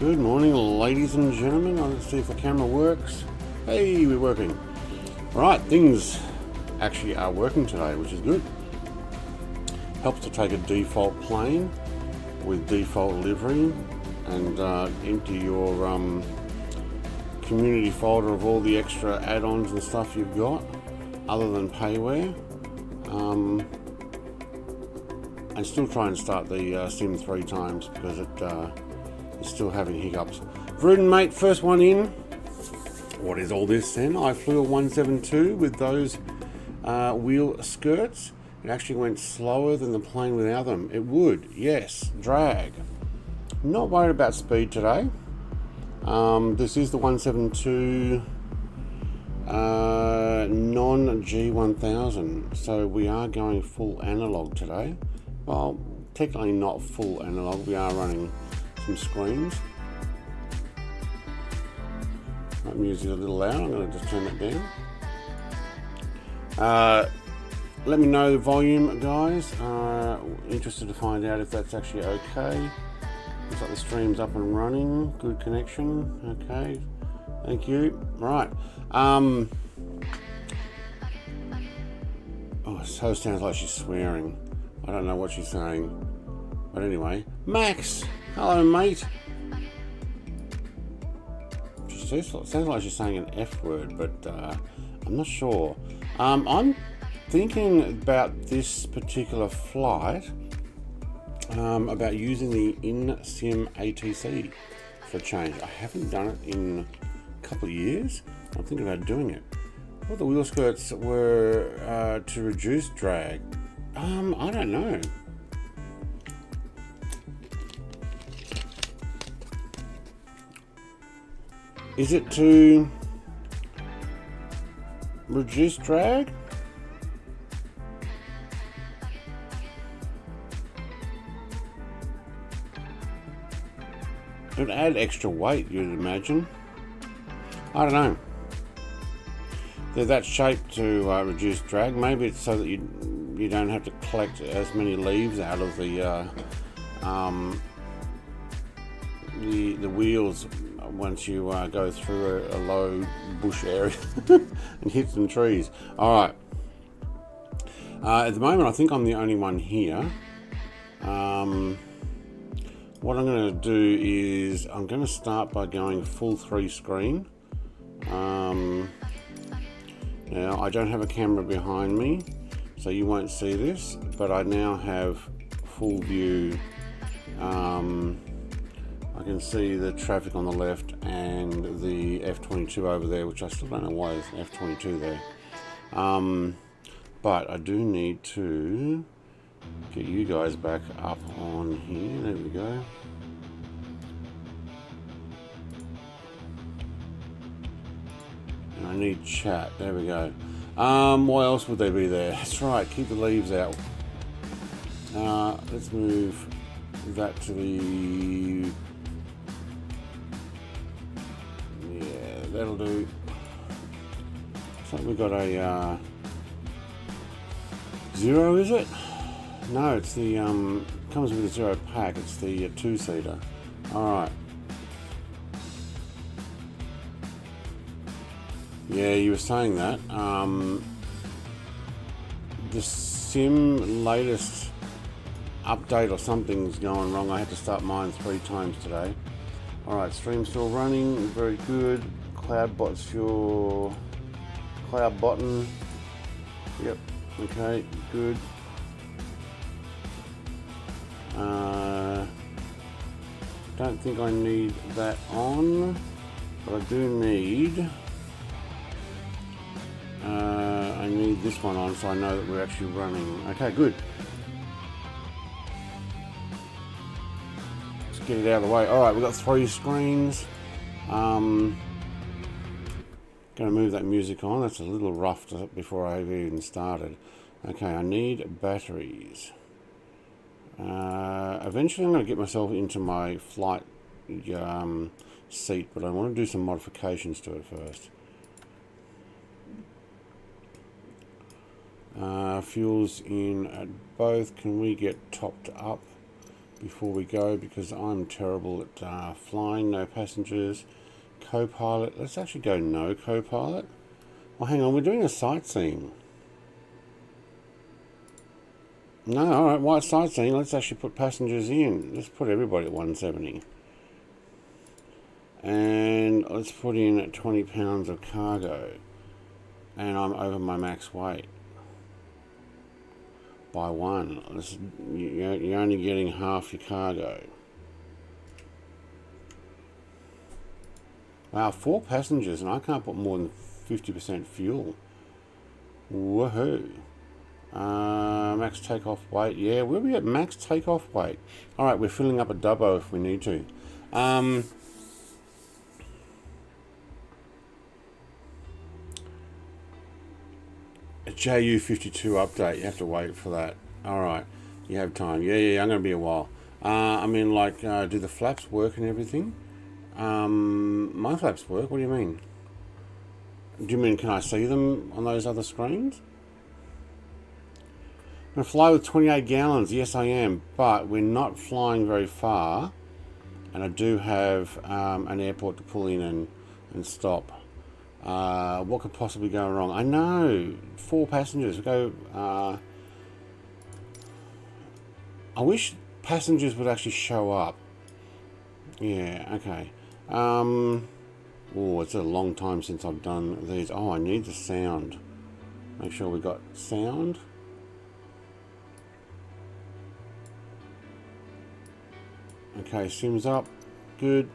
Good morning, ladies and gentlemen. Let's see if the camera works. Hey, we're working. Right, things actually are working today, which is good. Helps to take a default plane with default livery and empty your community folder of all the extra add-ons and stuff you've got, other than payware. And still try and start the sim 3 times because it is still having hiccups. Vruden, mate, first one in. What is all this then? I flew a 172 with those wheel skirts. It actually went slower than the plane without them. It would, yes, drag. Not worried about speed today. This is the 172 non-G1000, so we are going full analog today. Well, technically not full analog, we are running some screens. That music is a little loud, I'm going to just turn it down. Let me know the volume, guys. Interested to find out if that's actually okay. Looks like the stream's up and running. Good connection. Okay. Thank you. Right. Oh, so sounds like she's swearing. I don't know what she's saying. But anyway. Max! Hello, mate. She sounds like she's saying an F word, but I'm not sure. I'm thinking about this particular flight, about using the in-sim ATC for a change. I haven't done it in a couple of years. I'm thinking about doing it. Well, the wheel skirts were to reduce drag. I don't know. Is it to reduce drag? It would add extra weight, you'd imagine. I don't know. They're that shaped to reduce drag. Maybe it's so that you don't have to collect as many leaves out of the wheels once you go through a low bush area and hit some trees. All right. At the moment, I think I'm the only one here. What I'm going to do is I'm going to start by going full 3 screen. Now, I don't have a camera behind me, so you won't see this, but I now have full view. I can see the traffic on the left and the F-22 over there, which I still don't know why there's an F-22 there. But I do need to get you guys back up on here. There we go. And I need chat. There we go. What else would they be there? That's right. Keep the leaves out. Let's move that to the... Yeah, that'll do. So we got a 0, is it? No, it's the comes with a 0 pack. It's the 2-seater. All right. Yeah, you were saying that. The sim latest update or something's going wrong. I had to start mine 3 times today. All right, stream's still running. Very good. CloudBot's your cloud button. Yep. Okay. Good. Don't think I need that on, but I do need I need this one on so I know that we're actually running. Okay, good. Let's get it out of the way. All right, we've got 3 screens. Going to move that music on. That's a little rough before I've even started. Okay, I need batteries. Eventually I'm going to get myself into my flight seat, but I want to do some modifications to it first. Fuels in at both. Can we get topped up? before we go, because I'm terrible at flying. No passengers. Co-pilot. Let's actually go no co-pilot. Well, hang on. We're doing a sightseeing. No, alright. White sightseeing. Let's actually put passengers in. Let's put everybody at 170. And let's put in 20 pounds of cargo. And I'm over my max weight by one. You're only getting half your cargo. Wow, 4 passengers, and I can't put more than 50% fuel. Woohoo. Max takeoff weight. Yeah, we'll be at max takeoff weight. Alright, we're filling up a Dubbo if we need to. A JU52 update. You have to wait for that. Alright, you have time. Yeah, I'm going to be a while. I mean, like, do the flaps work and everything? My flaps work? What do you mean? Do you mean, can I see them on those other screens? I'm going to fly with 28 gallons. Yes, I am. But we're not flying very far. And I do have an airport to pull in and stop. What could possibly go wrong? I know. 4 passengers. I wish passengers would actually show up. Yeah, okay. Oh, it's a long time since I've done these. Oh, I need the sound. Make sure we got sound. Okay, sims up. Good.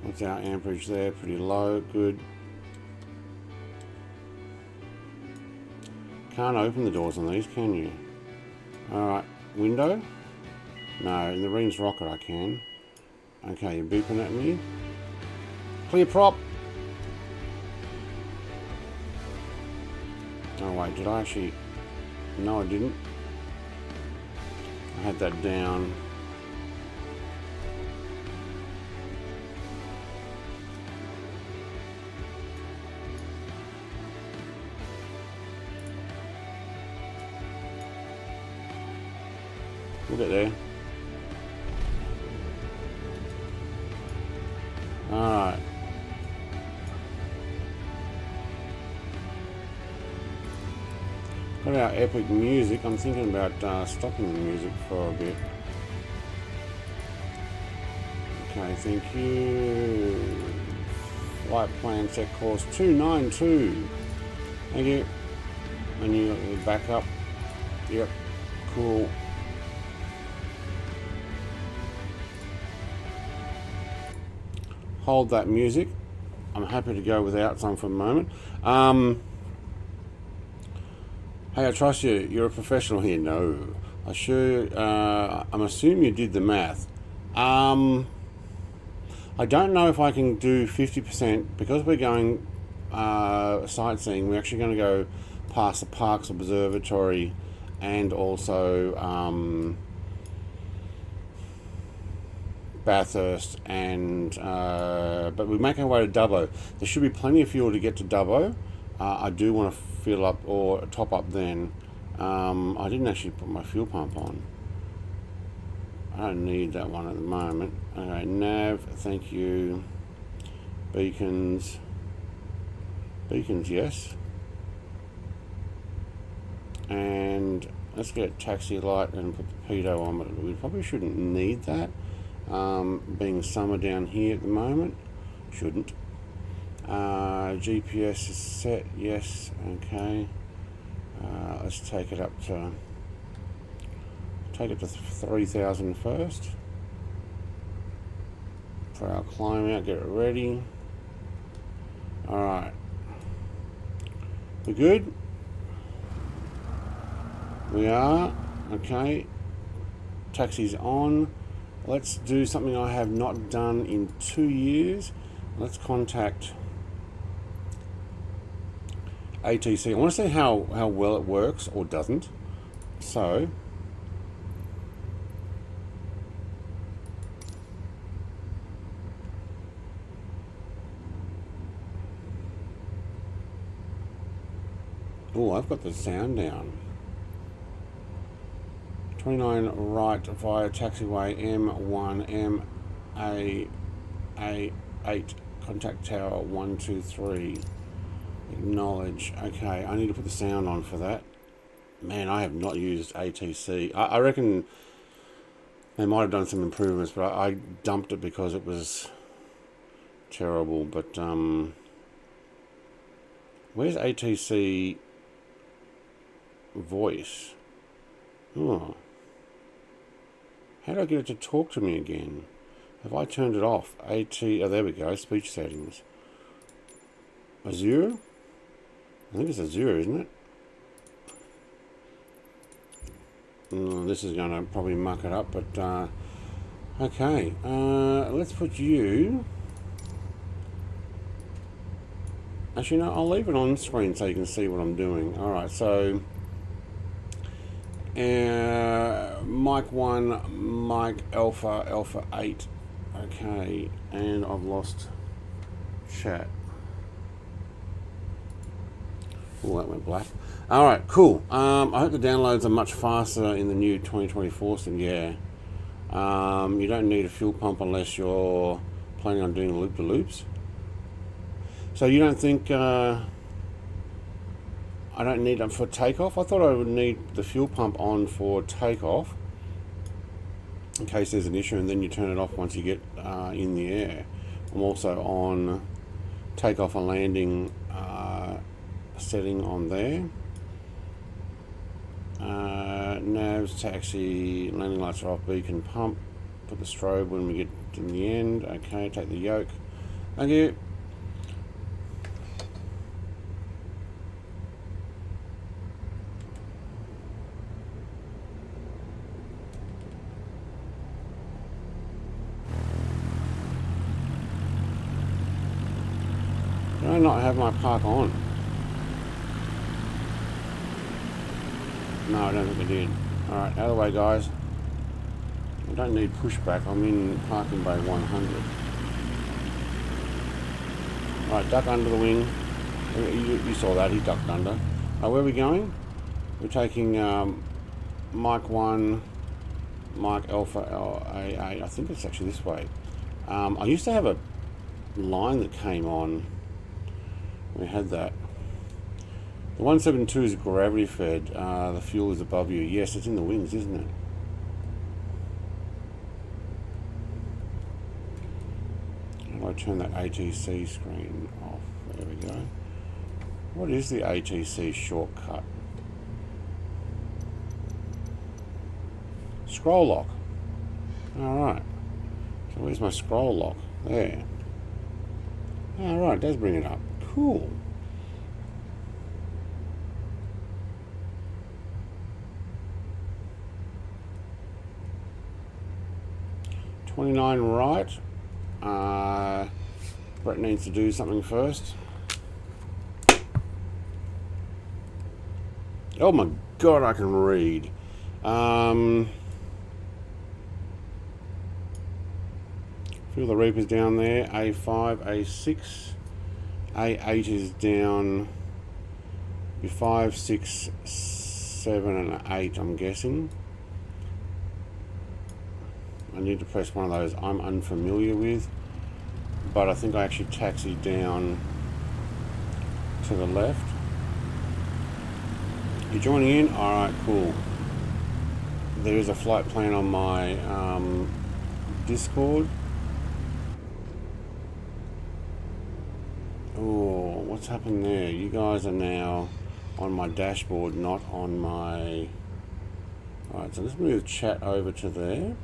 What's our amperage there? Pretty low. Good. Can't open the doors on these, can you? Alright. Window? No, in the Reams rocket I can. Okay, you're beeping at me. Clear prop! Oh wait, did I actually... No, I didn't. I had that down. We'll get there. Alright. Got our epic music. I'm thinking about stopping the music for a bit. Okay, thank you. Flight plan set course 292. Thank you. And you got the backup. Yep. Cool. Hold that music. I'm happy to go without some for a moment. Hey, I trust you. You're a professional here. No, I'm assuming you did the math. I don't know if I can do 50% because we're going sightseeing. We're actually going to go past the Parks Observatory and also Bathurst, and but we make our way to Dubbo. There should be plenty of fuel to get to Dubbo. I do want to fill up or top up then. I didn't actually put my fuel pump on. I don't need that one at the moment. Okay, nav, thank you. Beacons, yes. And let's get taxi light and put the pedo on, but we probably shouldn't need that. Being summer down here at the moment, shouldn't. GPS is set, yes, okay. Let's take it up to 3,000 first for our climb out. Get it ready. Alright, we're good. We are okay. Taxi's on. Let's do something I have not done in 2 years. Let's contact HTC. I want to see how well it works or doesn't. So Oh, I've got the sound down. 29 right via taxiway M1 MA8 contact tower 123. Acknowledge. Okay, I need to put the sound on for that. Man, I have not used HTC. I reckon they might have done some improvements, but I dumped it because it was terrible. But where's HTC voice? Oh, how do I get it to talk to me again? Have I turned it off? Oh, there we go. Speech settings. Azure? I think it's Azure, isn't it? This is going to probably muck it up, but okay. Let's put you. Actually, no, I'll leave it on screen so you can see what I'm doing. All right, so mic 1, mic alpha 8. Okay, and I've lost chat. Oh, that went black. All right, cool. I hope the downloads are much faster in the new 2024 sim. Yeah. You don't need a fuel pump unless you're planning on doing loop-to-loops. So you don't think I don't need them for takeoff? I thought I would need the fuel pump on for takeoff in case there's an issue, and then you turn it off once you get in the air. I'm also on takeoff and landing setting on there. Navs, taxi, landing lights are off, beacon, pump. Put the strobe when we get in the end. Okay, take the yoke. Thank you. Did I not have my park on? No, I don't think I did. Alright, out of the way, guys. I don't need pushback. I'm in parking bay 100. Alright, duck under the wing. You saw that, he ducked under. Where are we going? We're taking mic 1, mic alpha A8. I think it's actually this way. I used to have a line that came on. We had that. The 172 is gravity fed. The fuel is above you. Yes, it's in the wings, isn't it? How do I turn that HTC screen off? There we go. What is the HTC shortcut? Scroll lock. Alright. So where's my scroll lock? There. Alright, it does bring it up. Cool. $29 right. Brett needs to do something first. Oh my god, I can read. Feel the Reaper's down there. A5, A6. A8 is down. Be 5, 6, 7, and 8, I'm guessing. I need to press one of those I'm unfamiliar with, but I think I actually taxied down to the left. You joining in? Alright, cool. There is a flight plan on my Discord. Oh, what's happened there? You guys are now on my dashboard, not on my... Alright, so let's move chat over to there.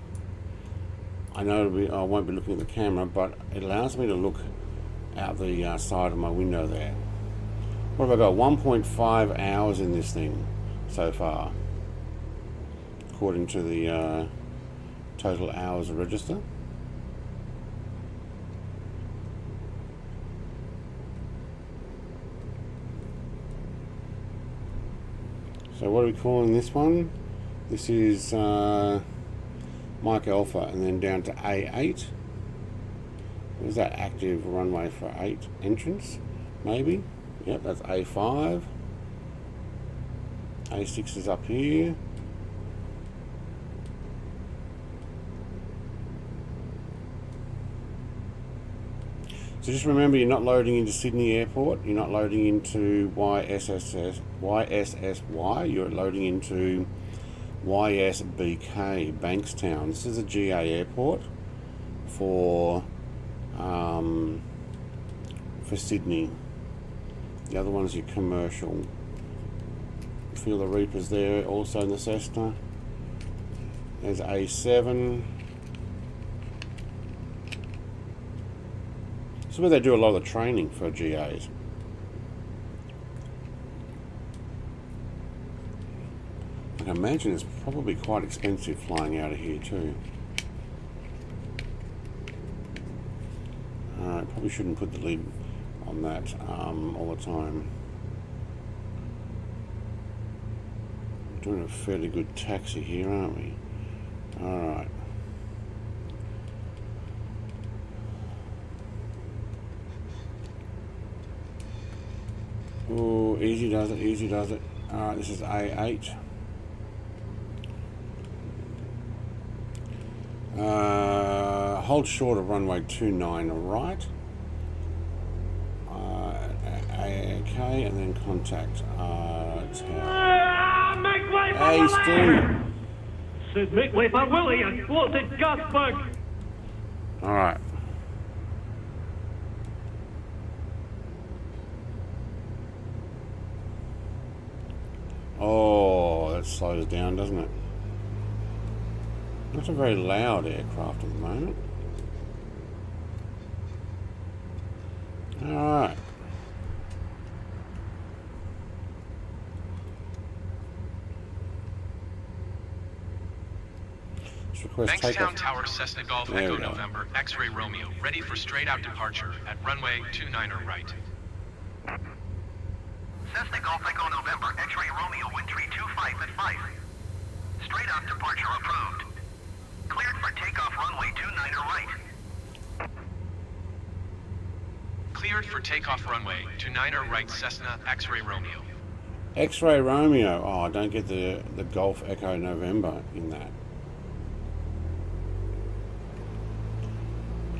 I know I won't be looking at the camera, but it allows me to look out the side of my window there. What have I got? 1.5 hours in this thing so far, according to the total hours register. So what are we calling this one? This is Mike Alpha, and then down to A8. Is that active runway for 8 entrance? Maybe. Yep, that's A5. A6 is up here. So just remember, you're not loading into Sydney Airport, you're not loading into YSSY, you're loading into YSBK, Bankstown. This is a GA airport for Sydney. The other one is your commercial. Feel the Reapers there, also in the Cessna. There's A7. This is where they do a lot of the training for GAs. I can imagine it's probably quite expensive flying out of here too. Alright, probably shouldn't put the lid on that all the time. Doing a fairly good taxi here, aren't we? Alright. Oh, easy does it, easy does it. Alright, this is A8. Hold short of runway 29 right. Okay, and then contact. Make way for Hey, Willie! Stu. Says make way for Willie, a bloated gasbug! Alright. Oh, that slows down, doesn't it? Not a very loud aircraft at the moment. Alright. Bankstown Tower, Cessna Golf Echo November, X-Ray Romeo, ready for straight out departure at runway 29 right. Cessna Golf Echo November, X-Ray Romeo, wind 325 at 5. Straight out departure approved. Cleared for takeoff runway 29 right. Cleared for takeoff runway 29 right, Cessna X-Ray Romeo. X-Ray Romeo. Oh, I don't get the Golf Echo November in that.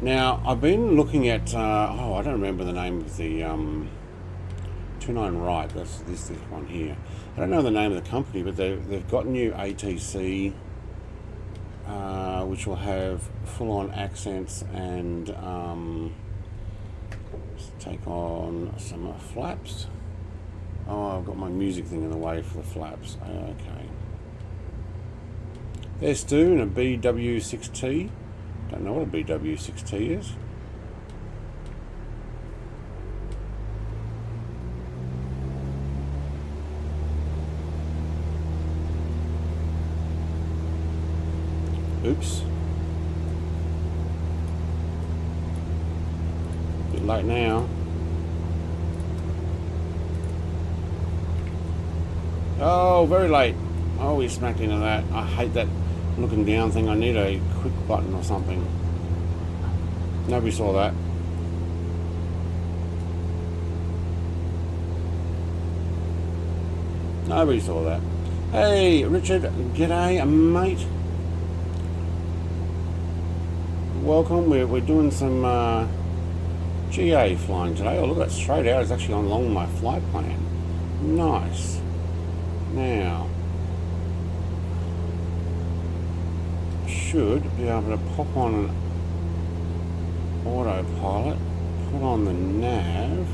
Now, I've been looking at, I don't remember the name of the 29 right, that's this one here. I don't know the name of the company, but they've got new ATC, which will have full-on accents and take on some flaps. Oh, I've got my music thing in the way for the flaps. Okay. There's Stu in a BW6T. Don't know what a BW6T is. Oops. Bit late now. Oh, very late. Oh, we smacked into that. I hate that looking down thing. I need a quick button or something. Nobody saw that. Nobody saw that. Hey, Richard, g'day, mate. Welcome. We're doing some GA flying today. Oh, look, that's straight out. It's actually along my flight plan. Nice. Now, should be able to pop on an autopilot, put on the nav.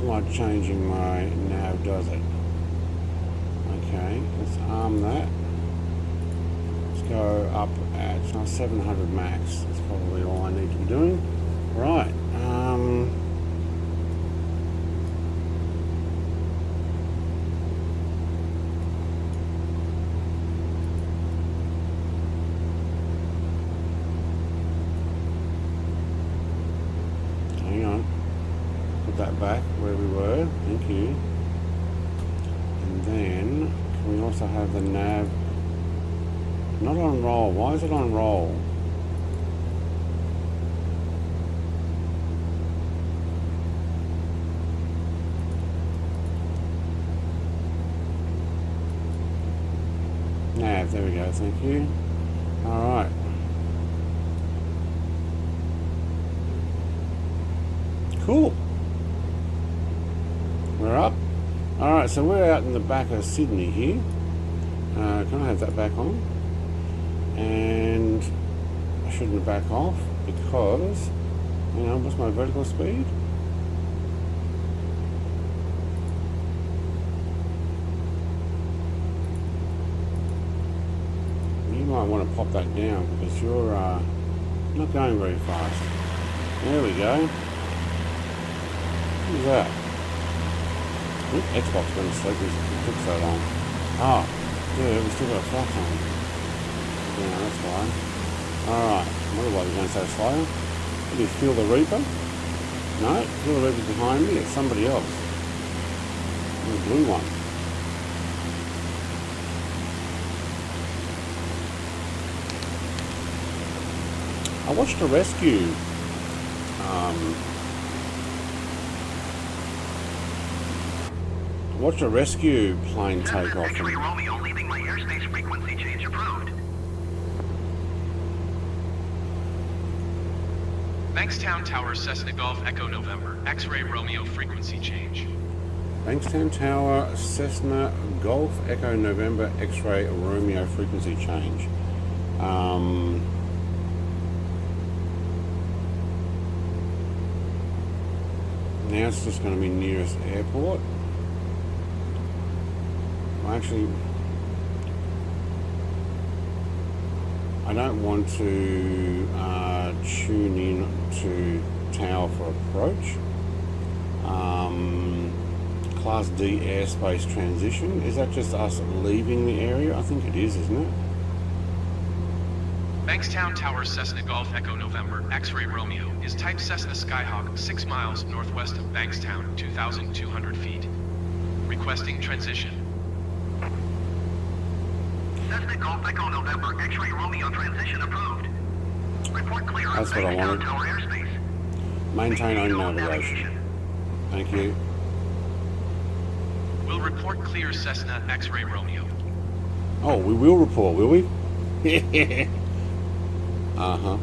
Not changing my nav, does it? Okay, let's arm that. Let's go up at 700 max. That's probably all I need to be doing. Right. Hang on. Put that back. thank you. And then can we also have the nav? Not on roll. Why is it on roll? Nav, there we go, thank you. Alright. Cool. We're up. Alright, so we're out in the back of Sydney here. Can I have that back on? And I shouldn't back off because, you know, what's my vertical speed? You might want to pop that down because you're not going very fast. There we go. Who's that? Xbox went to sleep because it took so long. Oh, yeah, we still got a flash on. Yeah, that's fine. Alright, I wonder why we're going so slow. Did you feel the Reaper? No, feel the Reaper's behind me. It's somebody else. The blue one. I watched a rescue. Watched a rescue plane take off. X-ray Romeo leaving my airspace frequency change approved. Bankstown Tower, Cessna Golf Echo November, X-ray Romeo frequency change. Bankstown Tower, Cessna Golf Echo November, X-ray Romeo frequency change. Now it's just going to be nearest airport. Actually, I don't want to tune in to tower for approach. Class D airspace transition. Is that just us leaving the area? I think it is, isn't it? Bankstown Tower, Cessna Golf Echo November, X-ray Romeo is type Cessna Skyhawk 6 miles northwest of Bankstown, 2,200 feet. Requesting transition. Cessna Golf Echo November, X-ray Romeo transition approved. Report clear on That's what I wanted. Tower airspace. Maintain own navigation. Thank you. Will report clear Cessna X-ray Romeo. Oh, we will report, will we? Uh-huh.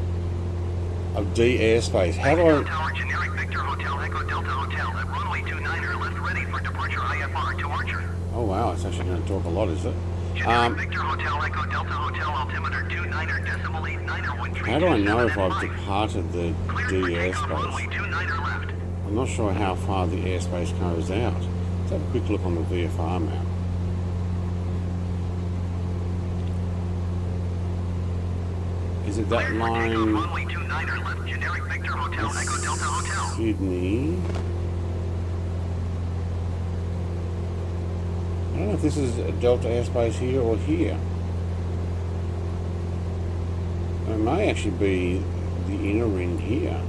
Of D airspace. How do I... Tower generic Victor Hotel Echo Delta Hotel at runway 29er left ready for departure IFR to Archer. Oh wow, it's actually going to talk a lot, is it? Generic Victor Hotel Echo Delta Hotel altimeter 29er decimal 89er wind How do I know if I've 27 departed the Cleared D for takeoff runway airspace? 29er left. I'm not sure how far the airspace goes out. Let's have a quick look on the VFR map. Is it that Cleared for takeoff line? runway 29er left. Generic Victor Hotel Echo Delta Hotel. Sydney. I don't know if this is a Delta airspace here or here. It may actually be the inner ring here.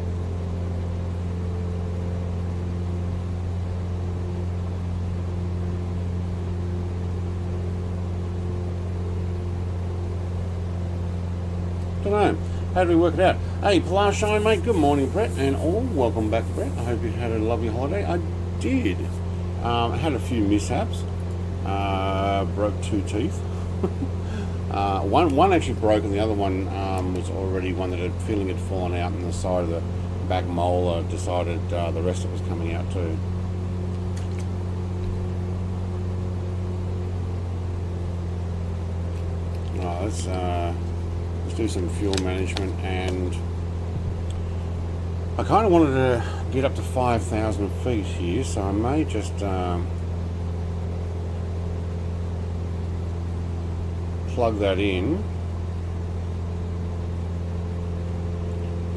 Don't know. How do we work it out? Hey, Palashine, mate. Good morning, Brett, and all. Welcome back, Brett. I hope you had a lovely holiday. I did. I had a few mishaps. Broke 2 teeth. One actually broke, and the other one was already one that had feeling had fallen out, and the side of the back molar decided the rest of it was coming out too. Right, let's do some fuel management, and I kind of wanted to get up to 5,000 feet here, so I may just plug that in.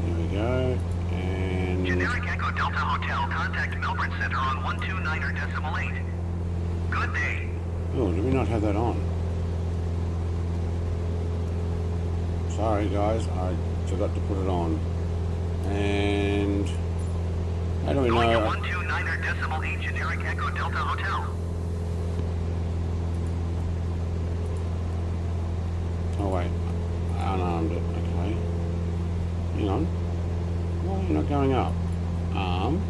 There we go. And Generic Echo Delta Hotel. Contact Melbourne Center on 129er decimal 8. Good day. oh, did we not have that on? Sorry guys, I forgot to put it on. And how do we Going to know? 129 29er decimal 8 generic Echo Delta Hotel. Oh wait, unarmed it, okay. Hang on. Why are you not going up? Arm.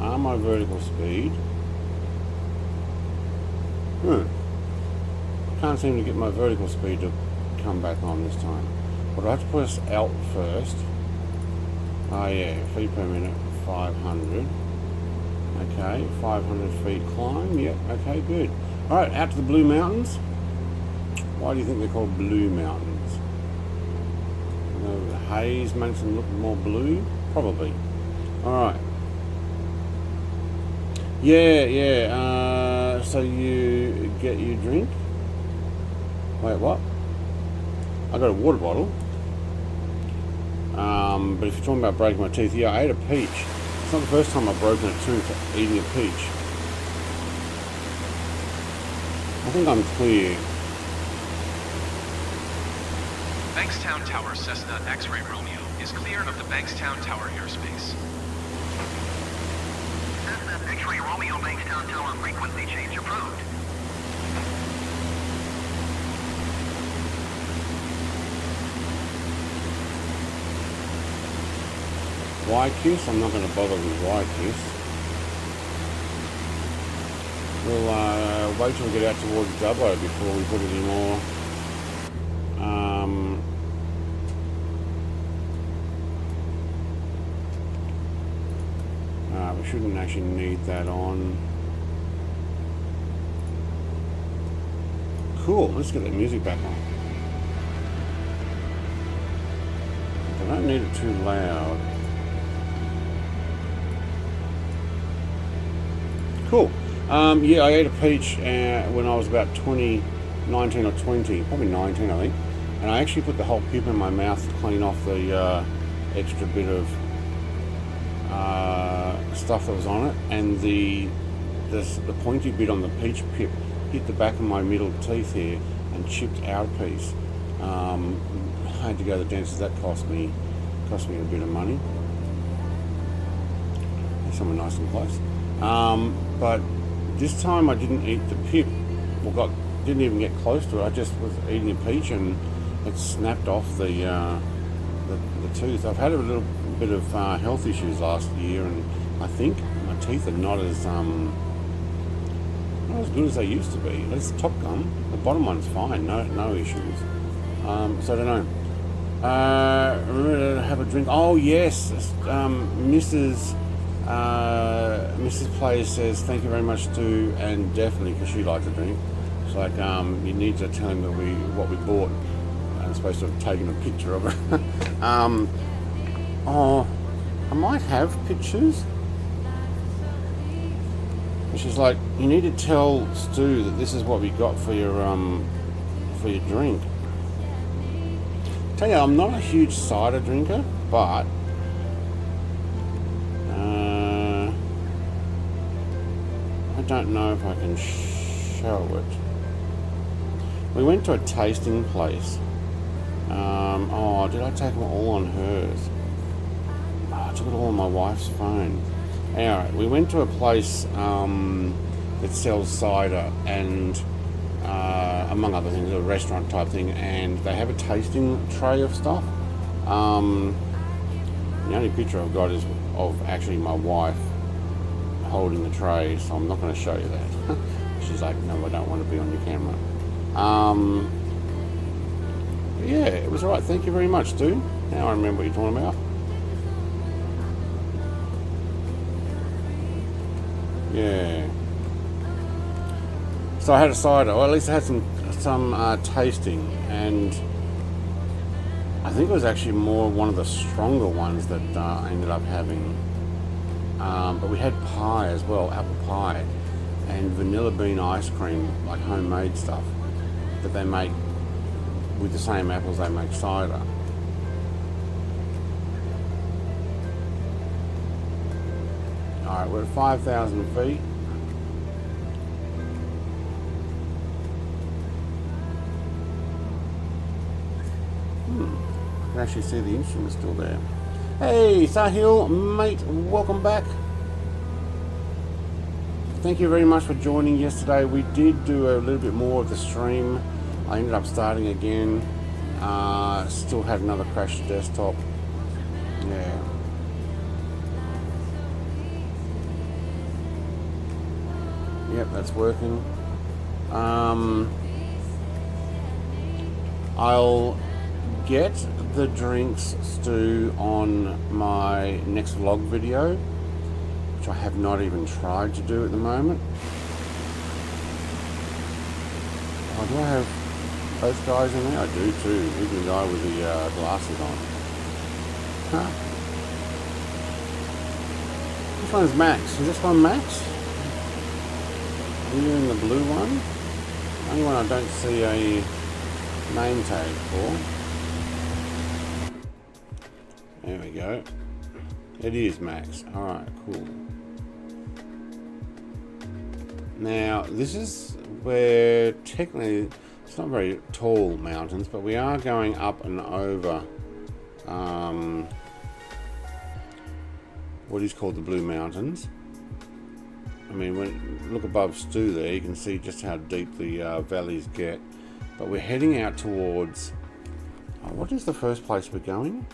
Arm my vertical speed. Can't seem to get my vertical speed to come back on this time. But I have to press Alt first. Oh yeah, feet per minute, 500. Okay, 500 feet climb. Yep, okay, good. Alright, out to the Blue Mountains. Why do you think they're called Blue Mountains? The haze makes them look more blue? Probably. Alright. Yeah, so you get your drink. Wait, what? I got a water bottle. But if you're talking about breaking my teeth, yeah, I ate a peach. It's not the first time I've broken a tooth eating a peach. I think I'm clear. Bankstown Tower Cessna X-Ray Romeo is clear of the Bankstown Tower airspace. Cessna X-Ray Romeo Bankstown Tower frequency change approved. Y-Kiss? I'm not going to bother with Y-Kiss. We'll wait till we get out towards Dubbo before we put any more. We shouldn't actually need that on. Cool, let's get the music back on. I don't need it too loud. Cool. Yeah, I ate a peach when I was about 19 or 20, probably 19 I think, and I actually put the whole pip in my mouth to clean off the extra bit of stuff that was on it, and the pointy bit on the peach pip hit the back of my middle teeth here and chipped out a piece. I had to go to the dentist. That cost me a bit of money. Somewhere nice and close. But this time I didn't eat the pip. Well, didn't even get close to it. I just was eating a peach and it snapped off the tooth. I've had a little bit of health issues last year, and I think my teeth are not as good as they used to be. That's top gum. The bottom one's fine. No issues. So I don't know. Remember to have a drink. Oh yes, Mrs. Player says thank you very much to, and definitely because she likes to drink. It's like you need to tell him that what we bought. I'm supposed to have taken a picture of it. Oh, I might have pictures. She's like, you need to tell Stu that this is what we got for your drink. Tell you, I'm not a huge cider drinker, but I don't know if I can show it. We went to a tasting place. Oh, did I take them all on hers? Oh, I took it all on my wife's phone. Anyway, we went to a place that sells cider and, among other things, a restaurant type thing, and they have a tasting tray of stuff. The only picture I've got is of actually my wife holding the tray, so I'm not going to show you that. She's like, no, I don't want to be on your camera. Yeah, it was alright. Thank you very much, dude. Now I remember what you're talking about. Yeah. So I had a cider, or at least I had some tasting, and I think it was actually more one of the stronger ones that I ended up having. But we had pie as well, apple pie, and vanilla bean ice cream, like homemade stuff that they make with the same apples they make cider. Alright, we're at 5,000 feet. can actually see the instrument still there. Hey, Sahil, mate, welcome back. Thank you very much for joining yesterday. We did do a little bit more of the stream. I ended up starting again. Still had another crashed desktop. Yeah. Yep, that's working. I'll get the drinks stew on my next vlog video, which I have not even tried to do at the moment. Oh, do I have both guys in there? I do too, even the guy with the glasses on. Huh. Which one's Max? Is this one Max? Are you in the blue one? Only one I don't see a name tag for. There we go. It is Max. Alright, cool. Now, this is where technically it's not very tall mountains, but we are going up and over what is called the Blue Mountains. I mean, when look above Stu there, you can see just how deep the valleys get. But we're heading out towards, what is the first place we're going?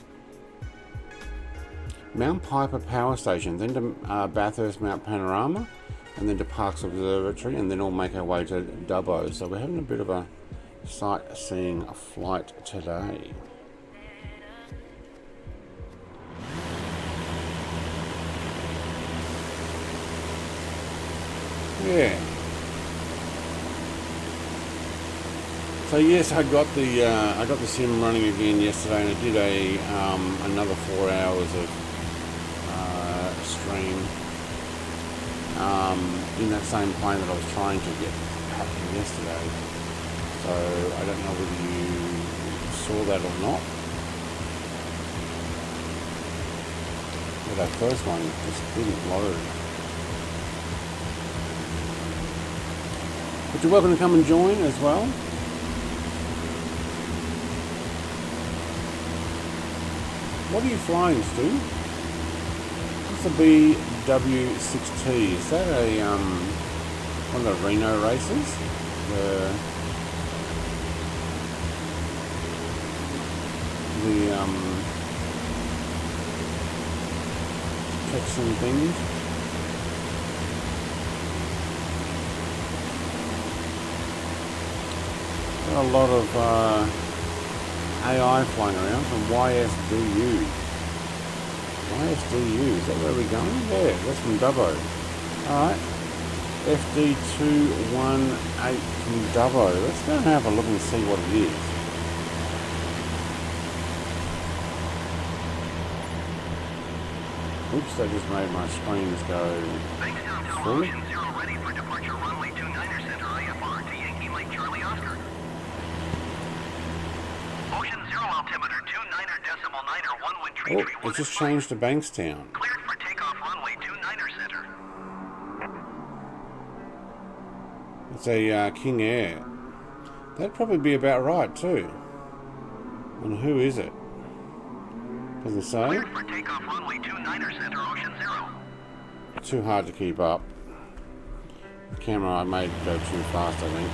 Mount Piper Power Station, then to Bathurst Mount Panorama, and then to Parks Observatory, and then we'll make our way to Dubbo. So we're having a bit of a sightseeing flight today. Yeah. So yes, I got the sim running again yesterday, and I did another 4 hours of stream in that same plane that I was trying to get happening yesterday. So I don't know whether you saw that or not. But that first one just didn't load. But you're welcome to come and join as well. What are you flying, Stu? What's the BW6T? Is that a one of the Rhino races? The Texan things. Got a lot of AI flying around from YSDU. YSDU, is that where we're going? Yeah, that's from Dubbo. Alright. FD218 from Dubbo. Let's go and have a look and see what it is. Oops, that just made my screens go full. Ready for departure runway 29er center IFR to Yankee Mike Charlie Oscar. Ocean 0 altimeter 29er.9er 1 wind tree. Oh, it just changed to Bankstown. Cleared for takeoff runway 29er center. It's a King Air. That'd probably be about right too. And who is it? Doesn't say. Cleared for takeoff runway 29er center, Ocean 0. Too hard to keep up. The camera I made go too fast, I think.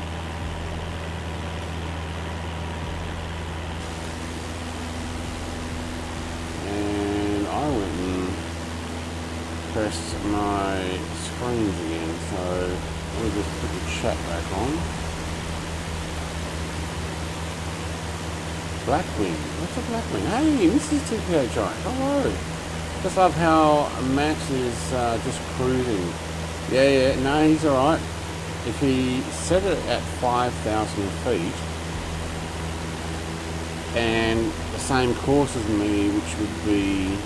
And I went and pressed my screens again, so let me just put the chat back on. Blackwing. What's a Blackwing? Hey, Mrs. TPHI. Hello. Just love how Max is just cruising. Yeah, no, he's alright. If he set it at 5,000 feet and the same course as me, which would be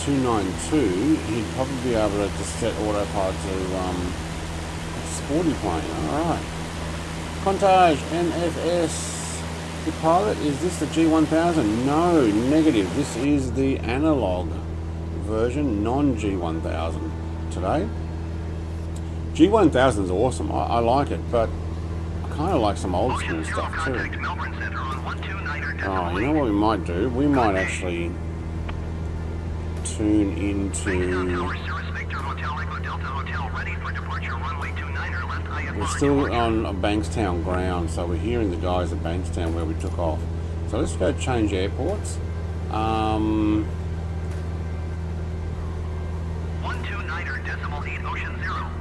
292, he'd probably be able to just set autopilot to a sporty plane. Alright. Contage NFS. The pilot, is this the G1000? No, negative. This is the analog version, non-G1000 today. G1000 is awesome. I like it, but I kind of like some old school stuff too. Melbourne Center on 129er decimal Oh, you know what we might do? We might actually tune into... We're still on a Bankstown ground, so we're hearing the guys at Bankstown where we took off. So let's go change airports. 129er decimal 8 ocean 0.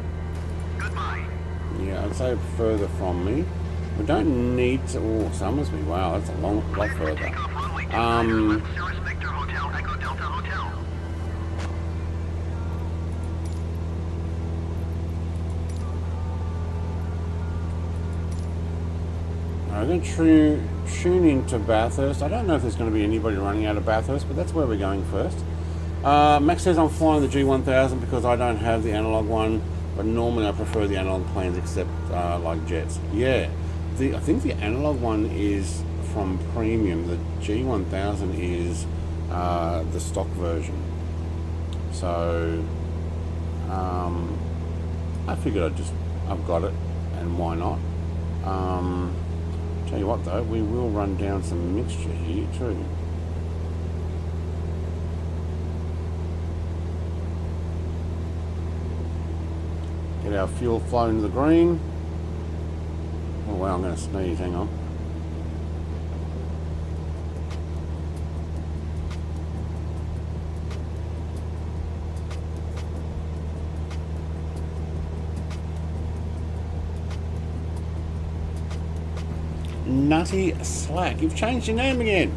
Goodbye. Yeah, I'd say further from me. We don't need to... Oh, Summersby. Wow, that's a lot further. Takeoff runway 29er left, Cirrus Victor Hotel, Echo Delta Hotel. I'm going to tune into Bathurst. I don't know if there's going to be anybody running out of Bathurst, but that's where we're going first. Max says I'm flying the G1000 because I don't have the analog one, but normally I prefer the analog planes except like jets. Yeah, I think the analog one is from Premium. The G1000 is the stock version. So I figured I've got it, and why not? Tell you what though, we will run down some mixture here too. Get our fuel flow into the green. Oh wow, I'm going to sneeze, hang on. Nutty Slack, you've changed your name again.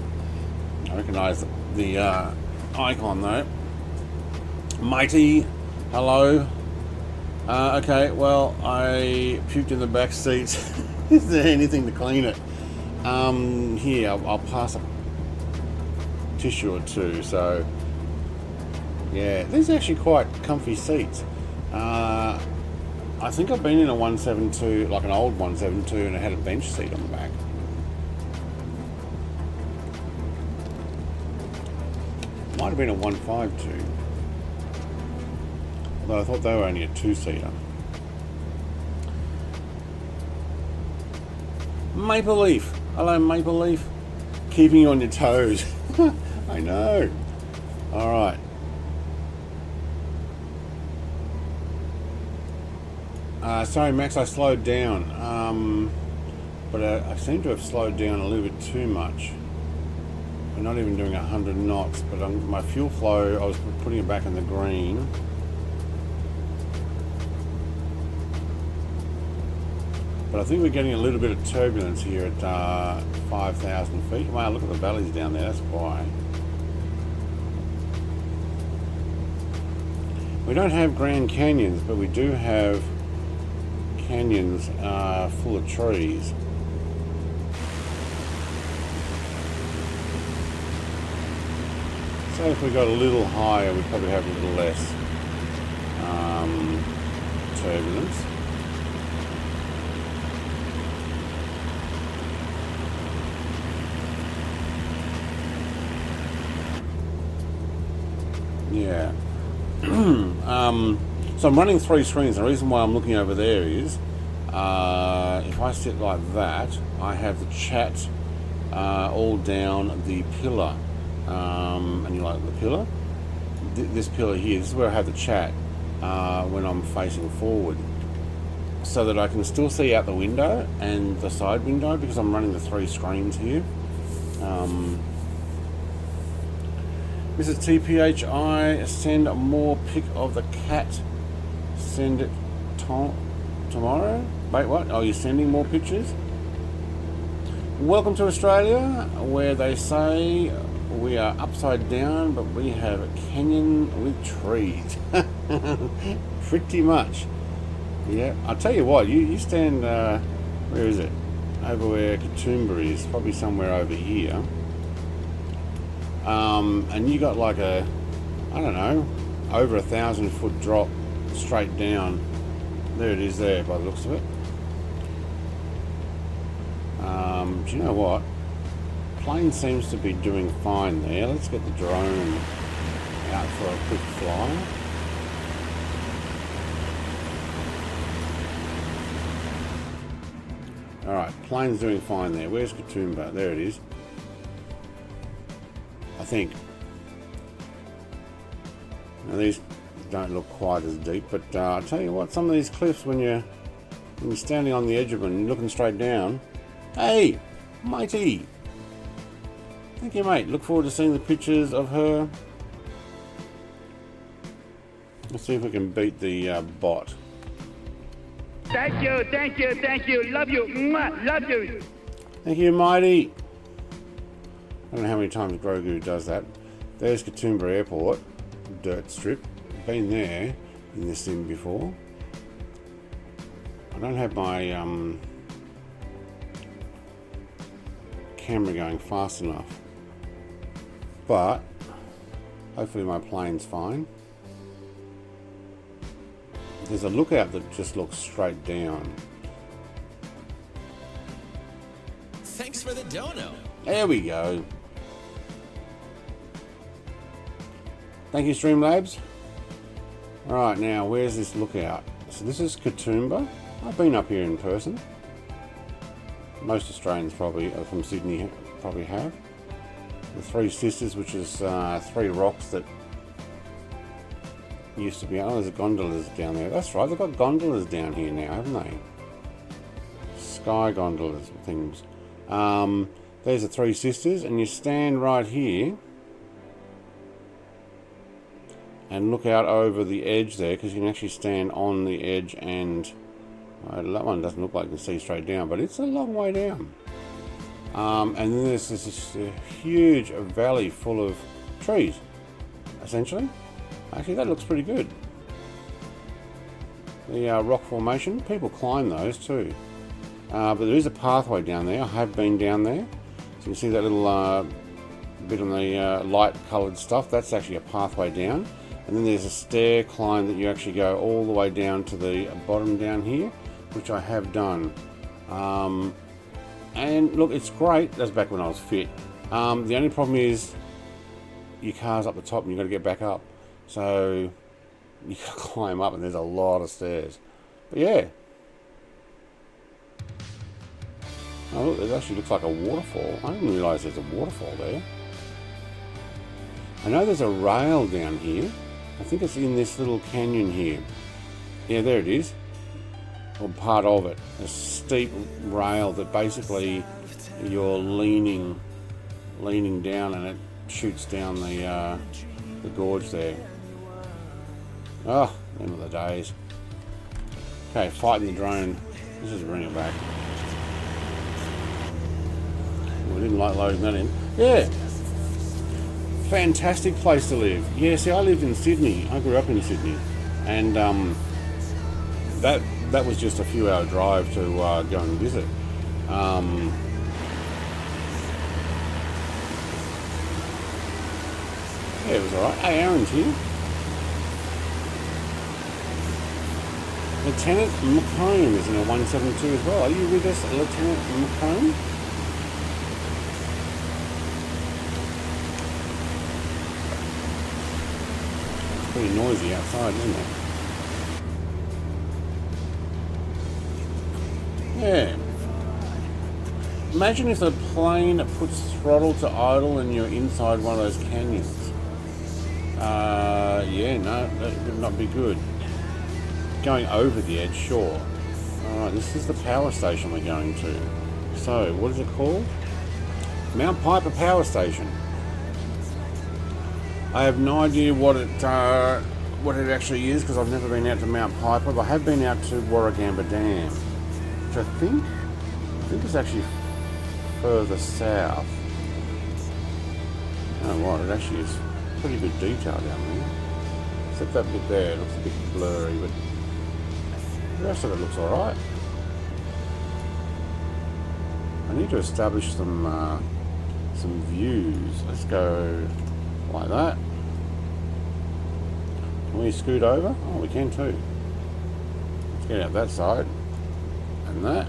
I recognise the icon though. Mighty, hello. Okay, well, I puked in the back seat. Is there anything to clean it? Here, I'll pass a tissue or two. So, yeah, these are actually quite comfy seats. I think I've been in a 172, like an old 172, and it had a bench seat on the back. Might have been a 152. Although I thought they were only a two-seater. Maple Leaf. Hello, Maple Leaf. Keeping you on your toes. I know. All right. Sorry, Max, I slowed down. But I seem to have slowed down a little bit too much. We're not even doing 100 knots, but my fuel flow, I was putting it back in the green. But I think we're getting a little bit of turbulence here at 5,000 feet. Wow, look at the valleys down there, that's why. We don't have Grand Canyons, but we do have canyons full of trees. So if we got a little higher, we'd probably have a little less turbulence. Yeah. So I'm running three screens. The reason why I'm looking over there is if I sit like that, I have the chat all down the pillar. And you like the pillar? This pillar here, this is where I have the chat when I'm facing forward, so that I can still see out the window and the side window because I'm running the three screens here. Mrs. TPHI, send more pic of the cat. Send it tomorrow? Wait, what? Oh, you're sending more pictures? Welcome to Australia, where they say we are upside down, but we have a canyon with trees. Pretty much. Yeah, I'll tell you what, you stand, where is it? Over where Katoomba is, probably somewhere over here. And you got like a, I don't know, over 1,000 foot drop straight down. There it is there by the looks of it. Do you know what? Plane seems to be doing fine there. Let's get the drone out for a quick fly. Alright, plane's doing fine there. Where's Katoomba? There it is. think. Now these don't look quite as deep, but I'll tell you what, some of these cliffs, when you're standing on the edge of them and looking straight down. Hey, matey! Thank you, mate. Look forward to seeing the pictures of her. Let's see if we can beat the bot. Thank you, thank you, thank you. Love you. Mwah, love you. Thank you, Mighty. I don't know how many times Grogu does that. There's Katoomba Airport, dirt strip. Been there in this sim before. I don't have my camera going fast enough, but hopefully my plane's fine. There's a lookout that just looks straight down. Thanks for the dono. There we go. Thank you, Streamlabs. Alright, now where's this lookout? So this is Katoomba. I've been up here in person. Most Australians probably from Sydney probably have. The Three Sisters, which is 3 rocks that used to be. Oh, there's gondolas down there. That's right, they've got gondolas down here now, haven't they? Sky gondolas things. There's the Three Sisters, and you stand right here and look out over the edge there, because you can actually stand on the edge, and that one doesn't look like you can see straight down, but it's a long way down. And then there's this huge valley full of trees, essentially. Actually, that looks pretty good. The rock formation, people climb those too. But there is a pathway down there. I have been down there. So you can see that little bit on the light coloured stuff. That's actually a pathway down. And then there's a stair climb that you actually go all the way down to the bottom down here, which I have done. And look, it's great. That's back when I was fit. The only problem is your car's up the top and you've got to get back up. So you got to climb up, and there's a lot of stairs. But yeah. Oh, look, it actually looks like a waterfall. I didn't realise there's a waterfall there. I know there's a rail down here. I think it's in this little canyon here. Yeah, there it is. Or part of it. A steep rail that basically you're leaning down, and it shoots down the gorge there. Oh, end of the days. Okay, fighting the drone. Let's just bring it back. We didn't like loading that in. Yeah. Fantastic place to live. Yeah, see, I lived in Sydney. I grew up in Sydney, and that was just a few hour drive to go and visit. Yeah, it was alright. Hey, Aaron's here. Lieutenant McComb is in a 172 as well. Are you with us, Lieutenant McComb? Pretty noisy outside, isn't it? Yeah. Imagine if the plane puts throttle to idle and you're inside one of those canyons. Yeah, no, that would not be good. Going over the edge, sure. Alright, this is the power station we're going to. So, what is it called? Mount Piper Power Station. I have no idea what it actually is, because I've never been out to Mount Piper, but I have been out to Warragamba Dam, which I think is actually further south. Oh, what? It actually is pretty good detail down there. Except that bit there, it looks a bit blurry, but the rest of it looks alright. I need to establish some views. Let's go like that. Can we scoot over? Oh, we can too. Let's get out that side. And that.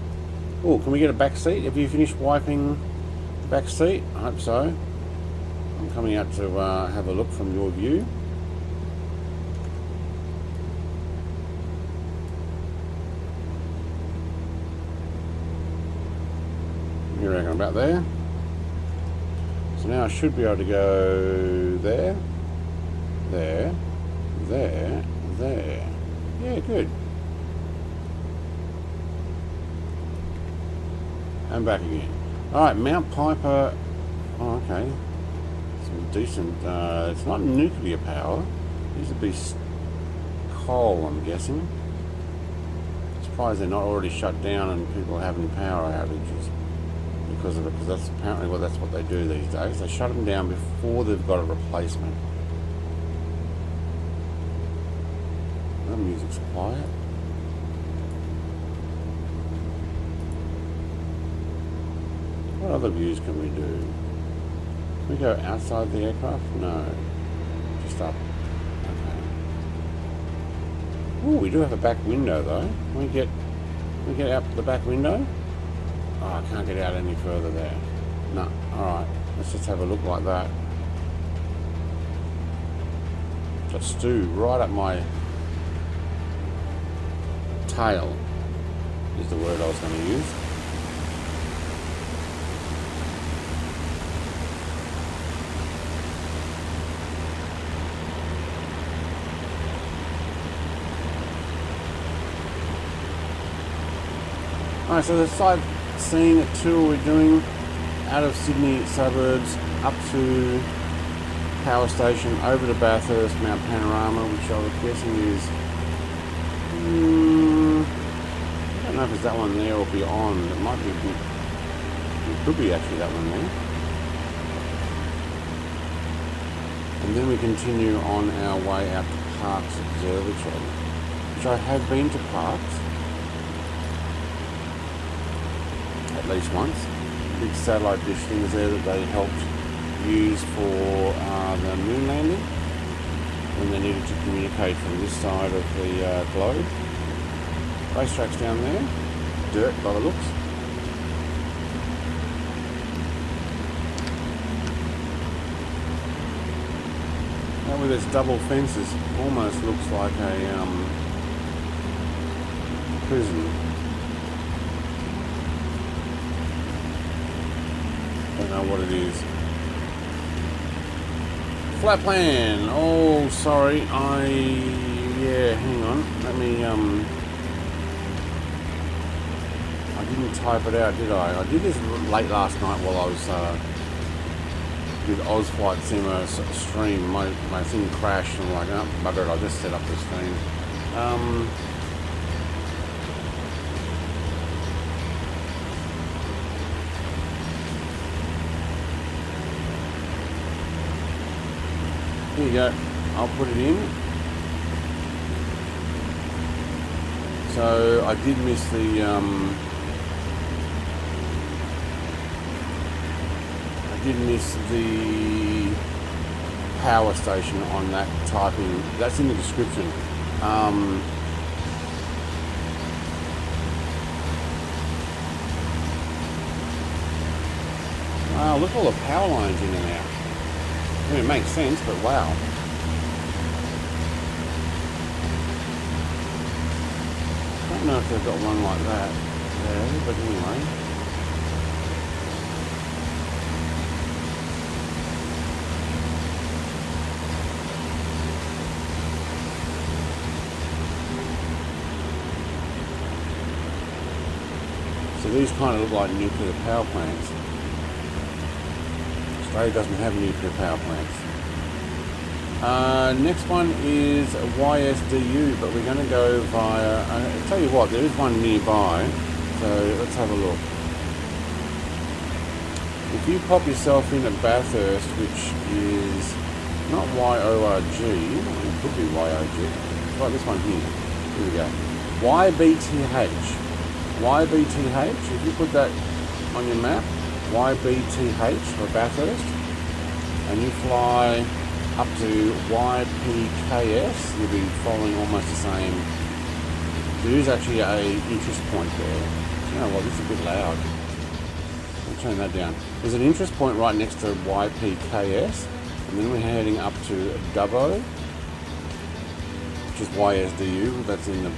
Oh, can we get a back seat? Have you finished wiping the back seat? I hope so. I'm coming out to have a look from your view. You reckon about there? So now I should be able to go there, there, there, there. Yeah, good. And back again. Alright, Mount Piper. Oh, okay. Some decent, it's not nuclear power. These would be coal, I'm guessing. Surprised they're not already shut down and people are having power outages because of it, because that's apparently that's what they do these days. They shut them down before they've got a replacement. The music's quiet. What other views can we do? Can we go outside the aircraft? No. Just up. Okay. Oh, we do have a back window though. Can we get out the back window? Oh, I can't get out any further there. No. Alright. Let's just have a look like that. Got stew right up my tail is the word I was going to use. Alright, so the sightseeing tour we're doing out of Sydney suburbs up to Power Station, over to Bathurst, Mount Panorama, which I was guessing is I don't know if it's that one there or beyond. It might be, it could be actually that one there. And then we continue on our way out to Parkes Observatory, which I have been to Parkes at least once. Big satellite dish things there that they helped use for the moon landing when they needed to communicate from this side of the globe. Racetrack's down there, dirt by the looks. Now with its double fences, almost looks like a prison. Don't know what it is. Flat plan. Oh, sorry. Yeah, hang on. Let me, I didn't type it out, did I? I did this late last night while I was, with Ozflight Simmer stream. My thing crashed and I'm like, oh, bugger it, I'll just set up the stream. Here you go, I'll put it in. So I did miss the power station on that typing. That's in the description. Wow, look at all the power lines in and out. I mean, it makes sense, but wow. I don't know if they've got one like that there, but anyway. So these kind of look like nuclear power plants. Australia doesn't have nuclear power plants. Next one is YSDU, but we're going to go via, I'll tell you what, there is one nearby, so let's have a look. If you pop yourself into Bathurst, which is not YORG, it could be YOG, it's like this one here, here we go, YBTH, if you put that on your map, YBTH for Bathurst, and you fly up to YPKS, you'll be following almost the same. There is actually a interest point there. You know what, this is a bit loud. I'll turn that down. There's an interest point right next to YPKS, and then we're heading up to Dubbo, which is YSDU, that's in the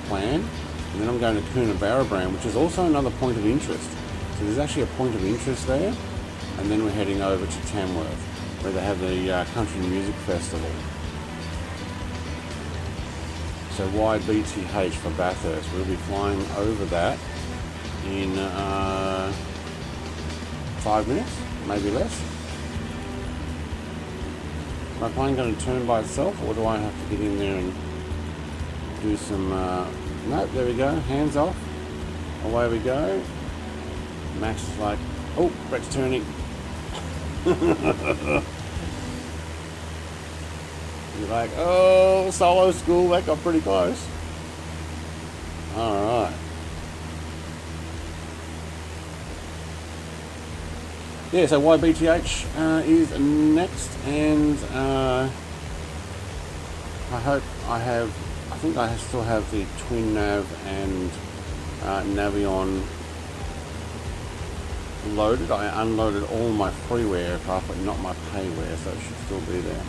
plan. And then I'm going to Coonabarabran, which is also another point of interest. So there's actually a point of interest there. and then we're heading over to Tamworth, where they have the Country Music Festival. So YBTH for Bathurst. We'll be flying over that in 5 minutes, maybe less. Is my plane going to turn by itself, or do I have to get in there and do some... Nope, there we go, hands off. Away we go. Max is like, oh, Brett's turning. You're like, oh, solo school, that got pretty close. Alright. Yeah, so YBTH is next, and I think I still have the Twin Nav and Navion loaded. I unloaded all my freeware aircraft, but not my payware, so it should still be there.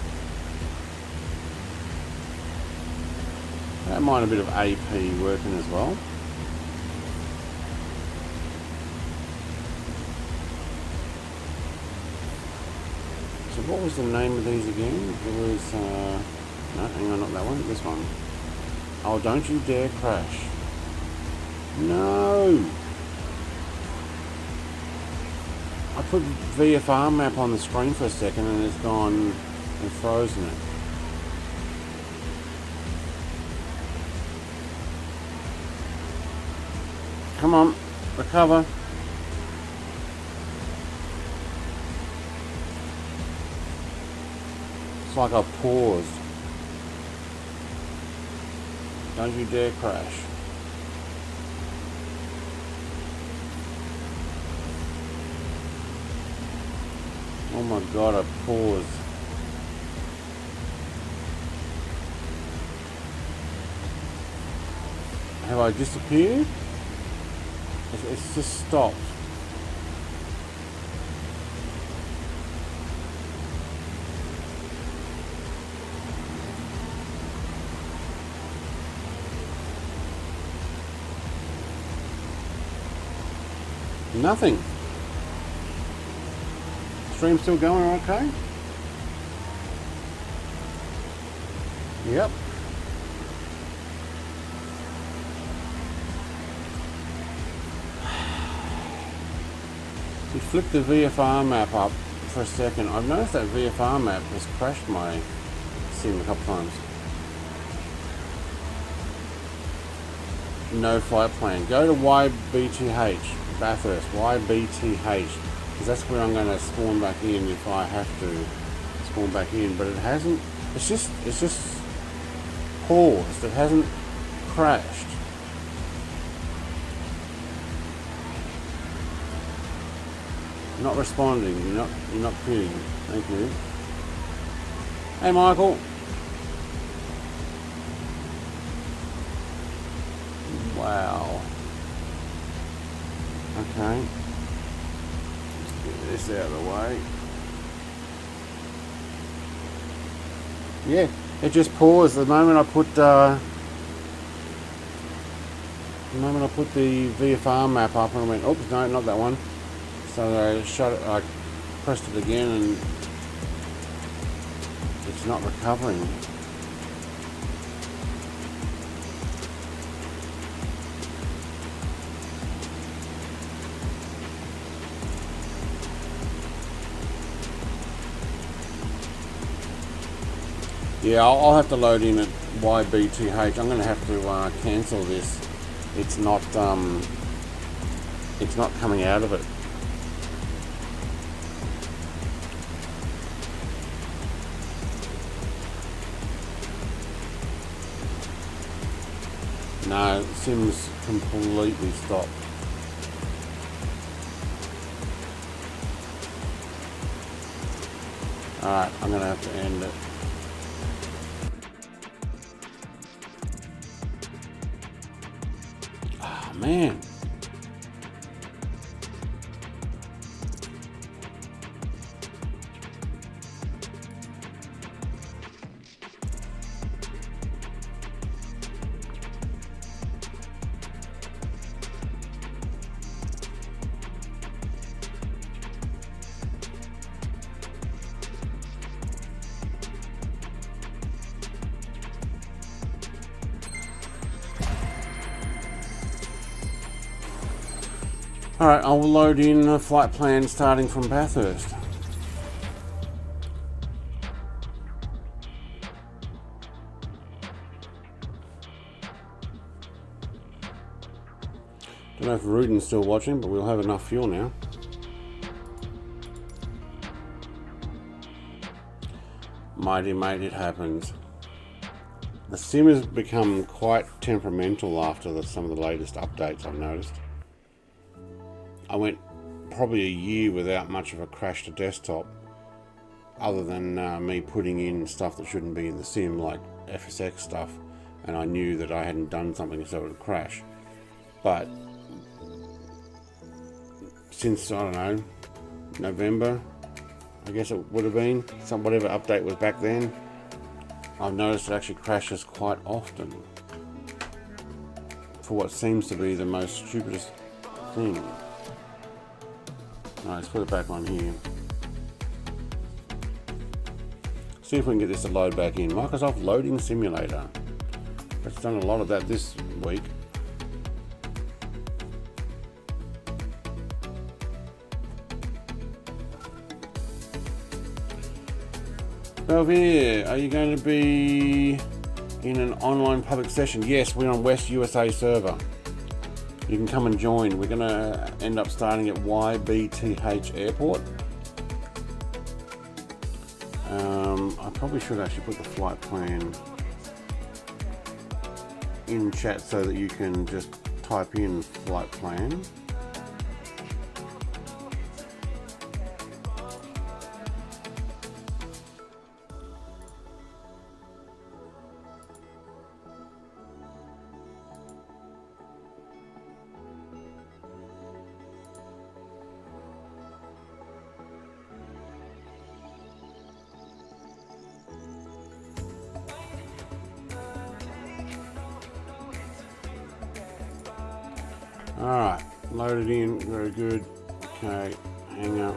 I don't mind a bit of AP working as well. So what was the name of these again? It was, no, hang on, not that one, this one. Oh, don't you dare crash. No! I put VFR map on the screen for a second and it's gone and frozen it. Come on, recover. It's like I paused. Don't you dare crash. Oh my god, I paused. Have I disappeared? It's just stopped. Nothing. Stream still going okay? Yep. You flick the VFR map up for a second. I've noticed that VFR map has crashed my sim a couple times. No flight plan. Go to YBTH, Bathurst, YBTH, because that's where I'm going to spawn back in if I have to spawn back in. But it hasn't. It's just paused. It hasn't crashed. Not responding. You're not kidding. Thank you. Hey, Michael. Wow. Okay. Get this out of the way. Yeah, it just paused the moment I put the VFR map up, and I went, oops, no, not that one. So I shut it. I pressed it again, and it's not recovering. Yeah, I'll have to load in at YBTH. I'm going to have to cancel this. It's not coming out of it. No, Sim's completely stopped. Alright, I'm going to have to end it. Oh, man. Alright, I'll load in a flight plan starting from Bathurst. Don't know if Rudin's still watching, but we'll have enough fuel now. Mighty mate, it happens. The sim has become quite temperamental after some of the latest updates I've noticed. I went probably a year without much of a crash to desktop, other than me putting in stuff that shouldn't be in the sim, like FSX stuff, and I knew that I hadn't done something so it would crash. But since, I don't know, November, I guess it would have been, whatever update was back then, I've noticed it actually crashes quite often for what seems to be the most stupidest thing. Alright, let's put it back on here. See if we can get this to load back in. Microsoft Loading Simulator. It's done a lot of that this week. Belvier, are you going to be in an online public session? Yes, we're on West USA server. You can come and join. We're going to end up starting at YBTH Airport. I probably should actually put the flight plan in chat so that you can just type in flight plan. Alright, loaded in, very good. Okay, hang up.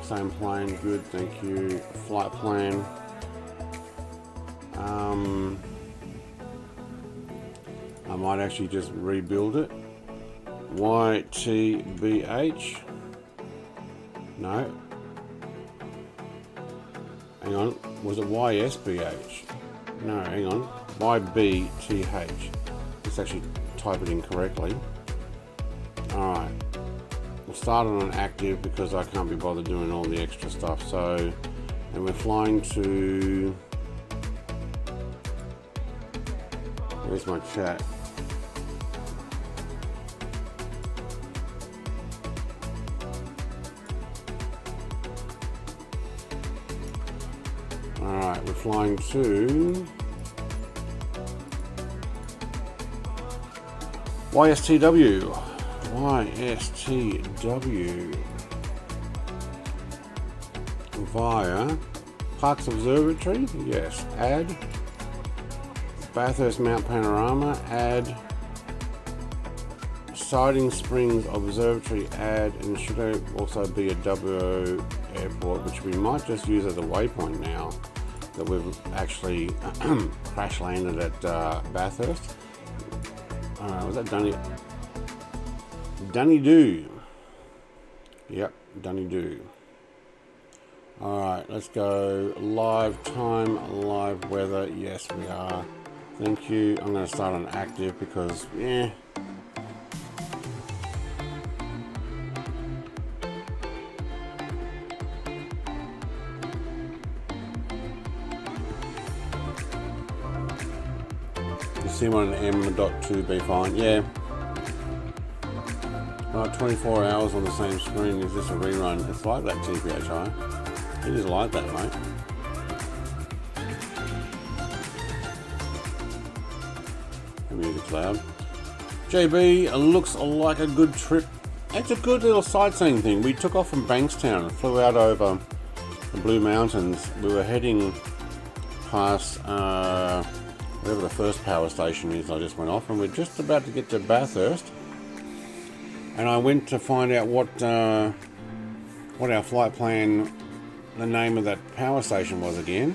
Same plane, good, thank you. Flight plan. I might actually just rebuild it. YTBH. No. Hang on, was it YSBH? No, hang on. YBTH. Let's actually type it in correctly. Alright, we'll start on an active because I can't be bothered doing all the extra stuff. So, and we're flying to, where's my chat? Alright, we're flying to YSTW. YSTW via Parks Observatory, yes, add Bathurst Mount Panorama, add Siding Springs Observatory, add, and should also be a Dubbo Airport, which we might just use as a waypoint now that we've actually crash landed at Bathurst. Was that Dunny-Doo? Yep, Dunny-Doo. Alright, let's go live time, live weather. Yes, we are. Thank you. I'm going to start on active because, yeah. You see one an M.2 be fine. Yeah. Right, 24 hours on the same screen. Is this a rerun? It's like that, TPHI. It is like that, mate. The music's loud. JB, looks like a good trip. It's a good little sightseeing thing. We took off from Bankstown and flew out over the Blue Mountains. We were heading past whatever the first power station is. I just went off, and we're just about to get to Bathurst. And I went to find out what our flight plan, the name of that power station was again.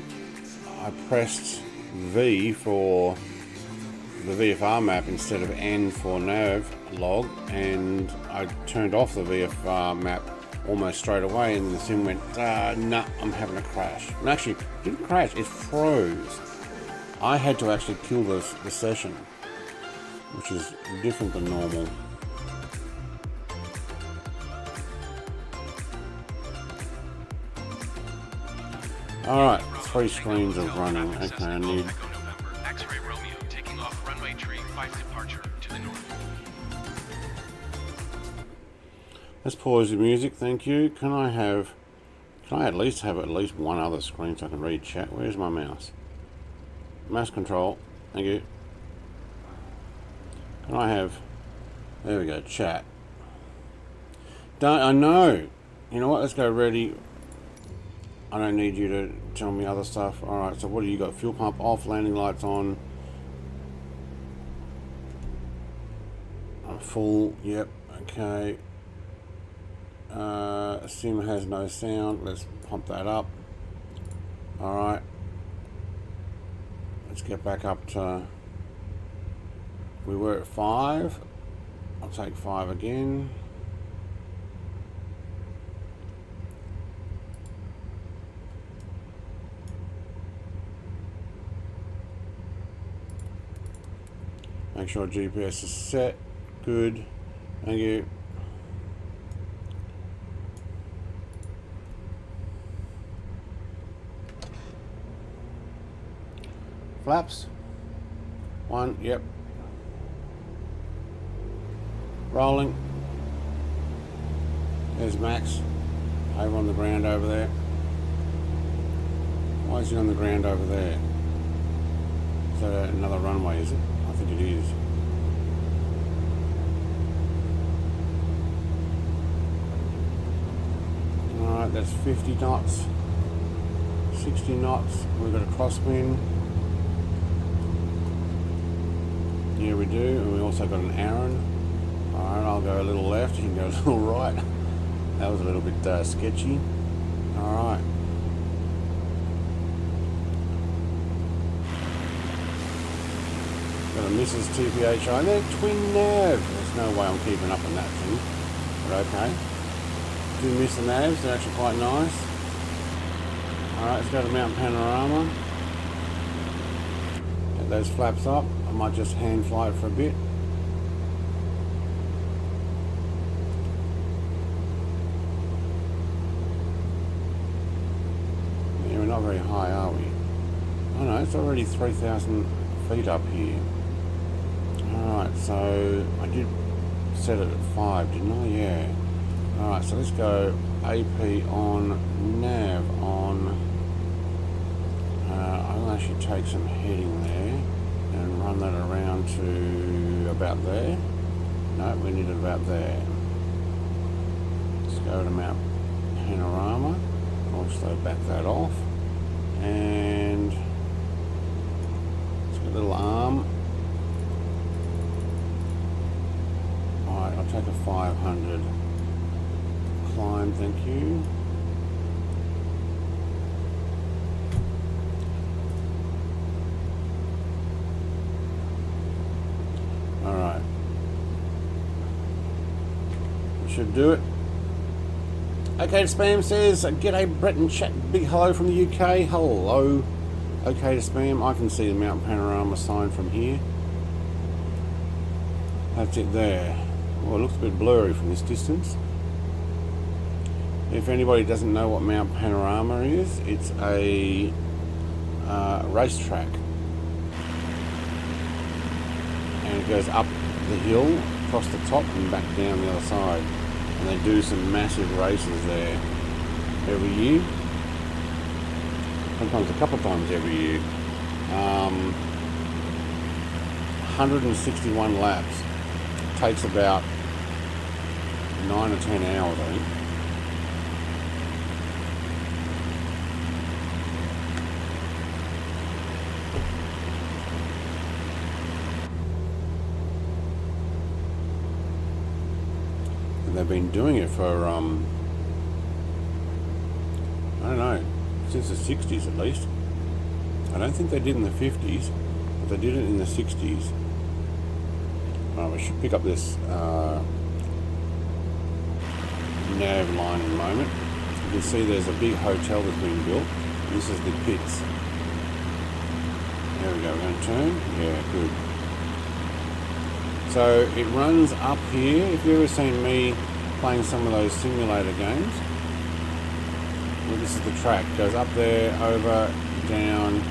I pressed V for the VFR map instead of N for nav log, and I turned off the VFR map almost straight away, and then the sim went, nah, I'm having a crash. And actually, it didn't crash, it froze. I had to actually kill the session, which is different than normal. Alright, 3 screens are running. Okay, I need... X-ray Romeo taking off runway tree 5 departure to the north. Let's pause the music, thank you. Can I at least have at least one other screen so I can read chat? Where's my mouse? Mouse control, thank you. Can I have, there we go, chat. I know. You know what, let's go ready. I don't need you to tell me other stuff. Alright, so what do you got? Fuel pump off, landing lights on. Full, yep, okay. Sim has no sound. Let's pump that up. Alright. Let's get back up to... We were at 5. I'll take 5 again. Make sure GPS is set. Good. Thank you. Flaps. 1, yep. Rolling. There's Max. Over on the ground over there. Why is he on the ground over there? Is that another runway, is it? I think it is. Alright, that's 50 knots. 60 knots. We've got a crosswind. Yeah, we do, and we also got an Aaron. Alright, I'll go a little left, you can go a little right. That was a little bit sketchy. Alright. Got a Mrs. TPHI there, twin nav. There's no way I'm keeping up on that thing, but okay. Do miss the navs, they're actually quite nice. Alright, let's go to Mount Panorama. Get those flaps up. I might just hand fly it for a bit. Yeah, we're not very high, are we? Oh no, it's already 3,000 feet up here. Alright, so I did set it at 5, didn't I? Yeah. Alright, so let's go AP on, nav on. I'll actually take some heading there and run that around to about there. No, we need it about there. Let's go to Mount Panorama. Also back that off. And let's get a little arm. Alright, I'll take a 500. Climb, thank you. Alright. Should do it. Okay, Spam says, g'day Brett and chat, big hello from the UK. Hello. Okay to Spam, I can see the Mount Panorama sign from here. That's it there. Well, it looks a bit blurry from this distance. If anybody doesn't know what Mount Panorama is, it's a racetrack. And it goes up the hill, across the top and back down the other side. And they do some massive races there every year. Sometimes a couple of times every year. 161 laps. Takes about 9 or 10 hours, I think. They've been doing it for, I don't know, since the 60s at least. I don't think they did in the 50s, but they did it in the 60s. Right, we should pick up this nav line in a moment. You can see there's a big hotel that's being built. This is the pits. There we go, we're going to turn. Yeah, good. So it runs up here. If you've ever seen me playing some of those simulator games, well, this is the track. Goes up there, over, down,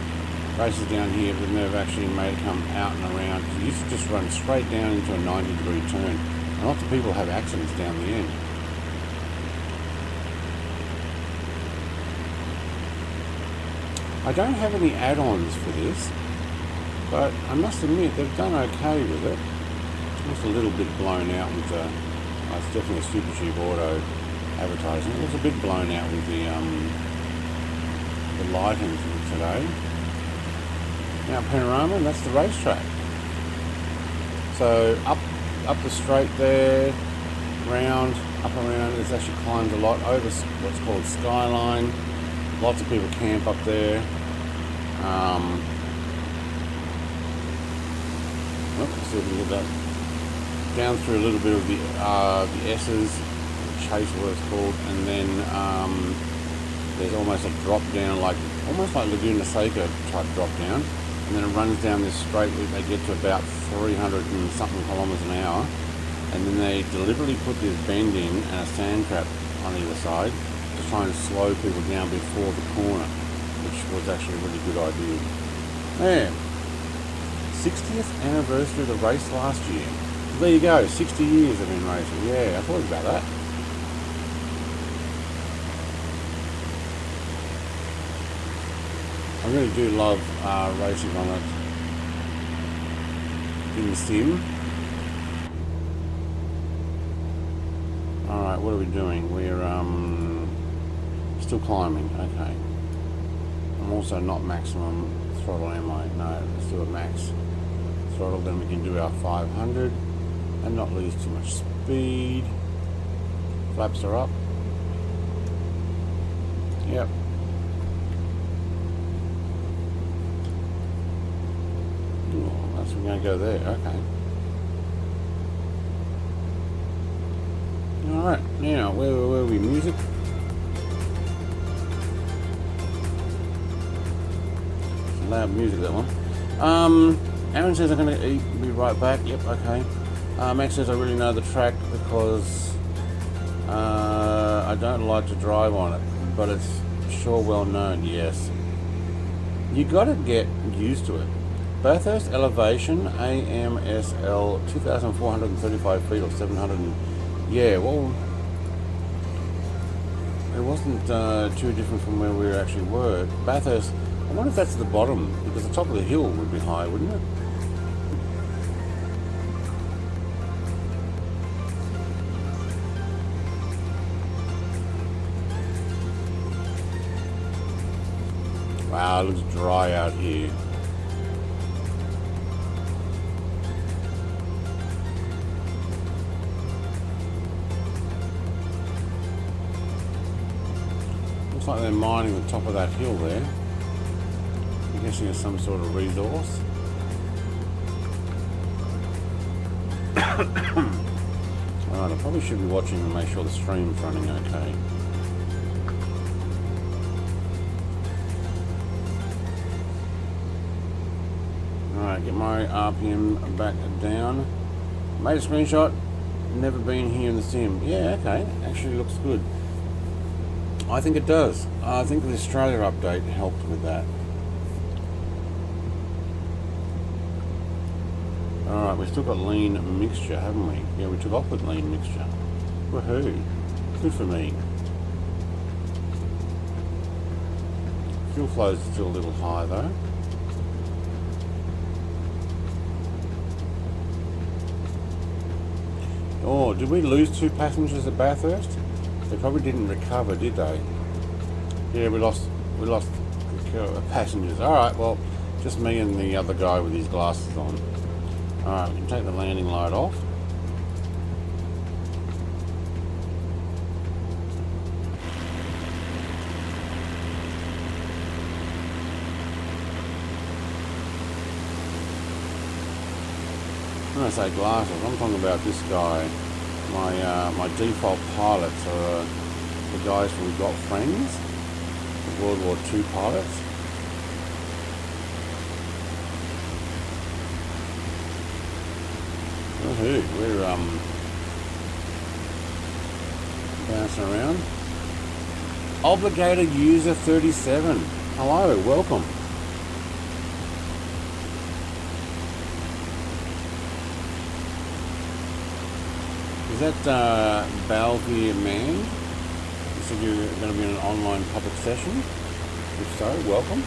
races down here, but then they've actually made it come out and around. It used to just run straight down into a 90-degree turn. And lots of people have accidents down the end. I don't have any add-ons for this, but I must admit they've done okay with it. It's a little bit blown out with the, it's definitely a super cheap auto advertising. It was a bit blown out with the lighting today. Now Panorama, that's the racetrack. So up the straight there, round, up around, it's actually climbed a lot over what's called Skyline. Lots of people camp up there. Let's see if we can get that down through a little bit of the S's, Chase, what it's called, and then there's almost a drop down, almost like Laguna Seca type drop down, and then it runs down this straight. They get to about 300 and something kilometers an hour, and then they deliberately put this bend in and a sand trap on either side to try and slow people down before the corner, which was actually a really good idea. Yeah, 60th anniversary of the race last year. So there you go, 60 years I've been racing. Yeah, I thought about that. I really do love racing on it in the sim. Alright, what are we doing? We're still climbing, okay. I'm also not maximum throttle, am I? No, let's do a max throttle, then we can do our 500 and not lose too much speed. Flaps are up. Yep. Oh, that's we're going to go there, okay. Alright, now where were we? Music? Loud music, that one. Aaron says I'm going to eat, be right back. Yep, okay. Max says I really know the track because I don't like to drive on it, but it's sure well known. Yes. You got to get used to it. Bathurst elevation, AMSL, 2,435 feet or 700. Yeah, well, it wasn't too different from where we actually were. Bathurst. I wonder if that's the bottom, because the top of the hill would be high, wouldn't it? Wow, it looks dry out here. Looks like they're mining the top of that hill there. I'm guessing it's some sort of resource. Alright, I probably should be watching and make sure the stream's running okay. Alright, get my RPM back down. Made a screenshot. Never been here in the sim. Yeah, okay. Actually looks good. I think it does. I think the Australia update helped with that. Alright, we've still got lean mixture, haven't we? Yeah, we took off with lean mixture. Woohoo. Good for me. Fuel flow is still a little high though. Oh, did we lose 2 passengers at Bathurst? They probably didn't recover, did they? Yeah, we lost passengers. Alright, well, just me and the other guy with his glasses on. Alright, we can take the landing light off. When I say glasses, I'm talking about this guy. My default pilots are the guys from Got Friends, the World War II pilots. Woohoo, we're bouncing around. Obligated user 37. Hello, welcome. Is that Balvier Man? You said you're going to be in an online public session? If so, welcome.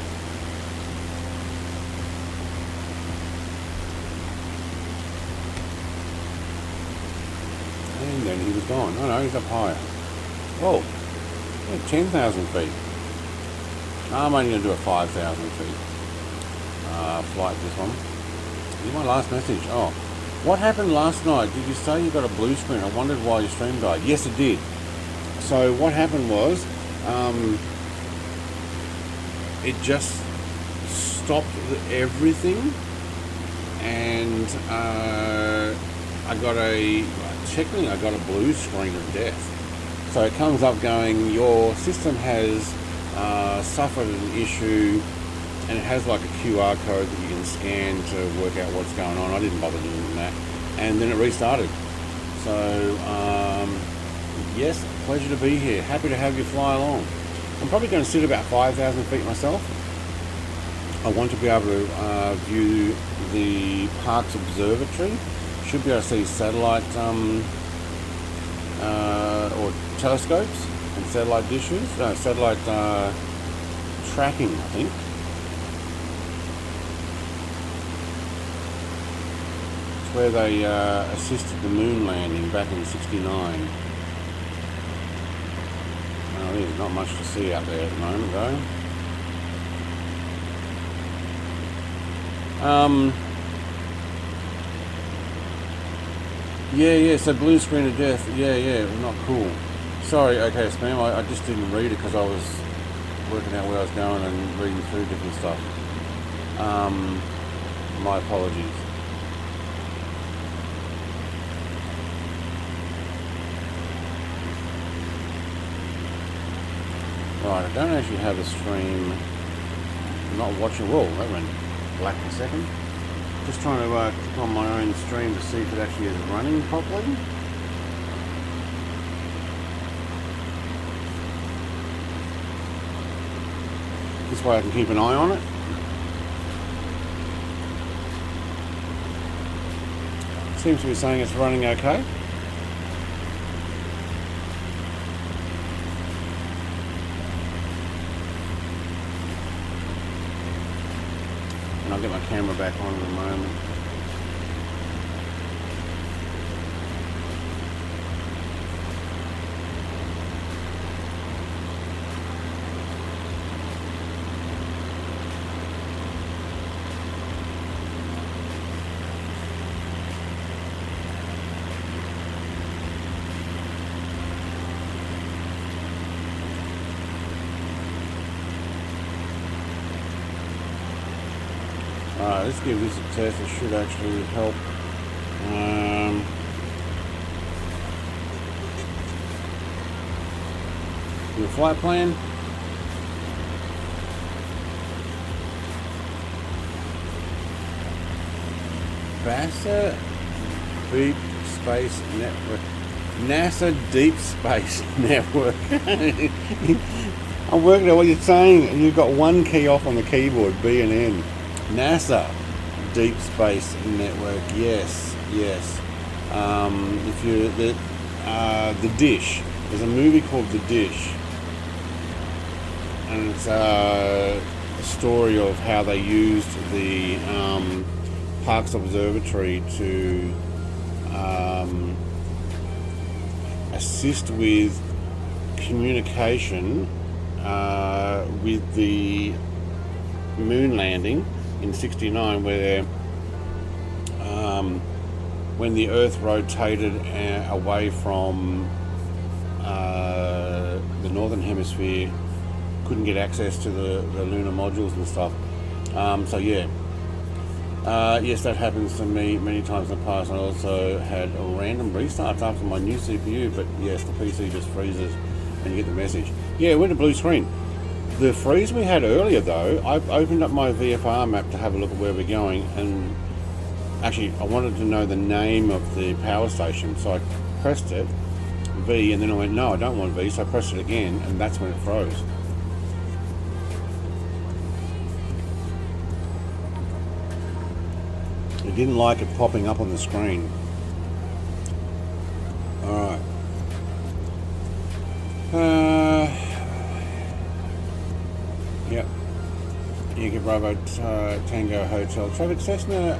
And then he was gone. Oh no, he's up higher. Oh, yeah, 10,000 feet. I'm only going to do a 5,000 feet flight this one. Here's my last message. Oh, what happened last night? Did you say you got a blue screen? I wondered why your stream died. Yes, it did. So what happened was, it just stopped everything, and technically I got a blue screen of death. So it comes up going, your system has suffered an issue, and it has like a QR code that you can scan to work out what's going on. I didn't bother doing that, and then it restarted. So yes, pleasure to be here. Happy to have you fly along. I'm probably going to sit about 5,000 feet myself. I want to be able to view the Parks Observatory. Should be able to see satellite or telescopes and satellite dishes. Satellite tracking, I think. It's where they assisted the moon landing back in '69. Well, there's not much to see out there at the moment, though. Yeah, so blue screen of death. Yeah, not cool. Sorry, okay, spam, I just didn't read it because I was working out where I was going and reading through different stuff. My apologies. Right, I don't actually have a stream. I'm not watching. Whoa, that went black for a second. Just trying to click on my own stream to see if it actually is running properly. This way I can keep an eye on it. Seems to be saying it's running okay. And I'll get my camera back on in a moment. Let's give this a test. It should actually help. Your flight plan. NASA Deep Space Network. NASA Deep Space Network. I'm working out what you're saying. You've got one key off on the keyboard, B and N. NASA Deep Space Network. Yes. If you the Dish. There's a movie called The Dish, and it's a story of how they used the Parks Observatory to assist with communication with the moon landing in '69, where when the Earth rotated away from the northern hemisphere, couldn't get access to the lunar modules and stuff. So yeah, Yes, that happens to me many times in the past. I also had a random restarts after my new CPU, but yes, the PC just freezes and you get the message. Yeah, it went to blue screen. The freeze we had earlier though, I opened up my VFR map to have a look at where we're going, and actually I wanted to know the name of the power station, so I pressed it, V, and then I went, no, I don't want V, so I pressed it again, and that's when it froze. It didn't like it popping up on the screen. Alright. Yep. You get Bravo Tango Hotel traffic, Cessna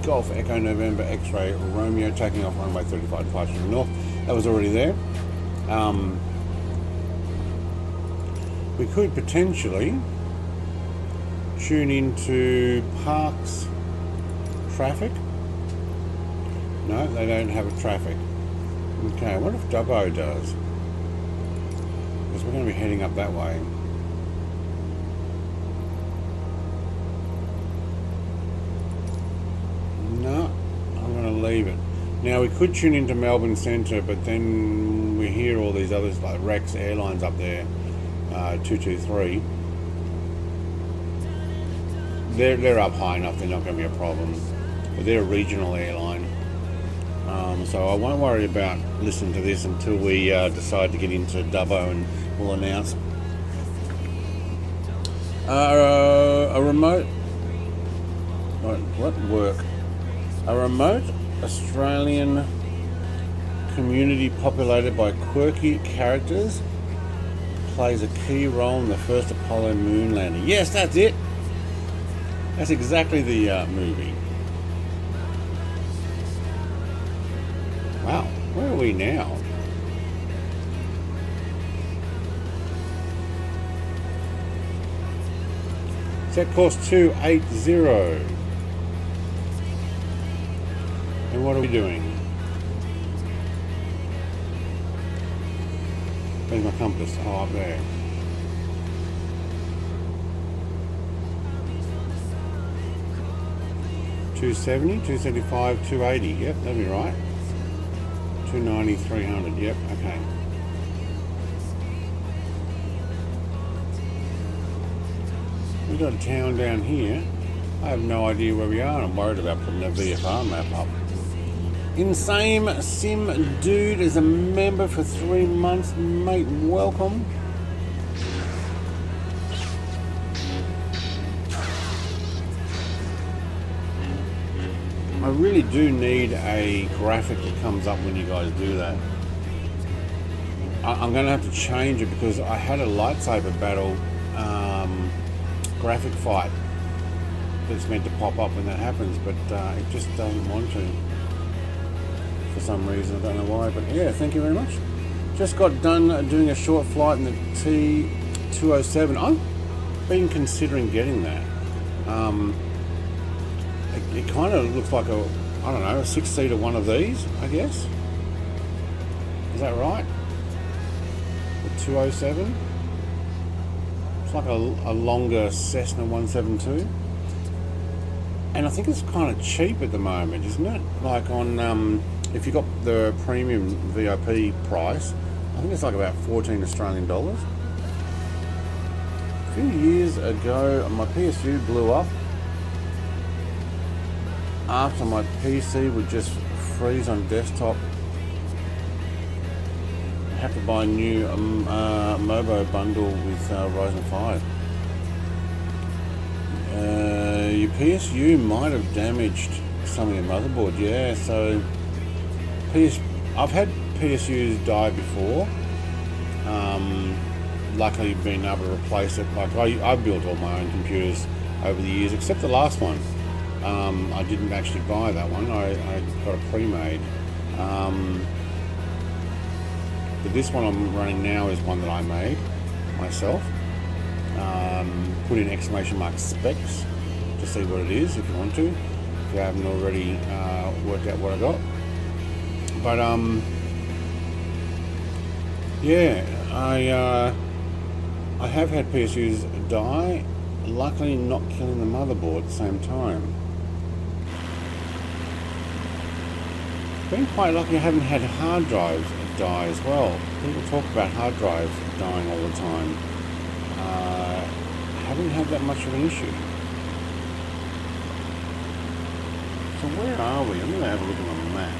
Golf Echo November X-Ray Romeo taking off runway 35 departure to the north. That was already there. We could potentially tune into Parks traffic. No, they don't have a traffic. Okay, I wonder if Dubbo does, because we're going to be heading up that way. No, I'm going to leave it. Now we could tune into Melbourne Centre, but then we hear all these others like Rex Airlines up there, 223. They're up high enough, they're not going to be a problem. But they're a regional airline. So I won't worry about listening to this until we decide to get into Dubbo, and we'll announce a remote. What work? A remote Australian community populated by quirky characters plays a key role in the first Apollo moon landing. Yes, that's it. That's exactly the movie. Wow, where are we now? Set course 280. And what are we doing? Where's my compass? Oh, up there. $270, $275, $280. Yep, that'll be right. $290, $300. Yep, okay. We've got a town down here. I have no idea where we are. I'm worried about putting a VFR map up. Insane Sim Dude is a member for 3 months, mate. Welcome. I really do need a graphic that comes up when you guys do that. I'm going to have to change it because I had a lightsaber battle graphic fight that's meant to pop up when that happens, but it just doesn't want to for some reason. I don't know why, but yeah, thank you very much. Just got done doing a short flight in the T207. I've been considering getting that. It kind of looks like a 6-seater one of these, I guess. Is that right? The 207? It's like a longer Cessna 172. And I think it's kind of cheap at the moment, isn't it? Like on, if you got the premium VIP price, I think it's like about 14 Australian dollars. A few years ago, my PSU blew up after my PC would just freeze on desktop. I have to buy a new Mobo bundle with Ryzen 5. Your PSU might have damaged some of your motherboard, yeah. So I've had PSUs die before. Luckily being able to replace it. Like I built all my own computers over the years, except the last one. I didn't actually buy that one. I got a pre-made. But this one I'm running now is one that I made myself. Put in exclamation mark specs to see what it is if you want to, if you haven't already worked out what I got. But yeah, I have had PSUs die, luckily not killing the motherboard at the same time. Been quite lucky I haven't had hard drives die as well. People talk about hard drives dying all the time. Haven't had that much of an issue. So where are we? I'm going to have a look at my map.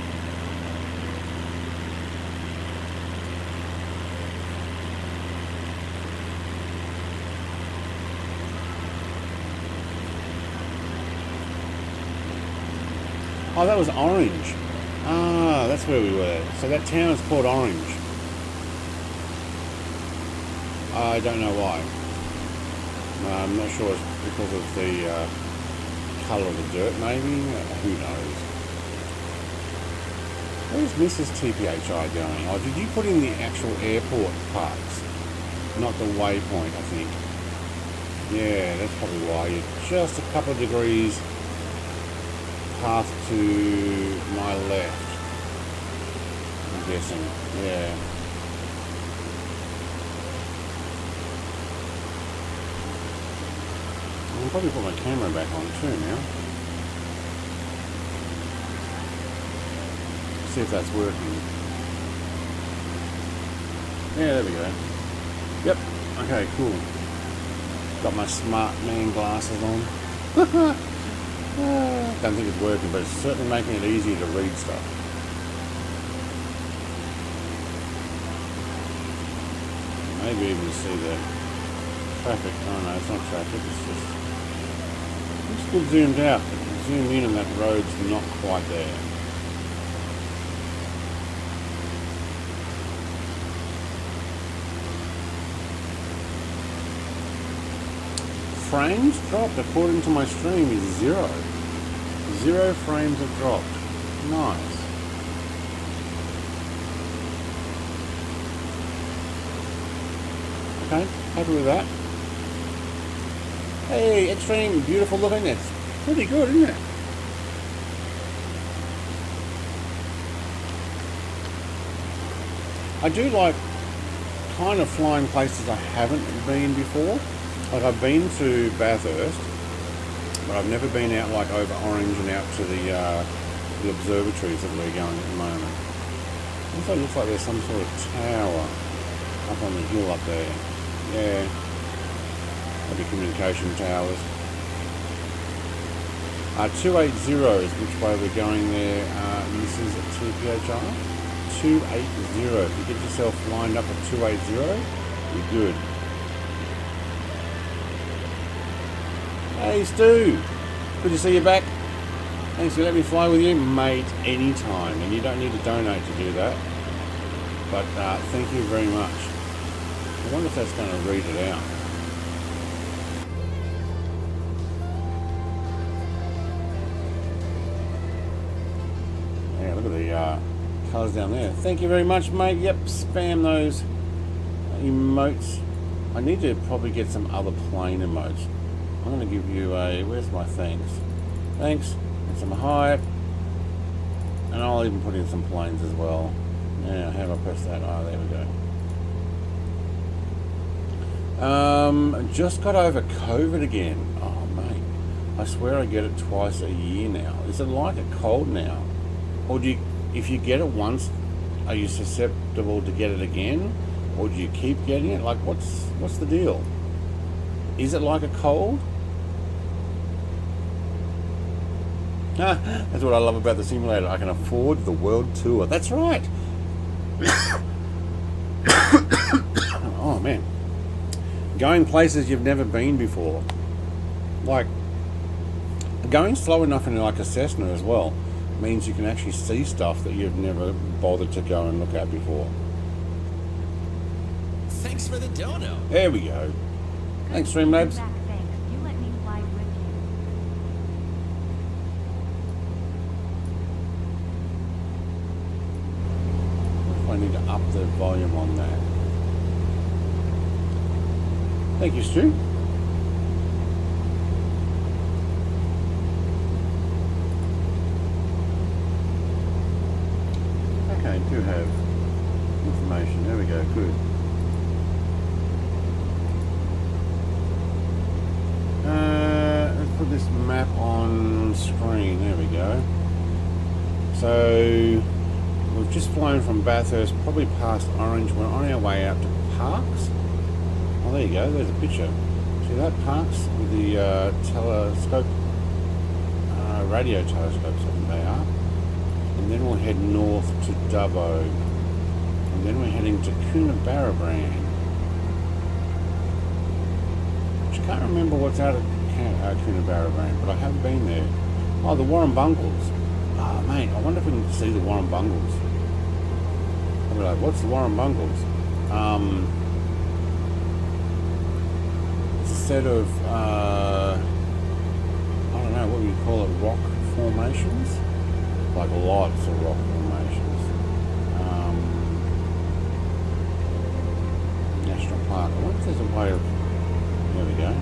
Oh, that was Orange. Ah, that's where we were. So that town is called Orange. I don't know why. I'm not sure it's because of the colour of the dirt, maybe. Who knows? Where's Mrs. TPHI going? Oh, did you put in the actual airport parts? Not the waypoint, I think. Yeah, that's probably why. You're just a couple of degrees path to my left, I'm guessing. Yeah. I'll probably put my camera back on too now. See if that's working. Yeah, there we go. Yep. Okay, cool. Got my smart man glasses on. Don't think it's working, but it's certainly making it easier to read stuff. Maybe even see the traffic. Oh no, it's not traffic, it's just good zoomed out. Zoom in and that road's not quite there. Frames dropped according to my stream is 0. 0 frames have dropped. Nice. Okay, happy with that. Hey, Extreme, beautiful looking. It's pretty good, isn't it? I do like kind of flying places I haven't been before. Like I've been to Bathurst, but I've never been out like over Orange and out to the observatories that we're going at the moment. Also looks like there's some sort of tower up on the hill up there. Yeah, maybe communication towers. 280 is which way we're going there. This is TPHI. 280. If you get yourself lined up at 280, you're good. Hey Stu, good to see you back. Thanks for letting me fly with you, mate, anytime. And you don't need to donate to do that. But thank you very much. I wonder if that's going to read it out. Yeah, look at the colours down there. Thank you very much, mate. Yep, spam those emotes. I need to probably get some other plane emotes. I'm going to give you a, where's my thanks? Thanks, and some hype, and I'll even put in some planes as well. Yeah, how do I press that? Oh, there we go. Just got over COVID again. Oh, mate, I swear I get it twice a year now. Is it like a cold now? Or do you, if you get it once, are you susceptible to get it again? Or do you keep getting it? Like, what's the deal? Is it like a cold? That's what I love about the simulator. I can afford the world tour. That's right. Oh man, going places you've never been before. Like going slow enough in like a Cessna as well means you can actually see stuff that you've never bothered to go and look at before. Thanks for the dono. There we go. Thanks, Streamlabs. I need to up the volume on that. Thank you, Stu. Okay, do have information. There we go, good. Let's put this map on screen. There we go. So we've just flown from Bathurst, probably past Orange. We're on our way out to Parks. Oh, there you go. There's a picture. See that Parks with the telescope, radio telescopes, I think they are. And then we'll head north to Dubbo, and then we're heading to Coonabarabran. Which I can't remember what's out at Coonabarabran, but I have been there. Oh, the Warren Bungles. Oh, mate, I wonder if we can see the Warren Bungles. I'll be like, what's the Warren Bungles? It's a set of, I don't know, what do you call it, rock formations? Like lots of rock formations. National Park. I wonder if there's a way of, there we go.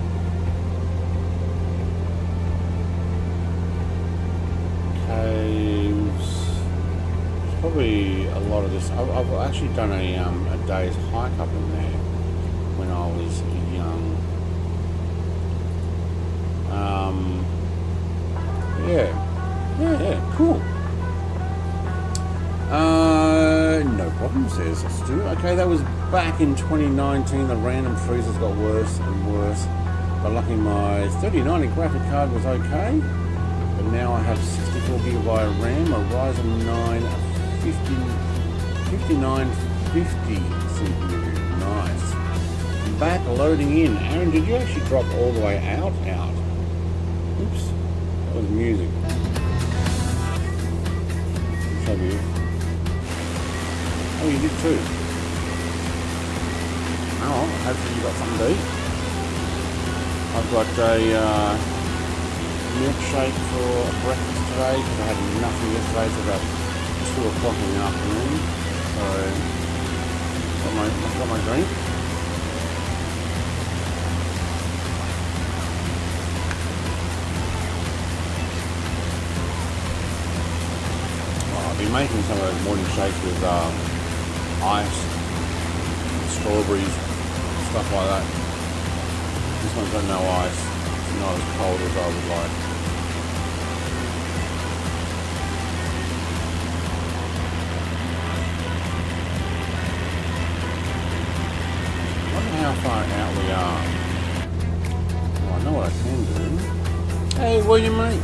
Caves. There's probably a lot of this. I've actually done a day's hike up in there when I was young. Yeah, cool. No problem, says Stu. Okay, that was back in 2019. The random freezers got worse and worse. But luckily my 3090 graphic card was okay. But now I have 64GB RAM, a Ryzen 9 5950 CPU. Nice. Back loading in. Aaron, did you actually drop all the way out? Oops. That was music. Show you. Oh, you did too. Oh, hopefully you got something to eat. I've got a milkshake for breakfast today because I had nothing yesterday till about 2 o'clock in the afternoon. So, got my drink. I've been making some of those morning shakes with ice, strawberries, stuff like that. This one's got no ice. It's not as cold as I would like. I wonder how far out we are. Oh, I know what I can do. Hey, William, mate.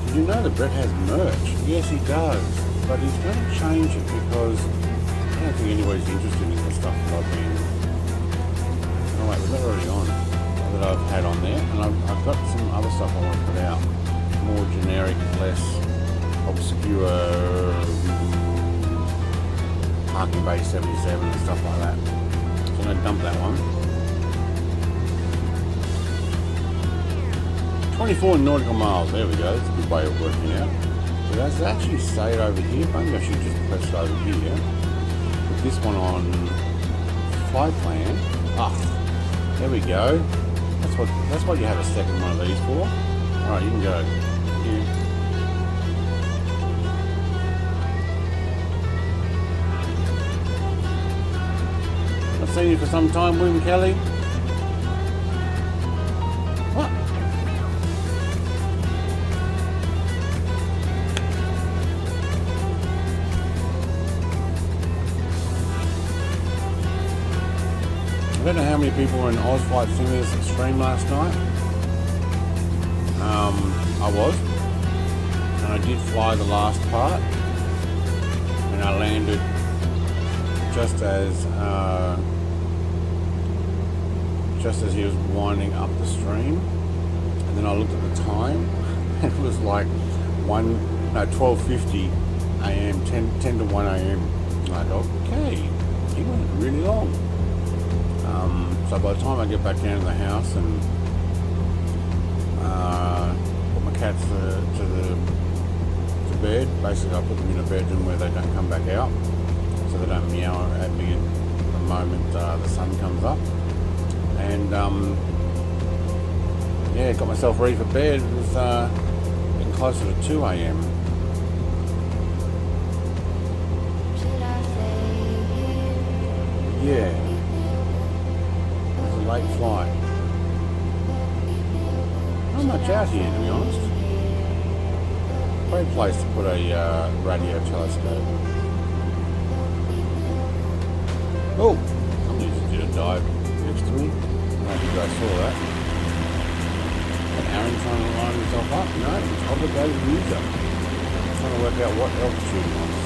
Did you know that Brett has merch? Yes, he does. But he's going to change it because I don't think anybody's interested in the stuff that I've been... Oh wait, was that already on? That I've had on there. And I've got some other stuff I want to put out. More generic, less obscure Parking Bay 77 and stuff like that. So I'm going to dump that one. 24 nautical miles, there we go, that's a good way of working out. So that's actually say it over here, maybe I should just press it over here. Put this one on flight plan. There we go. That's what you have a second one of these for. Alright, you can go. Here. I've seen you for some time, William Kelly. What? I don't know how many people were in Oz Flight Simulator's stream last night. I was. And I did fly the last part. And I landed just as he was winding up the stream. And then I looked at the time. And it was like 12:50 a.m., 10 to 1 a.m. Like, okay, he went really long. So by the time I get back down to the house and put my cats to bed, basically I put them in a bedroom where they don't come back out, so they don't meow at me the moment the sun comes up. And yeah, got myself ready for bed. It was getting closer to 2 a.m. Yeah. Late flight. Oh much out here, to be honest. Great place to put a radio telescope. Oh, somebody just did a dive next to me. I don't know if you guys saw that. Aaron trying to line himself up? No, it's obligated user. Trying to work out what altitude he wants.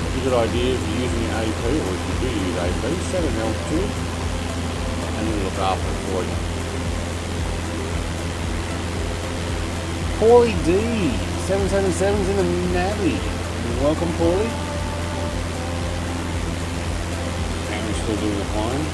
It's a good idea if you're using AP, or if you do use AP, set an altitude and then look after it for you. Paulie D, 777's in the Navy. Welcome, Paulie. Aaron's still doing the climb.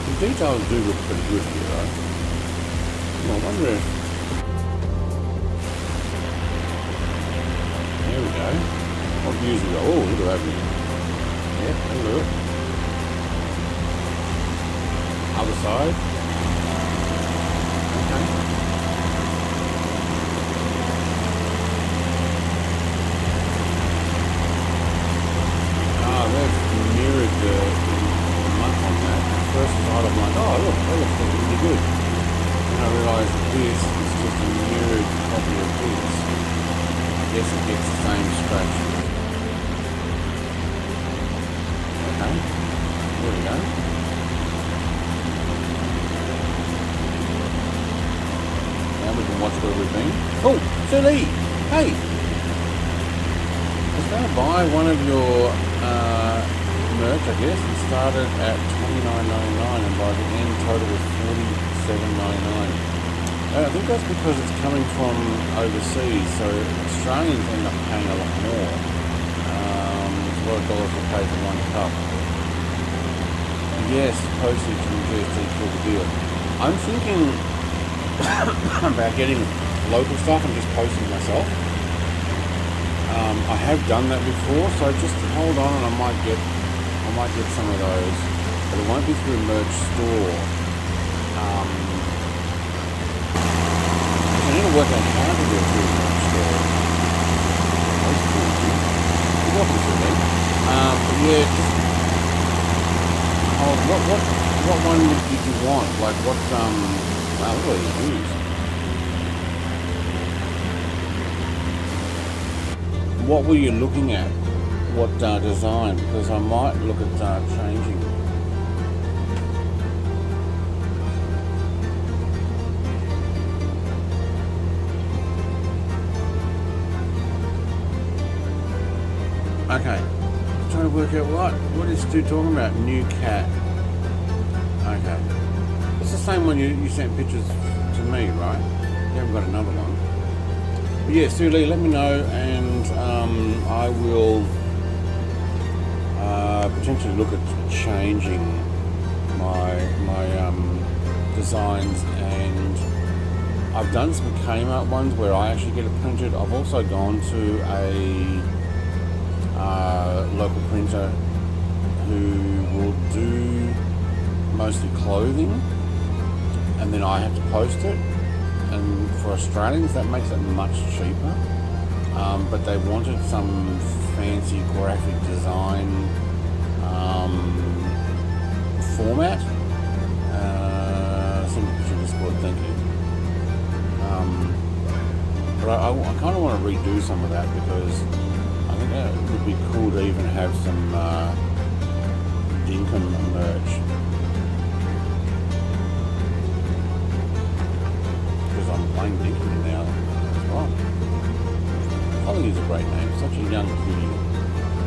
The details do look pretty good here, though. I wonder if... There we go. What views we got? Oh, look at that view. Yeah, look. Other side. Okay. Ah, they've mirrored the month on that. First side I'm like, oh look, that looks really good. And I realised that this is just a mirrored copy of this. Yes, it gets the same scratch. Okay, there we go. Now we can watch where we've been. Oh, Lee! Hey! I was going to buy one of your merch, I guess. It started at $29.99 and by the end total was $47.99. I think that's because it's coming from overseas, so Australians end up paying a lot more. There's a lot of dollars to pay for one cup. Yes, postage and GST for the deal. I'm thinking about getting local stuff and just posting myself. I have done that before, so just hold on and I might get some of those, but it won't be through a merch store. I need to work out how to do it through a merch store. You're welcome to me. But yeah, just what one did you want? Like what wow, look at these views. What were you looking at? What design? Because I might look at changing. Okay, trying to work out what is Stu talking about? New cat. Okay, it's the same one you sent pictures to me, right? You haven't got another one. But yeah, Stu Lee, let me know, and I will potentially look at changing my designs. And I've done some Kmart ones where I actually get it printed. I've also gone to a local printer who will do mostly clothing, and then I have to post it. And for Australians, that makes it much cheaper. But they wanted some fancy graphic design format. Send me a picture of Discord, thank you. But I kind of want to redo some of that, because I think that it would be cool to even have some Dinkum merch. Because I'm playing Dinkum now as well. Holly is a great name, such a young cutie.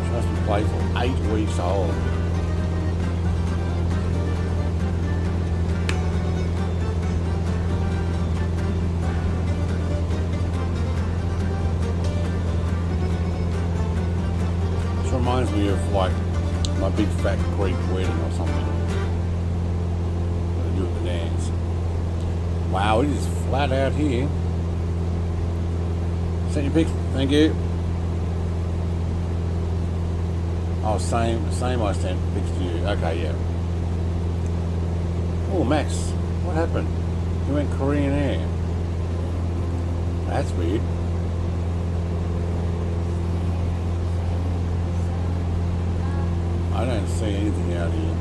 She must be playful, 8 weeks old. Reminds me of like my big fat Greek wedding or something. They do the dance. Wow, it is flat out here. Send your pics, thank you. Oh, same I sent pics to you. Okay, yeah. Oh, Max, what happened? You went Korean Air. That's weird. I don't see anything out here.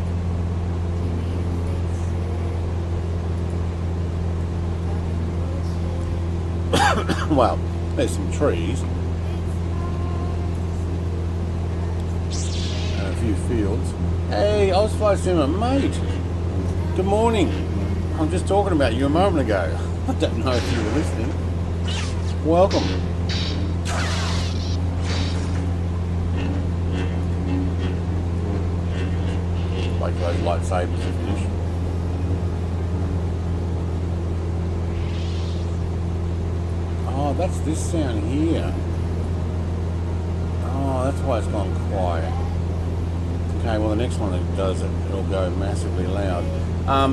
Well, there's some trees and a few fields. Hey, Ozfly Simmer, mate. Good morning. I'm just talking about you a moment ago. I don't know if you were listening. Welcome. Wait for those lightsabers to finish. Oh, that's this sound here. Oh, that's why it's gone quiet. Okay, well the next one that does it, it'll go massively loud.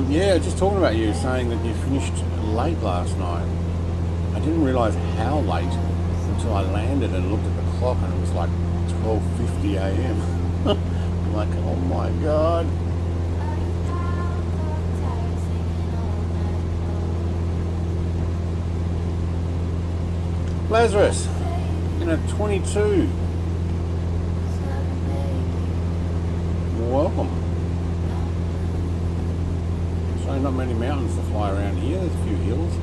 Yeah, just talking about you, saying that you finished late last night. I didn't realise how late until I landed and looked at the clock and it was like 12:50 a.m. I'm like, oh my god. Lazarus, in a 22. Welcome. So not many mountains to fly around here. There's a few hills.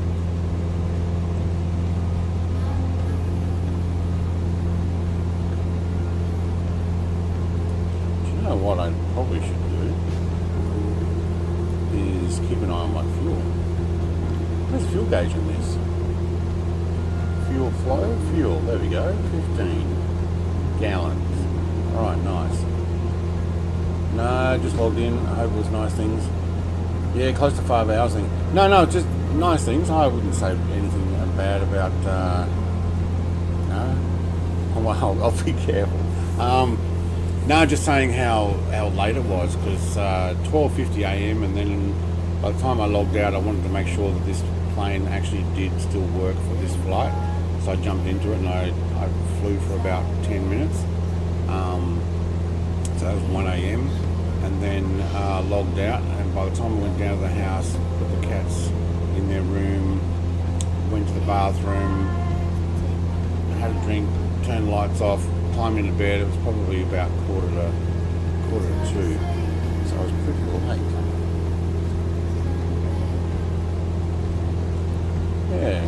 Do you know what I probably should do? Is keep an eye on my fuel. Where's the fuel gauge in this? Fuel flow, fuel, there we go, 15 gallons. Alright, nice. No, just logged in, I hope it was nice things. Yeah, close to 5 hours thing. No, just nice things. I wouldn't say anything bad about, no. Well, I'll be careful. No, just saying how late it was, because 12:50 a.m. and then by the time I logged out I wanted to make sure that this plane actually did still work for this flight. So I jumped into it and I flew for about 10 minutes. So that was 1 a.m. and then logged out, and by the time I went down to the house, put the cats in their room, went to the bathroom, had a drink, turned the lights off, climbed into bed. It was probably about quarter to 2. So I was pretty late. Yeah.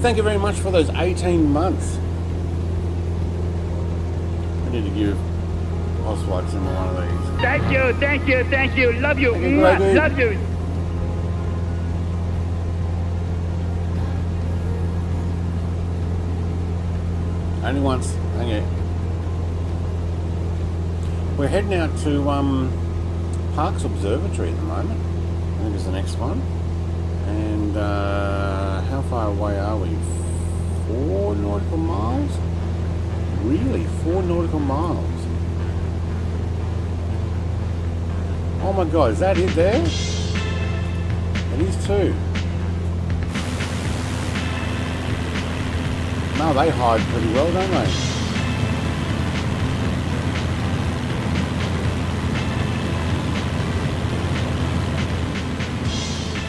Thank you very much for those 18 months. I need to give Oswald some one of these. Thank you, thank you, thank you. Love you. Mwah, love you. Only once. Thank you. We're heading out to Parkes Observatory at the moment. I think it's the next one. And how far away are we? 4 nautical miles? Really? 4 nautical miles? Oh my god, is that it there? It is too. No, they hide pretty well, don't they?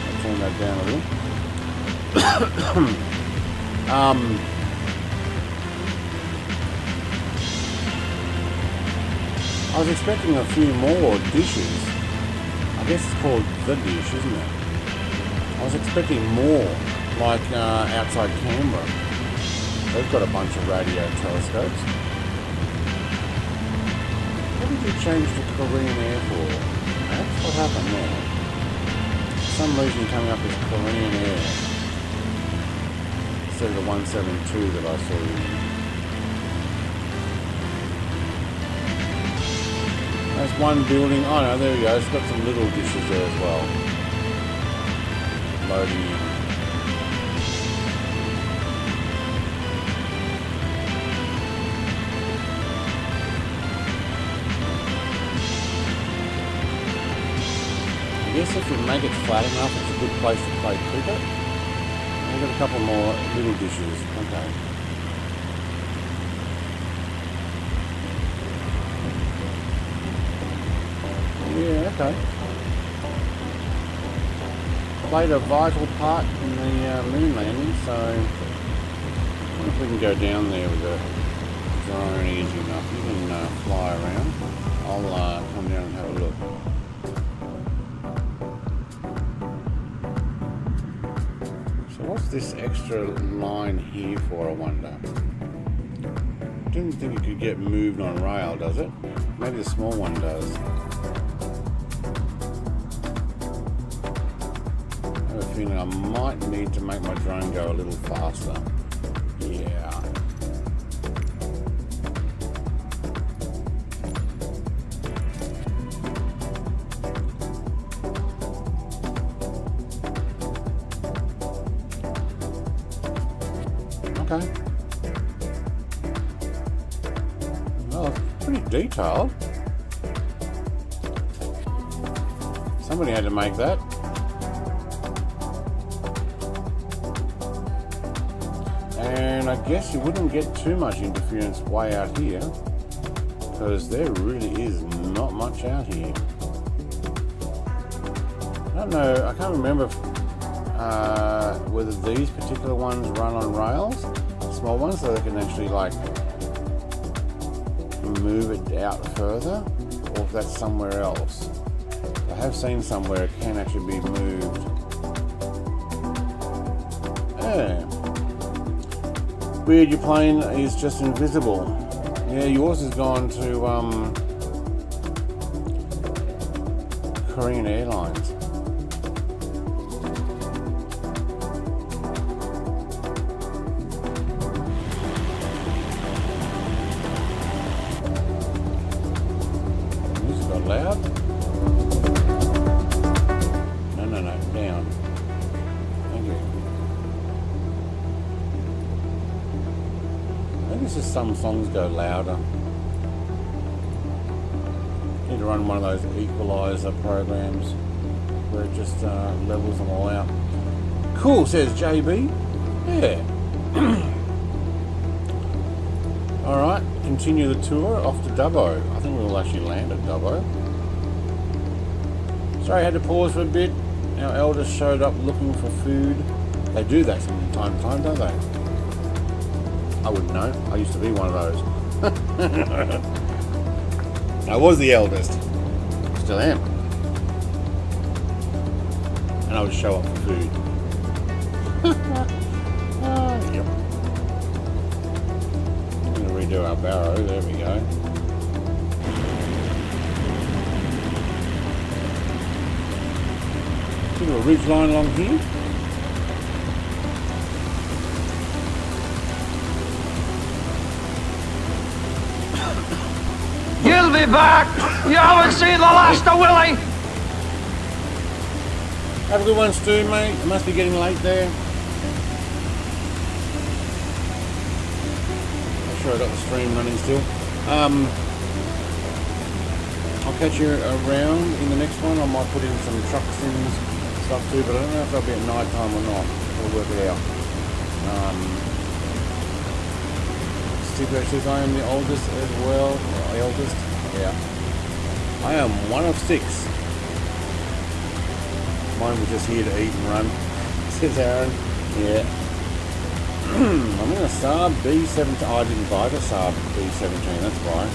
I'll turn that down a little. I was expecting a few more dishes. I guess it's called The Dish, isn't it? I was expecting more, like outside Canberra. They've got a bunch of radio telescopes. What did you change to Korean Air for? That's what happened there. For some reason coming up as Korean Air instead of the 172 that I saw you. There's one building. Oh no, there we go. It's got some little dishes there as well. Loading in. I guess if you make it flat enough, it's a good place to play cricket. We've got a couple more little dishes. Okay. Yeah, okay. Played a vital part in the moon landing, so If we can go down there with the drone easy enough, you can fly around. I'll come down and have a look. So what's this extra line here for, I wonder? Didn't think it could get moved on rail, does it? Maybe the small one does. I have a feeling I might need to make my drone go a little faster. Yeah. Okay. Well, it's pretty detailed. Somebody had to make that. And I guess you wouldn't get too much interference way out here, because there really is not much out here. I don't know, I can't remember whether these particular ones run on rails, small ones, so they can actually like move it out further, or if that's somewhere else. I have seen somewhere it can actually be moved. Yeah. Weird, your plane is just invisible. Yeah, yours has gone to Korean Airlines. Music got loud. No, down. Thank you. I think it's just some songs go louder. Need to run one of those equalizer programs where it just levels them all out. Cool, says JB. Yeah. Alright, continue the tour off to Dubbo. I think we'll actually land at Dubbo. Sorry, I had to pause for a bit. Our eldest showed up looking for food. They do that from time to time, don't they? I wouldn't know. I used to be one of those. I was the eldest. Still am. And I would show up for food. Yep. I'm going to redo our barrow. There we go. Bit of a ridge line along here. You'll be back! You haven't seen the last of Willie! Have a good one, Stu, mate. It must be getting late there. I'm sure I got the stream running still. I'll catch you around in the next one. I might put in some truck sims stuff too, but I don't know if they'll be at night time or not. We'll work it out. Steve says I am the oldest as well. Eldest? Yeah. I am one of 6. Mine was just here to eat and run, says Aaron. Yeah. I'm in a Saab B17. Oh, I didn't buy the Saab B17, that's why.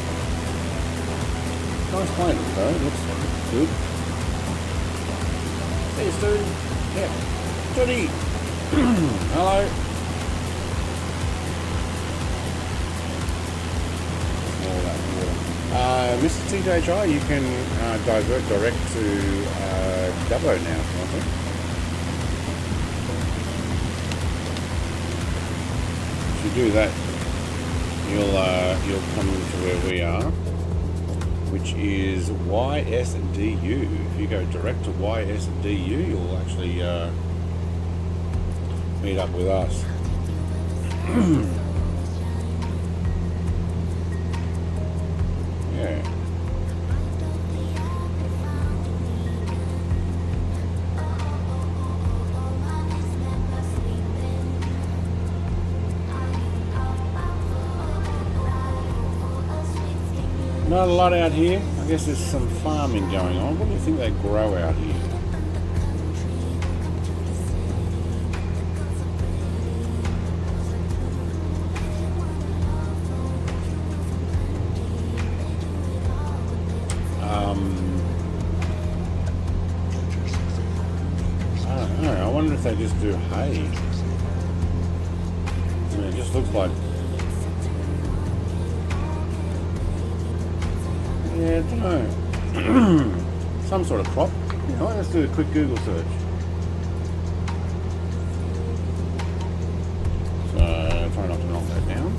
Nice plane though, it looks good. Hey Stu. Yeah. Johnny. Hello. Mr. TJI, you can divert direct to Dubbo now if you want to. If you do that, you'll come to where we are, which is YSDU. If you go direct to YSDU, you'll actually meet up with us. Yeah. Not a lot out here. I guess there's some farming going on. What do you think they grow out here? wonder if they just do hay. I mean, it just looks like... Yeah, I don't know. Some sort of crop. You know, let's do a quick Google search. So, try not to knock that down.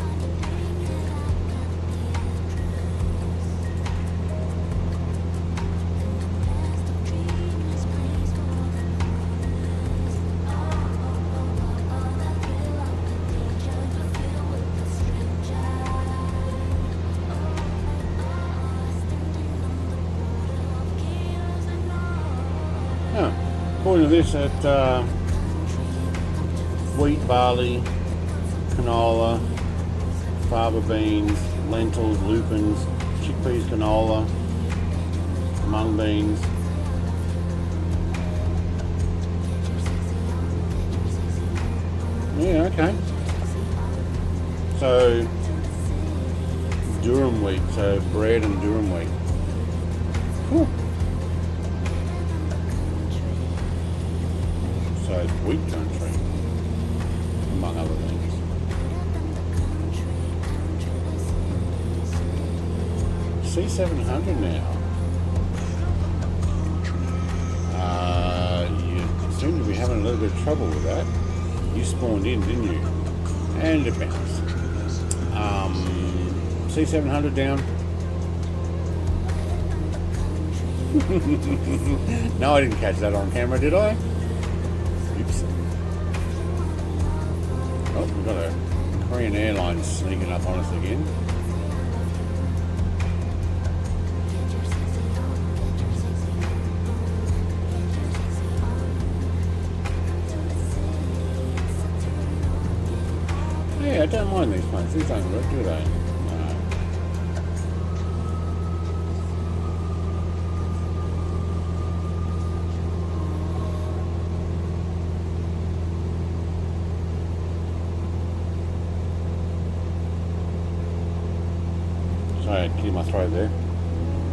According to this, at wheat, barley, canola, fava beans, lentils, lupins, chickpeas, canola, mung beans. Yeah, okay. So durum wheat, so bread and durum wheat. Cool. So it's wheat country, among other things. C700 now. You seem to be having a little bit of trouble with that. You spawned in, didn't you? And it bounced. C700 down. No, I didn't catch that on camera, did I? Oops. Oh, we've got a Korean Airlines sneaking up on us again. Yeah, I don't mind these planes. These don't work, do they? No. Sorry, clear my throat there.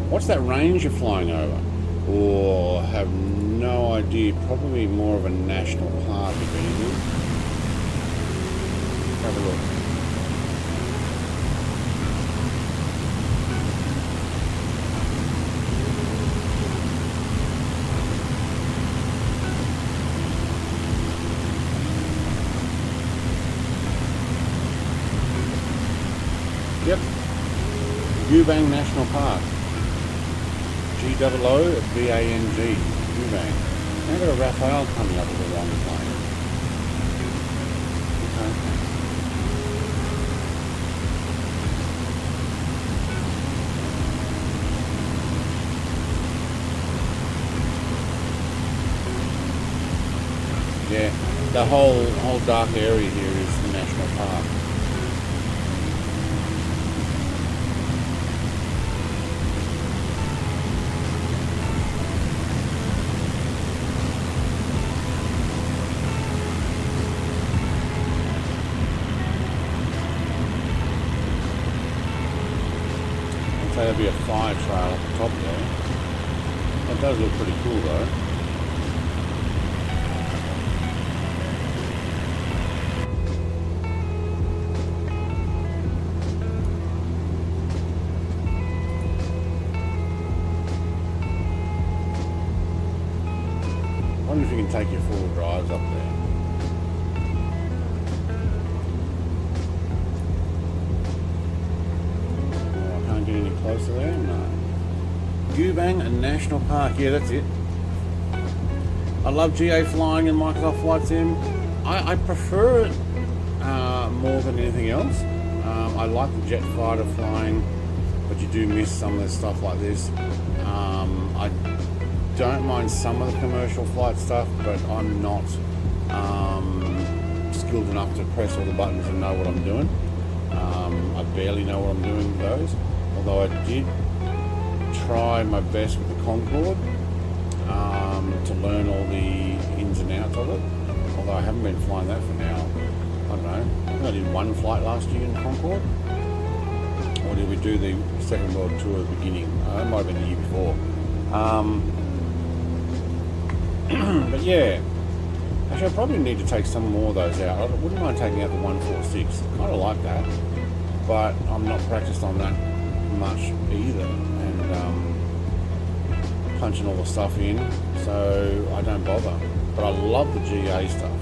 What's that range you're flying over? Or have no idea. Probably more of a national park, if anything. Have a look. Yep. Ubang National Park. G-O-O-B-A-N-G. Ubang. I've got a Rafale coming up with the wrong plane. Okay. Yeah, the whole dark area here is the national park. I'd say there'd be a fire trail at the top there. That does look pretty cool though. I wonder if you can take your four-wheel drives up there. Oh, I can't get any closer there? No. Ubang National Park, yeah, that's it. I love GA flying and Microsoft Flight Sim. I prefer it more than anything else. I like the jet fighter flying, but you do miss some of the stuff like this. I don't mind some of the commercial flight stuff, but I'm not skilled enough to press all the buttons and know what I'm doing. I barely know what I'm doing with those, although I did try my best with the Concorde to learn all the ins and outs of it, although I haven't been flying that for now, I don't know, I think I did one flight last year in Concorde, or did we do the Second World Tour at the beginning? It might have been the year before. But yeah, Actually, I probably need to take some more of those out. I wouldn't mind taking out the 146. I don't like that, but I'm not practiced on that much either, and punching all the stuff in, so I don't bother. But I love the GA stuff.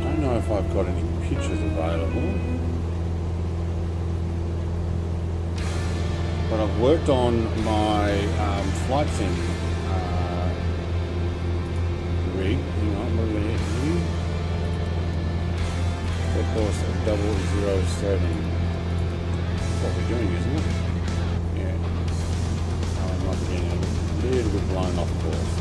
Don't know if I've got any pictures available, but I've worked on my flight sim rig. Hang on, what are we here? Of course, 007. That's what we're doing, isn't it? Yeah. I might be getting a little bit blown off course.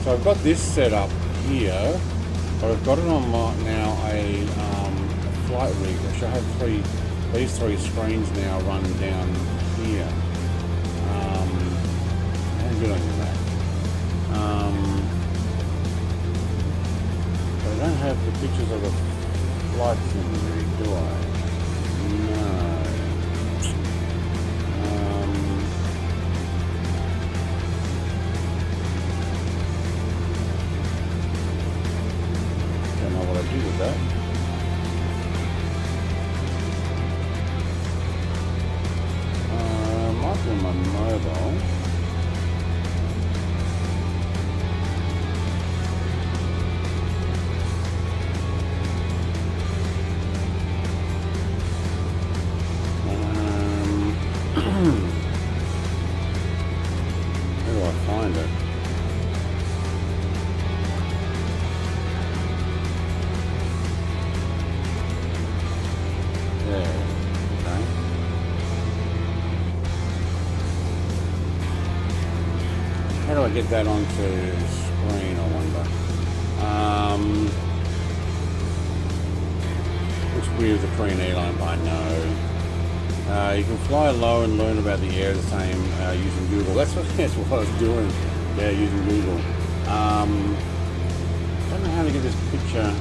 So I've got this set up here, but I've got it on now a flight rig. I should have these three screens now run down here. How good on that? But I don't have the pictures of the flight sim rig, do I? No. Don't know what I do with that. Might be on my mobile. Where do I find it? Yeah, okay. How do I get that onto screen, I wonder? It's weird with the Korean airline, I know. You can fly low and learn about the air the same using Google. That's what I was doing. Yeah, using Google. Don't know how to get this picture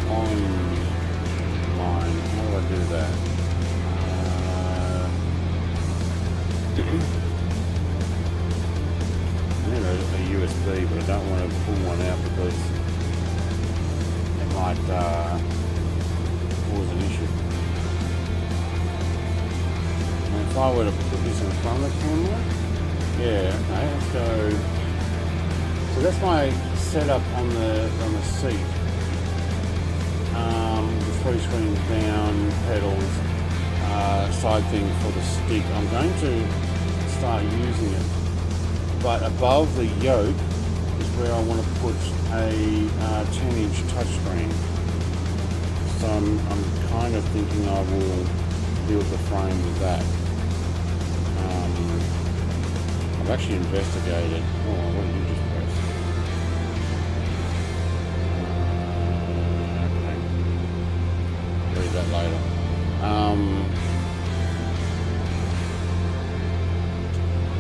online. How do I do that? I need a USB, but I don't want to pull one out because it might cause an issue. And if I were to put this in front of the camera, yeah, okay, let's go. So that's my setup on the seat. The three screens down, pedals, side thing for the stick. I'm going to start using it, but above the yoke is where I want to put a 10-inch touchscreen. So I'm kind of thinking I will build the frame with that. I've actually investigated. Oh, what did you just press? Okay. Read that later.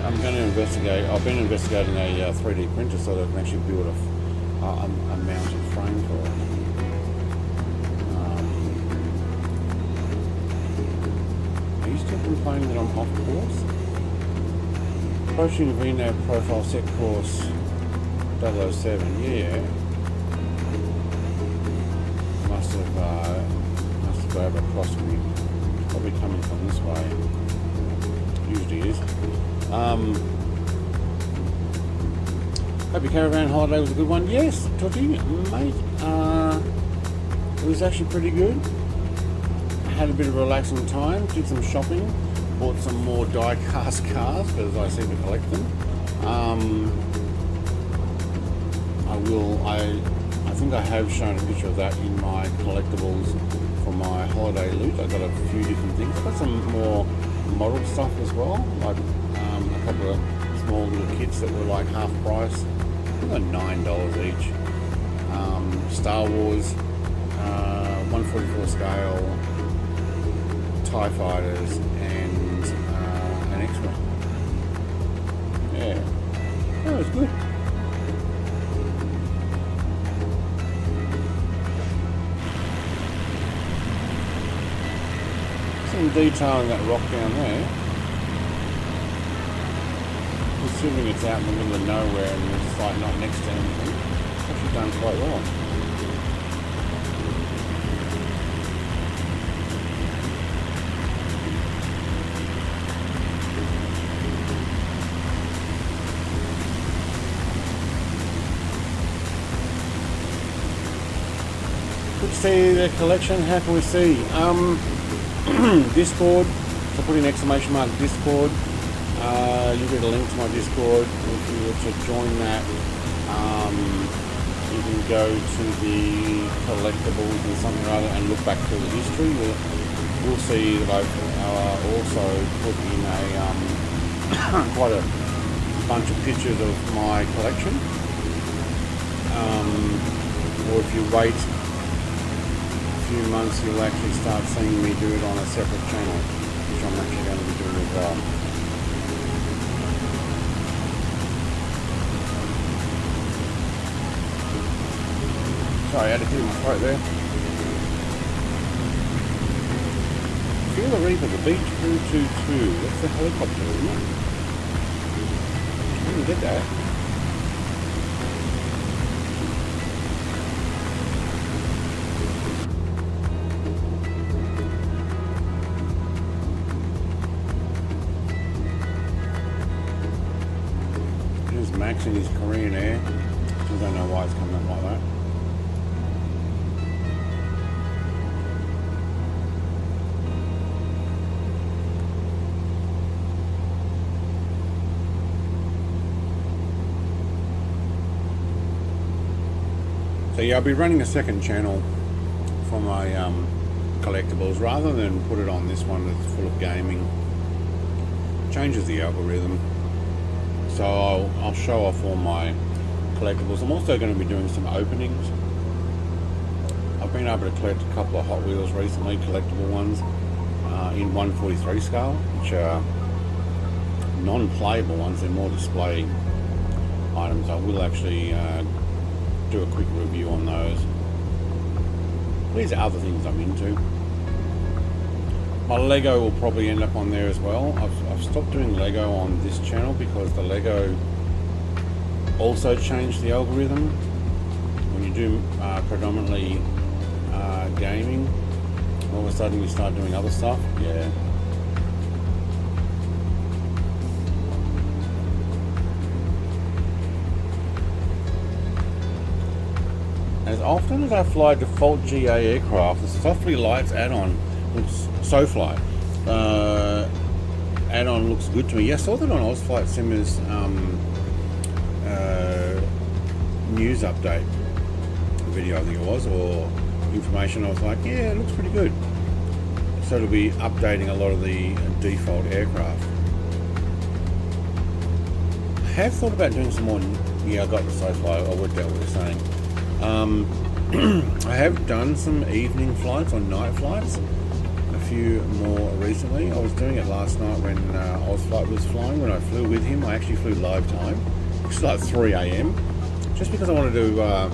I'm going to investigate. I've been investigating a 3D printer so that I can actually build a mounted frame for it. Are you still complaining that I'm off course? Approaching VNAV profile set course 007. Yeah. Must have overcrossed me. Probably coming from this way. Usually is. Hope your caravan holiday was a good one. Yes, Tootie, mate. It was actually pretty good. Had a bit of a relaxing time. Did some shopping. Bought some more die-cast cars because I seem to collect them. I think I have shown a picture of that in my collectibles for my holiday loot. I got a few different things. I got some more model stuff as well, like a couple of small little kits that were like half price. I think $9 each. Star Wars, 144 scale, TIE fighters, and an X-Wing. Yeah, that was good. some detail in that rock down there. Considering it's out in the middle of nowhere and it's like not next to anything, it's actually done quite well. Good to see the collection. How can we see? Discord, so put in exclamation mark Discord. You get a link to my Discord. If you were to join that, you can go to the collectibles and something or other and look back through the history. We'll see that I've also put in a quite a bunch of pictures of my collection. Or if you wait a few months, you'll actually start seeing me do it on a separate channel, which I'm actually going to be doing as well. Sorry, I had to clear my throat there. Feel the Reaper, the Beach 222. That's the helicopter, isn't it? I didn't get that. Here's Max in his Korean Air. I don't know why it's coming up like that. So yeah, I'll be running a second channel for my collectibles rather than put it on this one that's full of gaming. Changes the algorithm. So I'll show off all my collectibles. I'm also going to be doing some openings. I've been able to collect a couple of Hot Wheels recently, collectible ones, in 1/43 scale, which are non-playable ones. They're more display items. I will actually do a quick review on those. These are other things I'm into. My Lego will probably end up on there as well. I've stopped doing Lego on this channel because the Lego also changed the algorithm. When you do predominantly gaming, all of a sudden you start doing other stuff. Yeah. As often as I fly default GA aircraft, the Softly Lights add-on looks SoFly add-on looks good to me. Yeah, I saw that on Ozflight Simmer's news update video, I think it was, or information. I was like, yeah, it looks pretty good. So it'll be updating a lot of the default aircraft. I have thought about doing some more. Yeah, I got the SoFly. I worked out what they're saying. I have done some evening flights or night flights, a few more recently. I was doing it last night when Ozflight was flying. When I flew with him, I actually flew live time. It's like 3 AM, just because I wanted to, I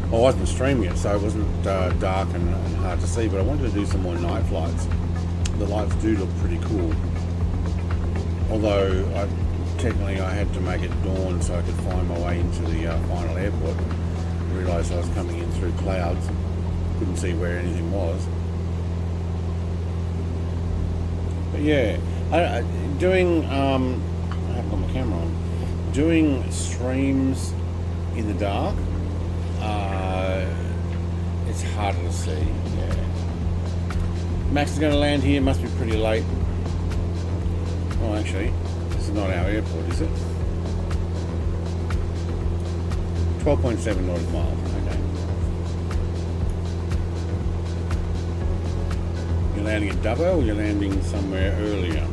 wasn't streaming it, so it wasn't dark and hard to see, but I wanted to do some more night flights. The lights do look pretty cool. Although, technically I had to make it dawn so I could find my way into the final airport. I realised I was coming in through clouds, couldn't see where anything was. But yeah, doing, I haven't got my camera on, doing streams in the dark, it's harder to see. Yeah. Max is going to land here, must be pretty late. Oh, actually, this is not our airport, is it? 12.7 nautical miles. Okay. You're landing at Dubbo, or you're landing somewhere earlier?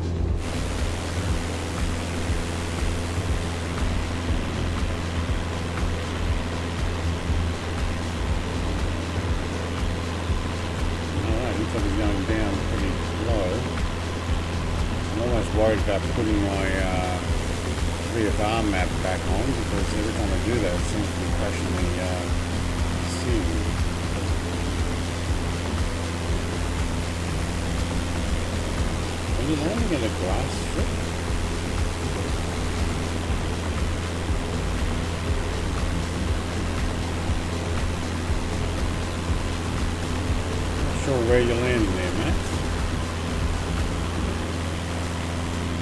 Alright, looks like it's going down pretty low. I'm almost worried about putting my VFR map back on, because every time I do that it seems to be crashing the scene. Are you landing in a glass strip? Not sure where you're landing there, Max.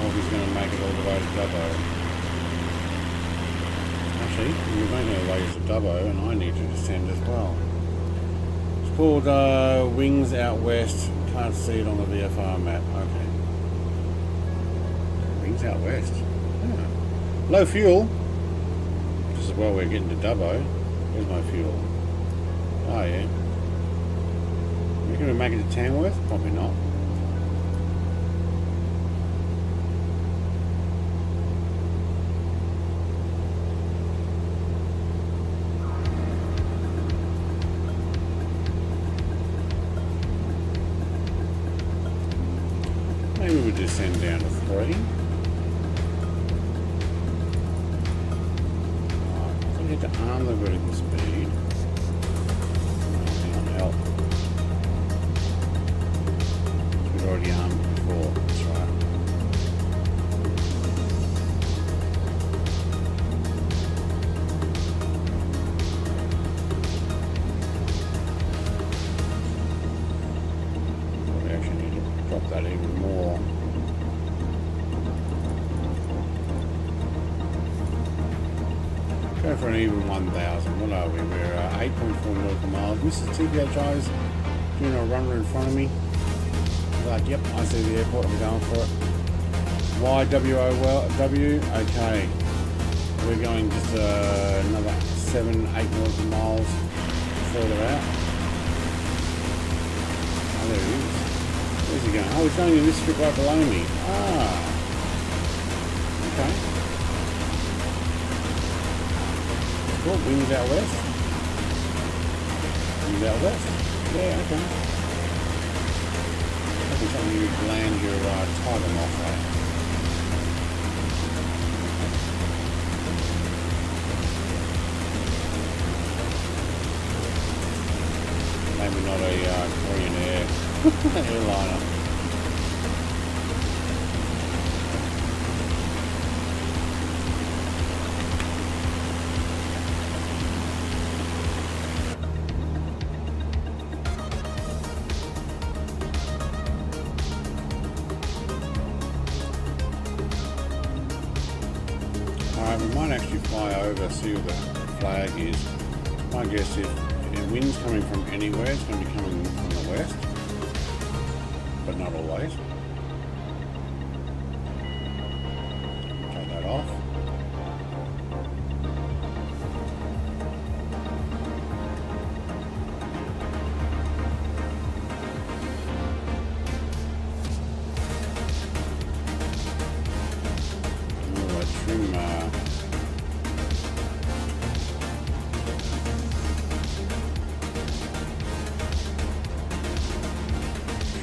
Or if he's going to make it all the way to Dubbo. Actually, you're making our way to Dubbo, and I need to descend as well. It's called Wings Out West. Can't see it on the VFR map. Okay. Wings Out West. Yeah. Low fuel. Just as well we're getting to Dubbo. Where's my fuel? Oh yeah. Are you going to make it to Tamworth? Probably not. Maybe we descend down to 3. Right, I think you have to arm the vertical speed. Hang on, help. We've already armed it before, that's right. We actually need to drop that even more. Go for an even 1,000. What are we? We're 8.4 nautical miles. Mrs. TPHI is doing a runner in front of me. Like, yep, I see the airport. I'm going for it. YWOW. Okay. We're going just another 7, 8 nautical miles further out. Oh, there he is. Where's he going? Oh, he's going in this strip right below me. Ah. Okay. Cool. Wings out west. Wings out west. Yeah, okay. Probably something you would land your title off at. Maybe not a Korean Air airliner. We might actually fly over, see what the flag is. My guess is if the wind's coming from anywhere, it's going to be coming from the west, but not always. Take that off.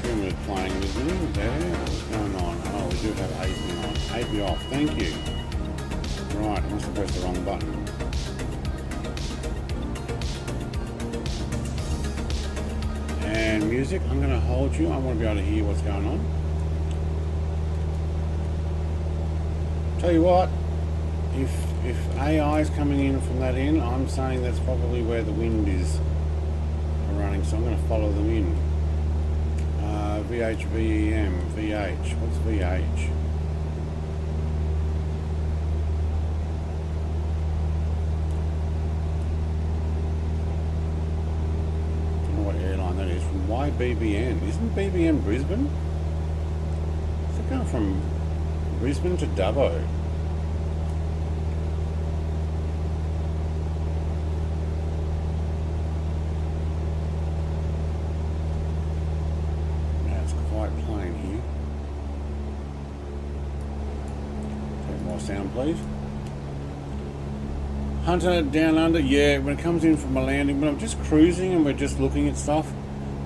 Trim is playing with me there. What's going on? Oh, we do have 8B on. 8B off, thank you. Right, I must have pressed the wrong button. And music, I'm going to hold you. I want to be able to hear what's going on. Tell you what, if AI is coming in from that end, I'm saying that's probably where the wind is running, so I'm going to follow them in. VH, VEM, VH. What's VH? I don't know what airline that is. From YBBN. Isn't BBN Brisbane? Is it going from Brisbane to Dubbo? Now it's quite plain here. Take more sound, please. Hunter down under, yeah, when it comes in from a landing, when I'm just cruising and we're just looking at stuff,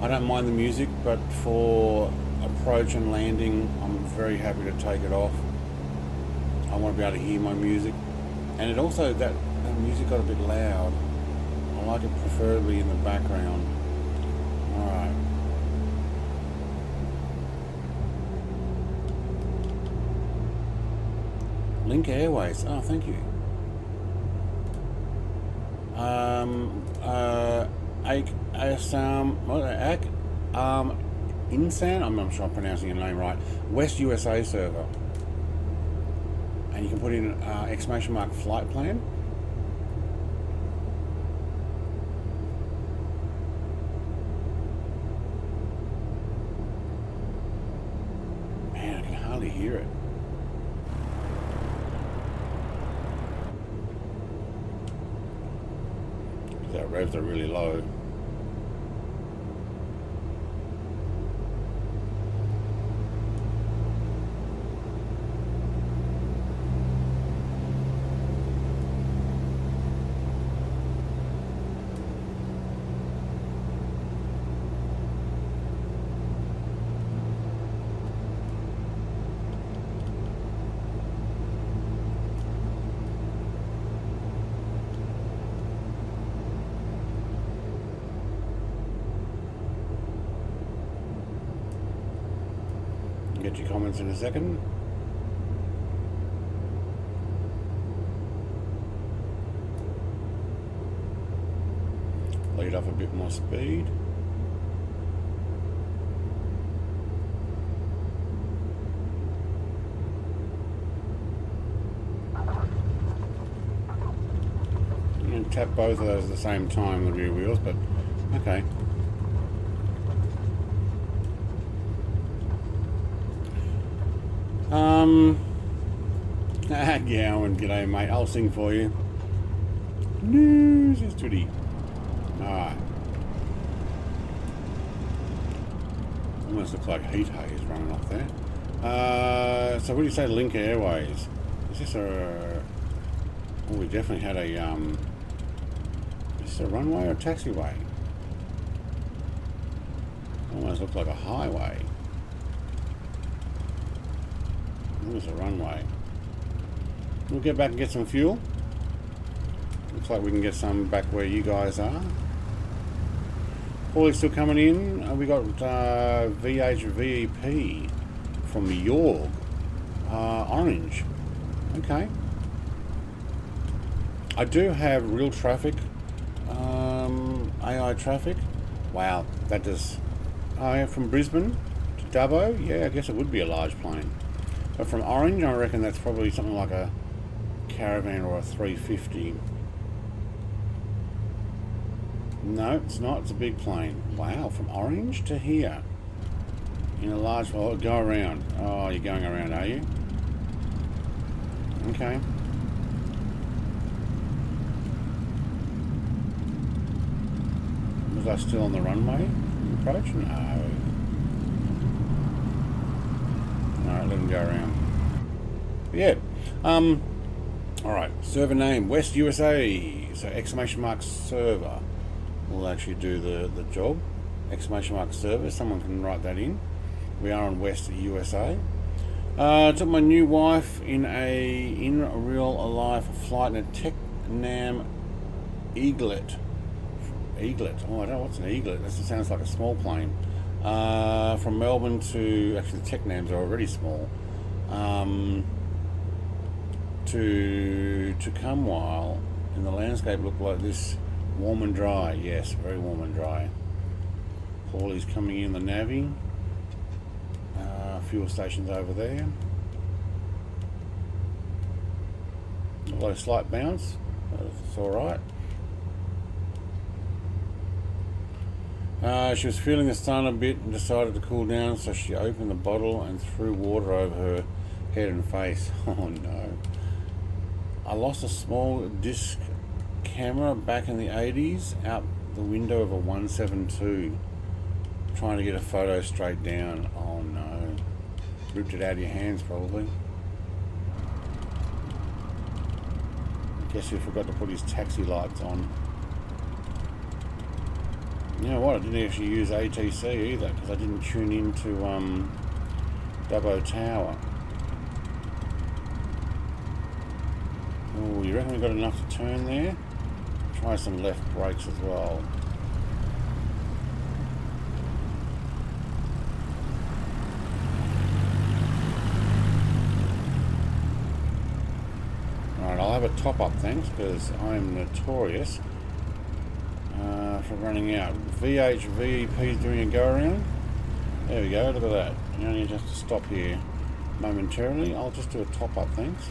I don't mind the music, but for approach and landing, I'm very happy to take it off. I want to be able to hear my music, and it also, that music got a bit loud. I like it preferably in the background. Alright. Link Airways. Oh, thank you. Insan, I'm not sure I'm pronouncing your name right. West USA server. And you can put in exclamation mark flight plan. Man, I can hardly hear it. Our revs are really low. Get your comments in a second. Lead off a bit more speed. You can tap both of those at the same time, the rear wheels, but okay. Gowan, g'day mate, I'll sing for you. News is toody. Alright. Almost looks like heat haze running off there. So what do you say, Link Airways? Is this a... Oh, we definitely had a... Is this a runway or a taxiway? Almost looks like a highway. There's a runway. We'll get back and get some fuel. Looks like we can get some back where you guys are. Paulie's still coming in. We got VHVEP from York. Orange. Okay. I do have real traffic. AI traffic. Wow, that does... Oh yeah, from Brisbane to Dubbo. Yeah, I guess it would be a large plane. But from Orange, I reckon that's probably something like a Caravan or a 350. No, it's not. It's a big plane. Wow, from Orange to here. In a large... Oh, go around. Oh, you're going around, are you? Okay. Was I still on the runway approach? No. Alright, let him go around. But yeah. Alright, server name, West USA. So exclamation mark server will actually do the job. Exclamation mark server, someone can write that in. We are on West USA. Took my new wife in real life flight in a Tecnam Eaglet. Eaglet. Oh, I don't know what's an Eaglet. That sounds like a small plane. From Melbourne to, actually the Tecnams are already small. To Cumwile, and the landscape looked like this, warm and dry. Yes, very warm and dry. Paulie's coming in the navvy. Fuel stations over there. Although slight bounce, it's all right. She was feeling the sun a bit and decided to cool down, so she opened the bottle and threw water over her head and face. Oh no. I lost a small disc camera back in the 80s out the window of a 172, trying to get a photo straight down. Oh no. Ripped it out of your hands probably. Guess he forgot to put his taxi lights on. You know what, I didn't actually use HTC either because I didn't tune into Dubbo Tower. Oh, you reckon we got enough to turn there? Try some left brakes as well. have a top up, thanks, because I'm notorious for running out. VHVEP is doing a go around. There we go, look at that. You only have to stop here momentarily. I'll just do a top up, thanks.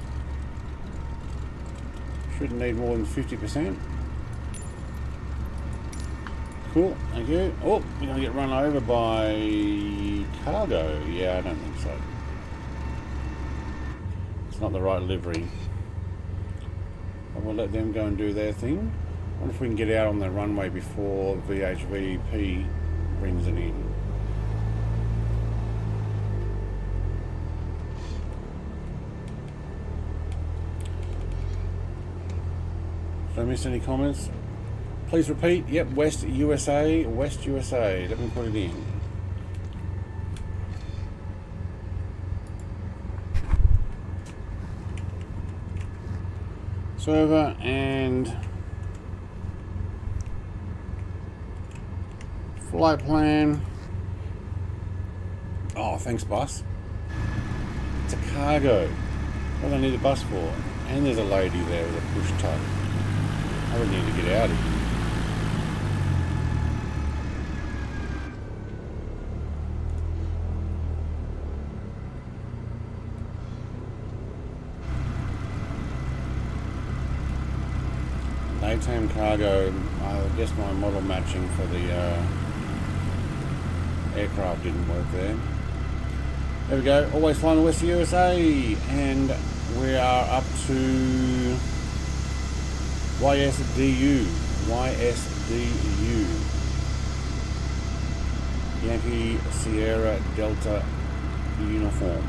Shouldn't need more than 50%. Cool, thank you. Oh, we're going to get run over by cargo. Yeah, I don't think so. It's not the right livery. But we'll let them go and do their thing. I wonder if we can get out on the runway before VHVEP brings it in. Did I miss any comments? Please repeat. Yep, West USA. West USA. Let me put it in. Server and flight plan. Oh, thanks, bus. It's a cargo. What do I need a bus for? And there's a lady there with a push tug. I would need to get out of here. Daytime cargo, I guess my model matching for the aircraft didn't work there. There we go, always flying the West USA, and we are up to YSDU. YSDU. Yankee Sierra Delta uniform.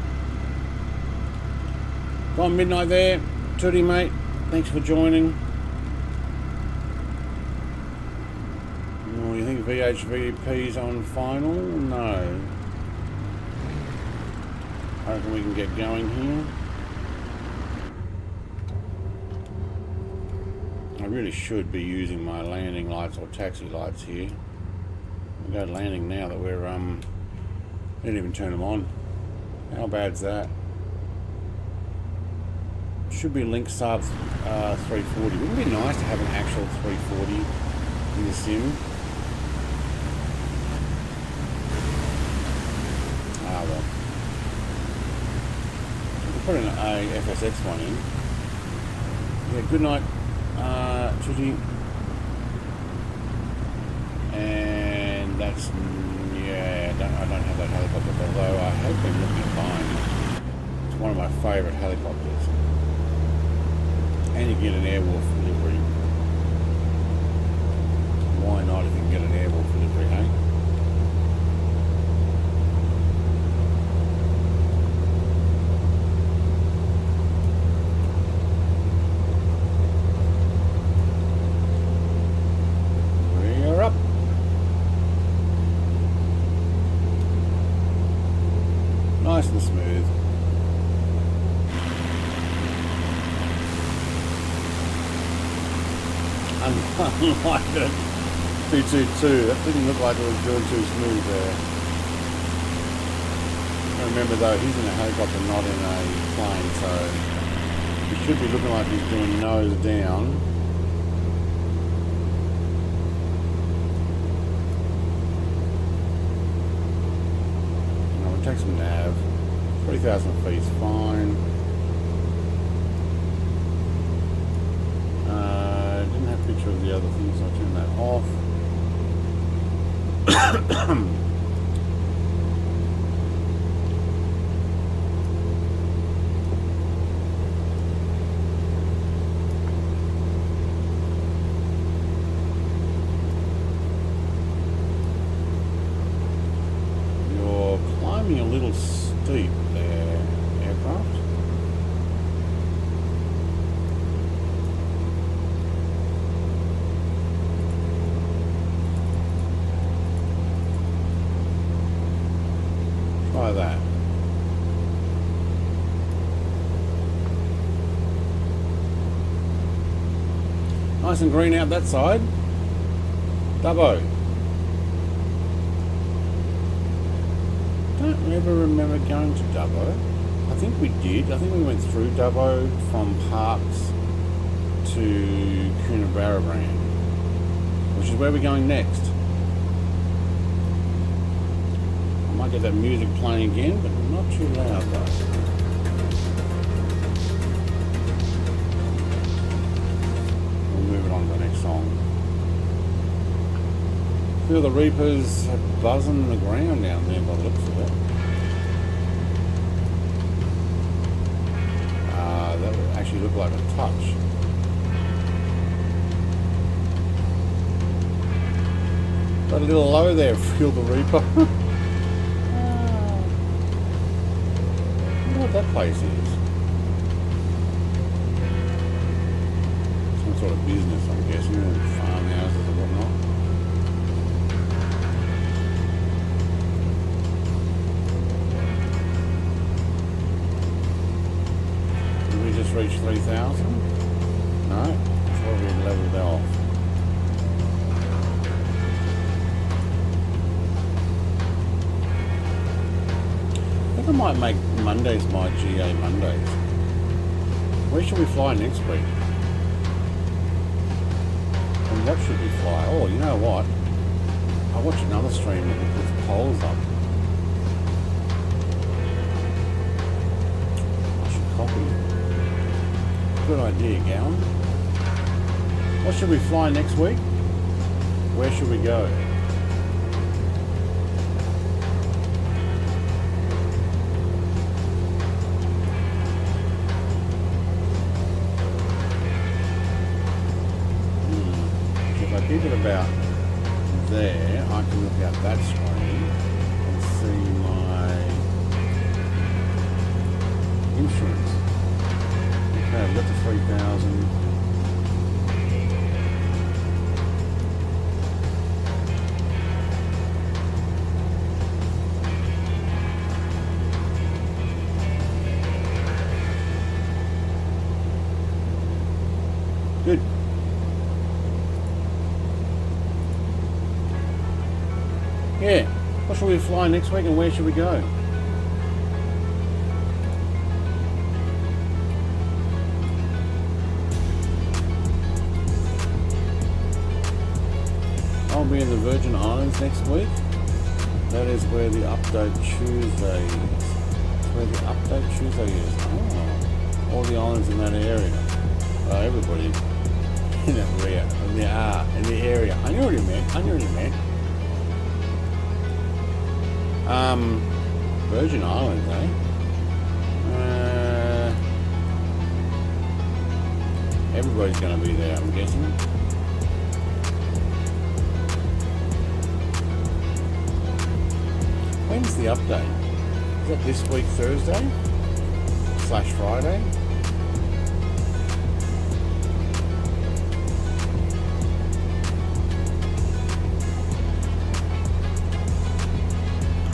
Gone midnight there. Tootie, mate. Thanks for joining. Oh, you think VHVP's on final? No. I reckon we can get going here. I really should be using my landing lights or taxi lights here. We'll go landing now that we're didn't even turn them on. How bad's that? Should be link sub 340. Wouldn't it be nice to have an actual 340 in the sim? Ah well. We'll put a FSX one in. Yeah, good night. Tutti. And that's, yeah, I don't have that helicopter, although I have been looking at buying it. It's one of my favourite helicopters. And you get an Airwolf delivery. Why not if you can get an Airwolf delivery, hey? Nice and smooth. Unlike the 222, that didn't look like it was doing too smooth there. Remember though, he's in a helicopter, not in a plane, so he should be looking like he's doing nose down. Take some nav. 3,000 feet is fine. Didn't have a picture of the other things, so I turned that off. A little steep there, aircraft. Try that. Nice and green out that side. Dubbo. I don't ever remember going to Dubbo. I think we did. I think we went through Dubbo from Parks to Coonabarabran, which is where we're going next. I might get that music playing again, but not too loud though. We'll move it on to the next song. Feel the Reapers buzzing the ground down there by the looks of it. That would actually look like a touch. Got a little low there, Feel the Reaper. I wonder what that place is. Some sort of business, I'm guessing, or farmhouses or whatnot. Reach 3,000? No, it's already leveled off. I think I might make Mondays my GA Mondays. Where should we fly next week? And what should we fly? Oh, you know what? I watched another stream that puts polls up. I should copy it. Good idea, Gowan. What should we fly next week? Where should we go? If I keep it about there, I can look out that screen and see my insurance. Okay, I've got the 3,000. Good. Yeah. What should we fly next week and where should we go? I'll be in the Virgin Islands next week. That is where the Update Tuesday is. That's where the Update Tuesday is. Oh, all the islands in that area. Everybody in that area. In the area. I knew what you meant. Virgin Islands, eh? Everybody's going to be there, I'm guessing. When's the update? Is that this week Thursday? / Friday?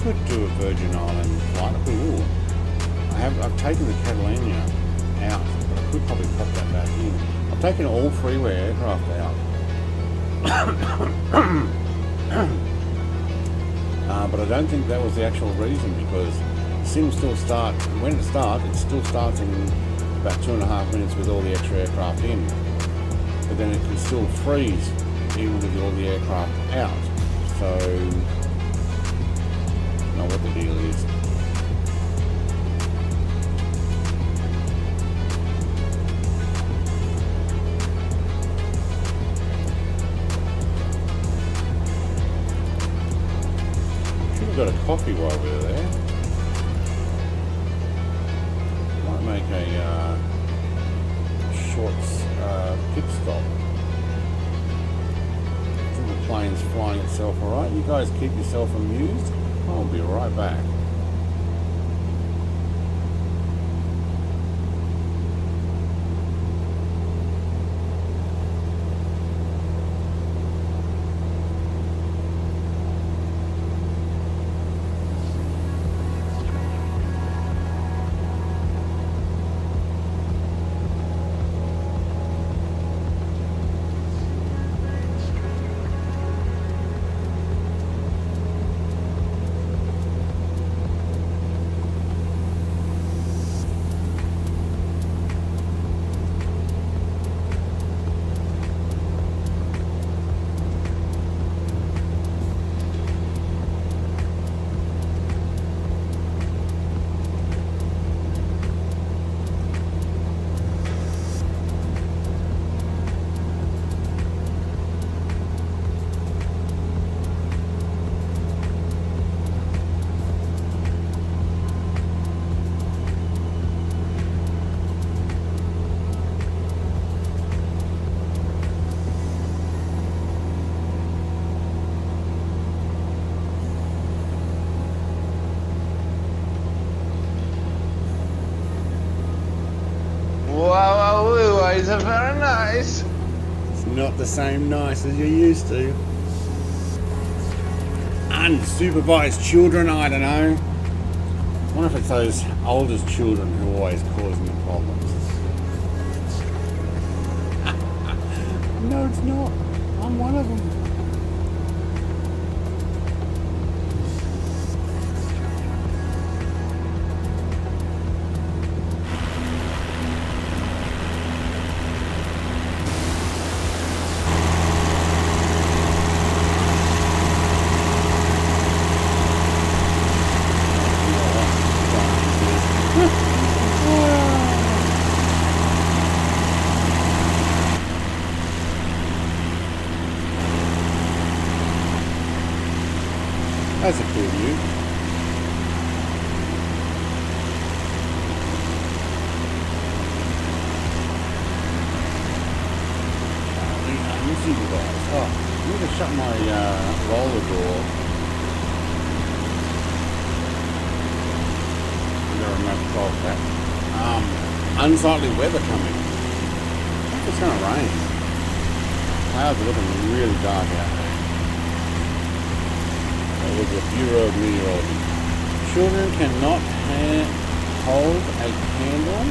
Could do a Virgin Island flight. Ooh. I've taken the Catalina out, but I could probably pop that back in. I've taken all freeway aircraft out. But I don't think that was the actual reason, because Sim still starts, and when it starts, it still starts in about 2.5 minutes with all the extra aircraft in. But then it can still freeze even with all the aircraft out. So, I don't know what the deal is. Got a coffee while we were there. Might make a short pit stop. I think the plane's flying itself alright. You guys keep yourself amused. I'll be right back. very nice. It's not the same nice as you're used to. Unsupervised children, I don't know. I wonder if it's those oldest children who are always causing the problems. No, it's not. I'm one of them. That's a cool view. Oh, I need to shut my roller door. There are no control for that. Unsightly weather coming. I think it's going to rain. Clouds are looking really dark out there. With the Bureau of Meteorology. Children cannot hold a candle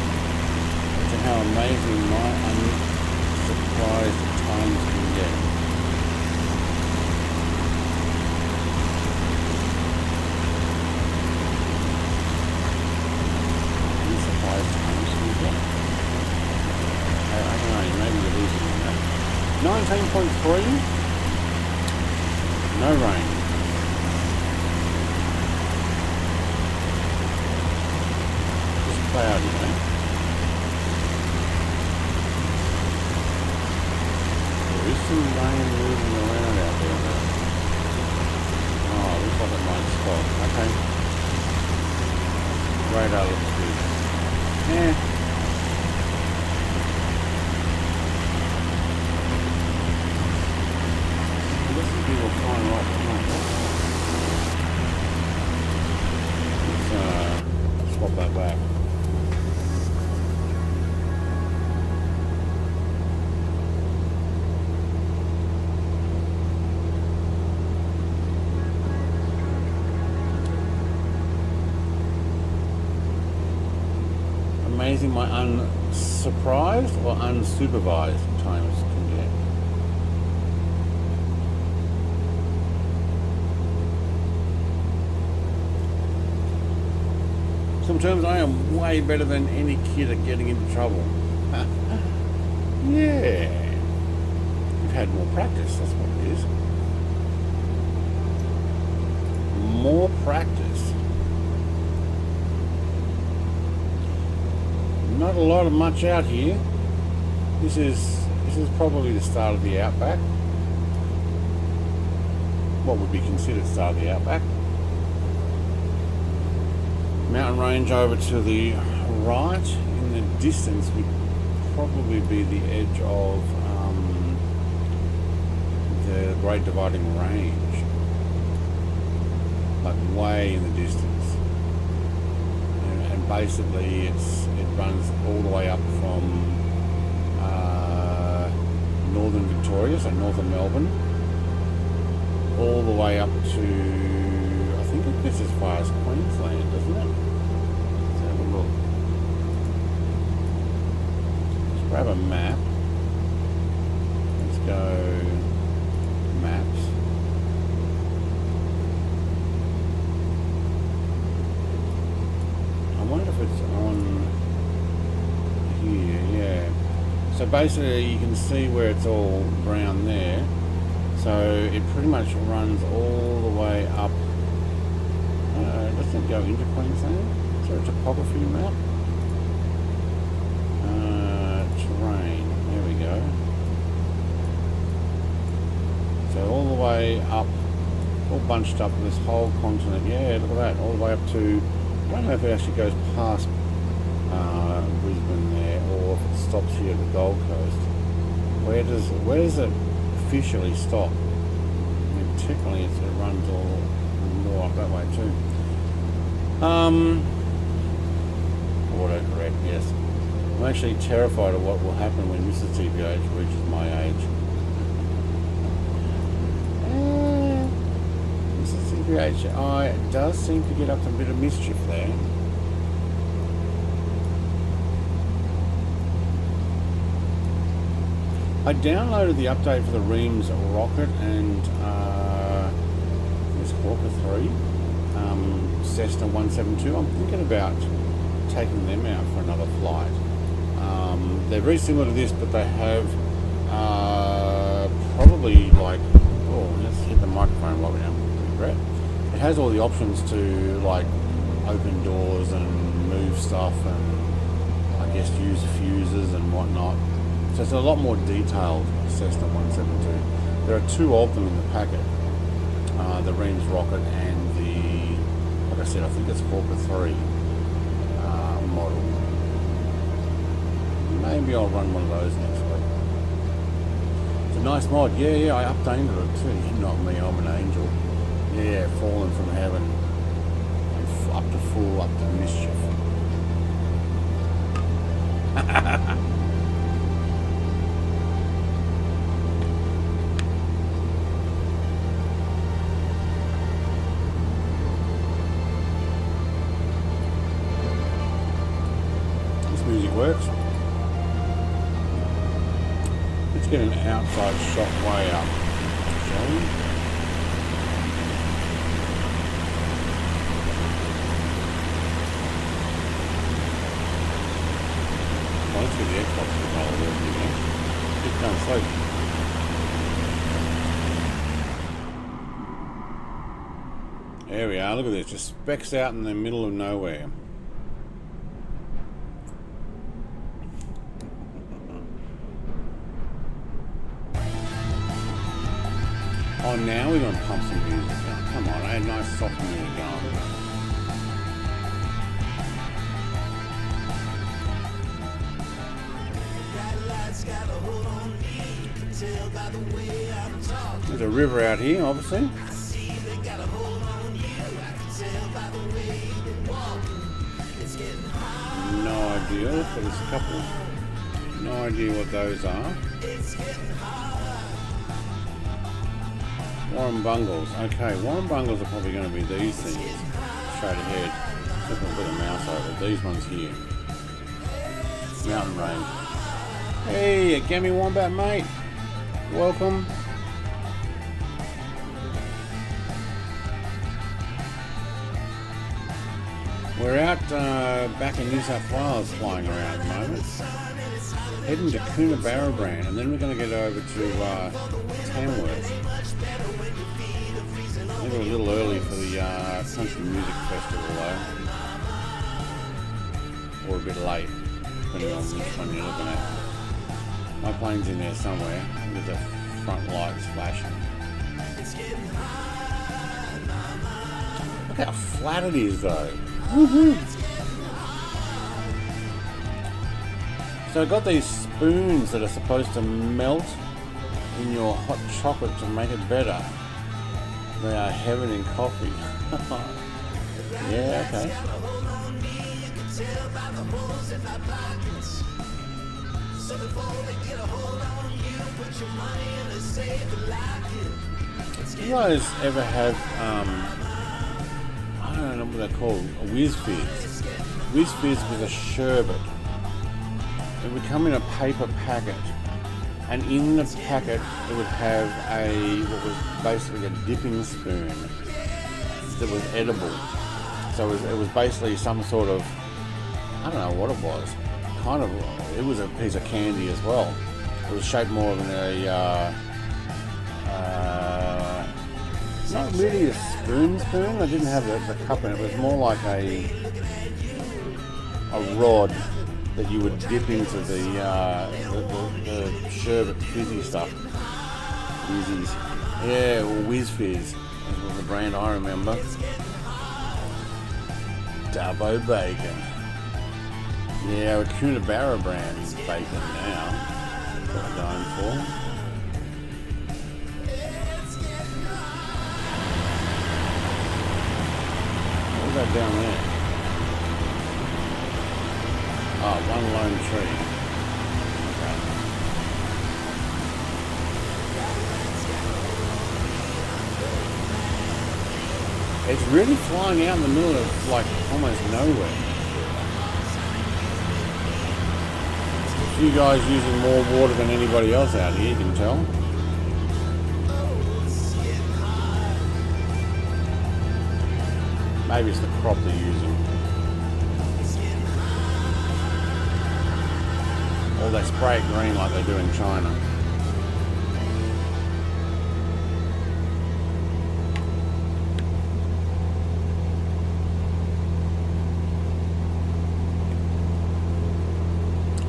to how amazing my unsurprised times can get. Unsurprised times can get? I don't know, maybe you're losing on that. 19.3. No rain. Cloudy, mate. There is some rain moving around out there, though. Oh, looks like it might stop. Okay. Radar looks good. Yeah. I guess some people flying right behind us. Let's swap that back. Amazing my unsurprised or unsupervised times can get. Sometimes I am way better than any kid at getting into trouble. Yeah. You've had more practice, that's what it is. More practice. Not a lot of much out here. This is probably the start of the outback. What would be considered the start of the outback. Mountain range over to the right. In the distance would probably be the edge of the Great Dividing Range, like way in the distance. And basically it runs all the way up from northern Victoria, so northern Melbourne, all the way up to, I think it gets as far as Queensland, doesn't it? Let's have a look. Let's grab a map. Let's go maps. I wonder if it's on here, yeah. So basically you can see where it's all brown there. So it pretty much runs all the way up. Doesn't go into Queensland. Is there a topography map? Terrain. There we go. So all the way up, all bunched up this whole continent. Yeah, look at that. All the way up to, I don't know if it actually goes past Brisbane there, or if it stops here at the Gold Coast. Where does it officially stop? I mean, technically it runs all more up that way too. Autocorrect, yes. I'm actually terrified of what will happen when Mrs. TBH reaches my age. Mrs. TBH, it does seem to get up to a bit of mischief there. I downloaded the update for the Reams Rocket and this Hawker 3, Cessna 172. I'm thinking about taking them out for another flight. They're very similar to this, but they have probably like, oh, let's hit the microphone while we don't regret. It has all the options to like open doors and move stuff and I guess use fuses and whatnot. So it's a lot more detailed Cessna 172. There are two of them in the packet, the Reams Rocket and the, like I said, I think it's Hawker 3 model. Maybe I'll run one of those next week. It's a nice mod. Yeah, I updated it too. Not me, I'm an angel. Yeah, fallen from heaven. And up to full, up to mischief. This music works. Let's get an outside shot way up, shall we? Well, let's get the Xbox controller working again. Keep going slow. There we are, look at this, just specks out in the middle of nowhere. Oh, now we're going to pump some music. Oh, come on, I had nice soft music going. There's a river out here, obviously. No idea, but there's a couple. No idea what those are. Warren Bungles. Okay, Warren Bungles are probably going to be these things. Straight ahead. Look at the mouse over. These ones here. Mountain range. Hey, Gammy Wombat, mate. Welcome. We're out back in New South Wales flying around at the moment. Heading to Coonabarabran, and then we're going to get over to Tamworth. I think we're a little early for the Country Music Festival though. Or a bit late, depending on which one you're looking at. My plane's in there somewhere. There's the front lights flashing. Look how flat it is though. Woohoo! So I've got these spoons that are supposed to melt in your hot chocolate to make it better. They are heaven in coffee. Yeah, okay. You guys ever have, I don't know what they're called, a Whiz Fizz? Whiz Fizz with a sherbet. It would come in a paper packet, and in the packet it would have what was basically a dipping spoon that was edible. So it was basically some sort of, I don't know what it was. It was a piece of candy as well. It was shaped more than not really a spoon. I didn't have the cup in it. It was more like a rod that you would dip into the sherbet fizzy stuff. Whizzies. Yeah, or Whiz Fizz. That was the brand I remember. Dubbo bacon. Yeah, with Coonabarabran bacon now. That's what I'm going for. What was that down there? Oh, one lone tree. Okay. It's really flying out in the middle of like almost nowhere. You guys using more water than anybody else out here, you can tell. Maybe it's the crop they're using. Or they spray it green like they do in China.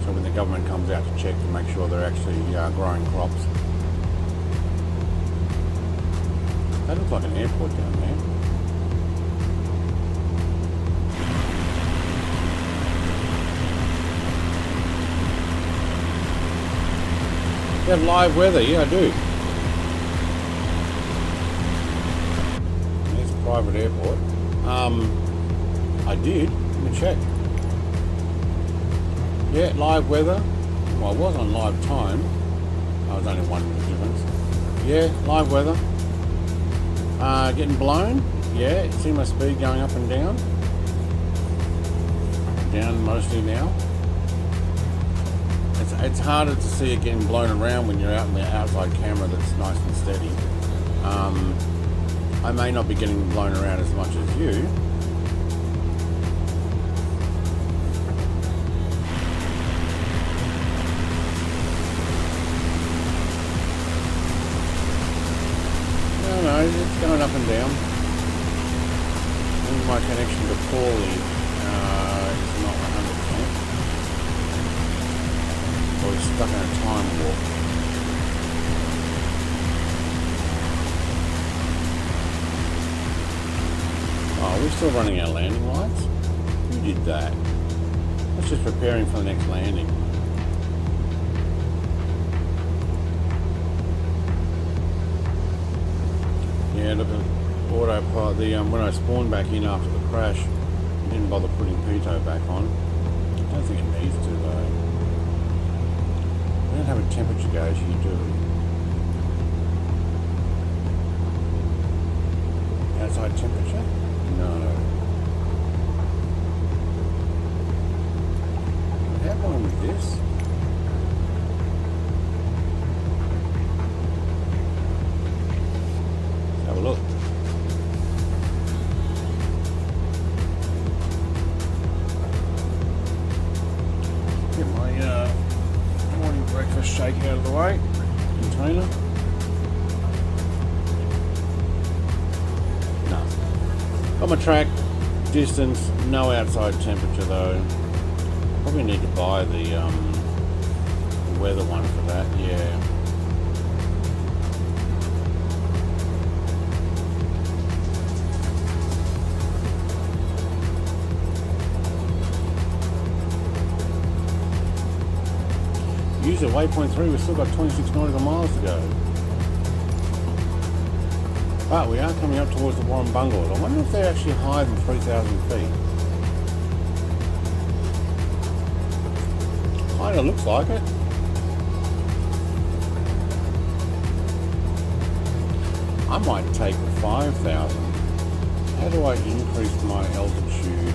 So when the government comes out to check to make sure they're actually growing crops. That looks like an airport down there. You have live weather, yeah I do. There's a private airport. I did, let me check. Yeah, live weather. Well, I was on live time. I was only 1 minute difference. Yeah, live weather. Getting blown. Yeah, see my speed going up and down. Down mostly now. It's harder to see it getting blown around when you're out in the outside camera that's nice and steady. I may not be getting blown around as much as you. No, it's going up and down. And my connection to Paulie is not 100%. Or he's stuck in a time warp. Oh, we're still running our landing lights? Who did that? That's just preparing for the next landing. Yeah, look at autopilot. When I spawned back in after the crash, I didn't bother putting pitot back on. I don't think it needs to though. We don't have a temperature gauge here, do we? Outside temperature? No. What happened with this? Let's have a look. Get my morning breakfast shake out of the way. Container. No. Got my track, distance, no outside temperature though. Probably need to buy the weather one for that, yeah. Use it, waypoint 3, we've still got 26 nautical miles to go. But we are coming up towards the Warren Bungalows. I wonder if they're actually higher than 3,000 feet. Kinda looks like it. I might take 5,000. How do I increase my altitude?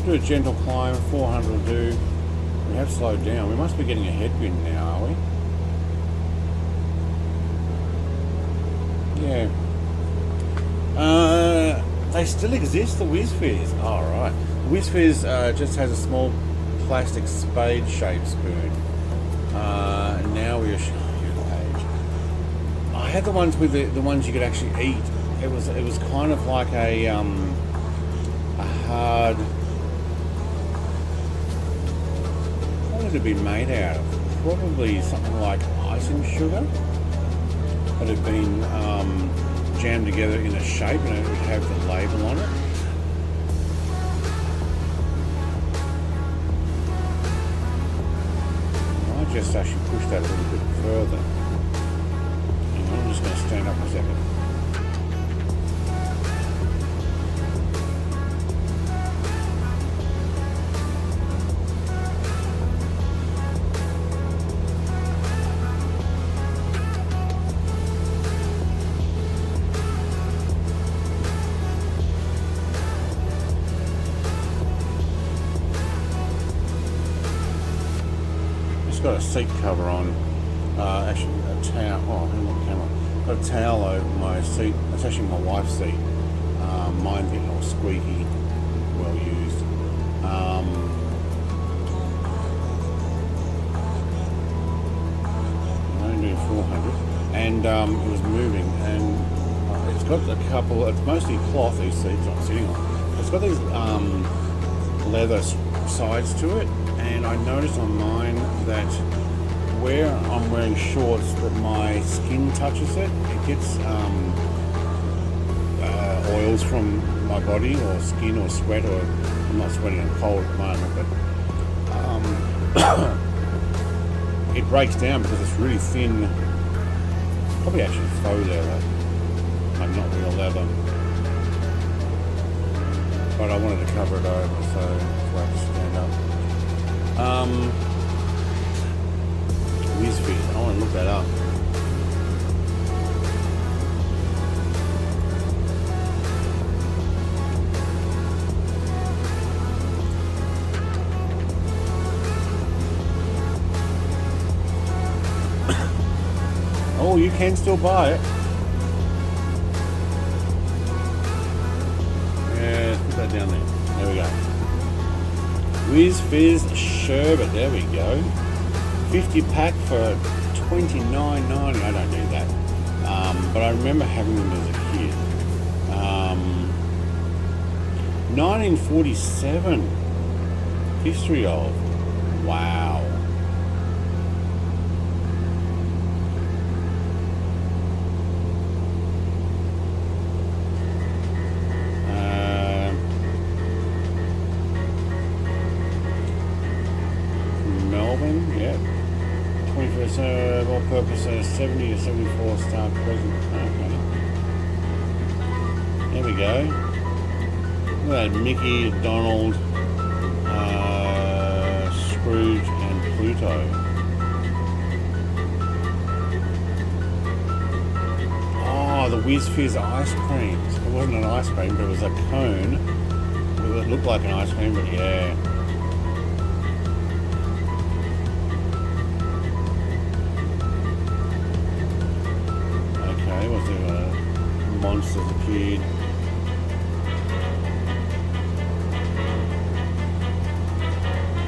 Do a gentle climb, 400 will do. We have slowed down. We must be getting a headwind now, are we? Yeah. They still exist, the WizFizz. Oh, right. WizFizz just has a small plastic spade-shaped spoon. Now we are showing you the page. I had the ones with the ones you could actually eat. It was kind of like a hard. What would it be made out of? probably something like icing sugar that had been jammed together in a shape, and it would have the label on it. I just actually push that a little bit further. And I'm just going to stand up for a second. Got a seat cover on, actually a towel, oh, hang on the camera, got a towel over my seat. That's actually my wife's seat. Mine getting all squeaky, well used. I'm only doing 400, and it was moving, and it's got a couple, it's mostly cloth, these seats I'm sitting on. It's got these leather sides to it. And I noticed on mine that where I'm wearing shorts that my skin touches it, it gets oils from my body or skin or sweat, or I'm not sweating, I'm cold at the moment, but it breaks down because it's really thin, probably actually faux leather, like not real leather, but I wanted to cover it over, so I have to stand up. YSBK, I want to look that up. Oh, you can still buy it. Yeah, put that down there. There we go. Fizz sherbet, there we go. 50 pack for $29.90. I don't do that, but I remember having them as a kid. 1947 history of. Wow. Yeah, 21st all-purpose 70 to 74 star present. Okay. There we go. Look at that, Mickey, Donald, Scrooge, and Pluto. Oh, the YSBK ice cream. It wasn't an ice cream, but it was a cone. It looked like an ice cream, but yeah. Monsters appeared.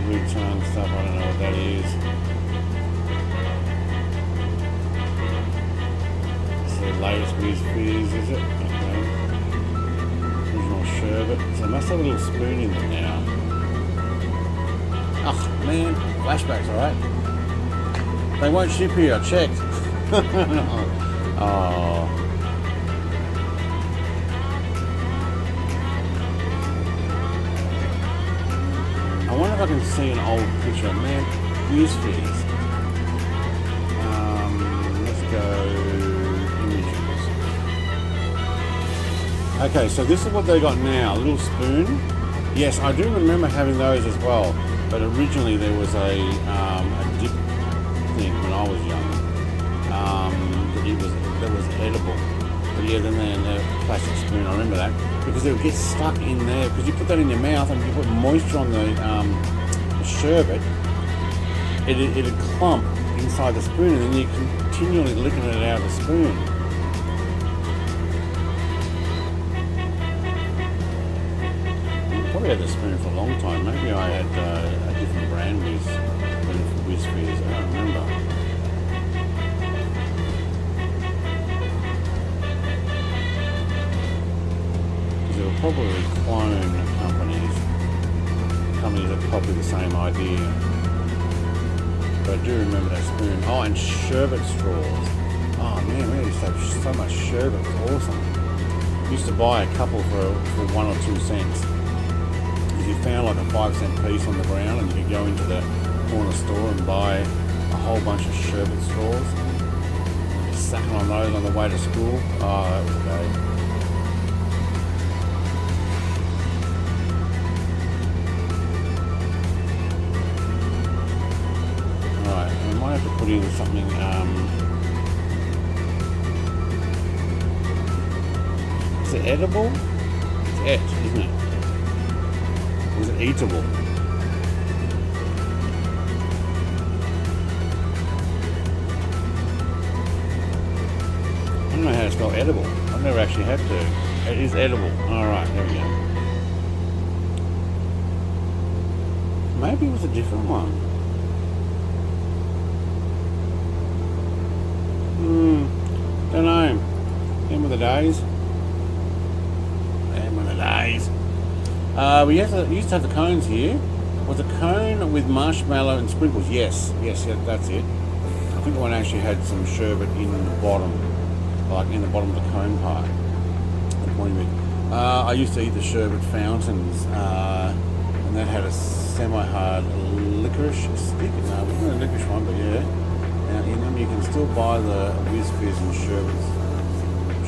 Blue tongue stuff, I don't know what that is. It's the latest YSBK, is it? Okay. Original sherbet. So I must have a little spoon in there now. Oh man, flashbacks, alright. They won't ship here, I checked. Oh. I wonder if I can see an old picture. Man, YSBK. Let's go images. Okay, so this is what they got now. A little spoon. Yes, I do remember having those as well. But originally there was a dip thing when I was young. That was edible. But yeah, then they had a plastic spoon. I remember that. Because it would get stuck in there, because you put that in your mouth and you put moisture on the sherbet, it'd clump inside the spoon, and then you're continually licking it out of the spoon. I probably had the spoon for a long time. Maybe I had a different brand with YSBK. I don't remember. There were probably clone companies that copy the same idea. But I do remember that spoon. Oh, and sherbet straws. Oh man, we used to have so much sherbet. It was awesome. Used to buy a couple for 1 or 2 cents. If you found like a 5-cent piece on the ground, and you could go into the corner store and buy a whole bunch of sherbet straws. Sucking on those on the way to school. Oh, that was great. Alright, I might have to put in something. Is it edible? It's isn't it? Or is it eatable? I don't know how to spell edible. I've never actually had to. It is edible. Alright, there we go. Maybe it was a different one. Don't know. End of the days. End of the days. We used to have the cones here. Was a cone with marshmallow and sprinkles? Yes, that's it. I think one actually had some sherbet in the bottom. Like in the bottom of the cone part. I used to eat the sherbet fountains, and that had a semi-hard licorice stick. No, it wasn't a licorice one, but yeah. Now in them you can still buy the whiz fizz and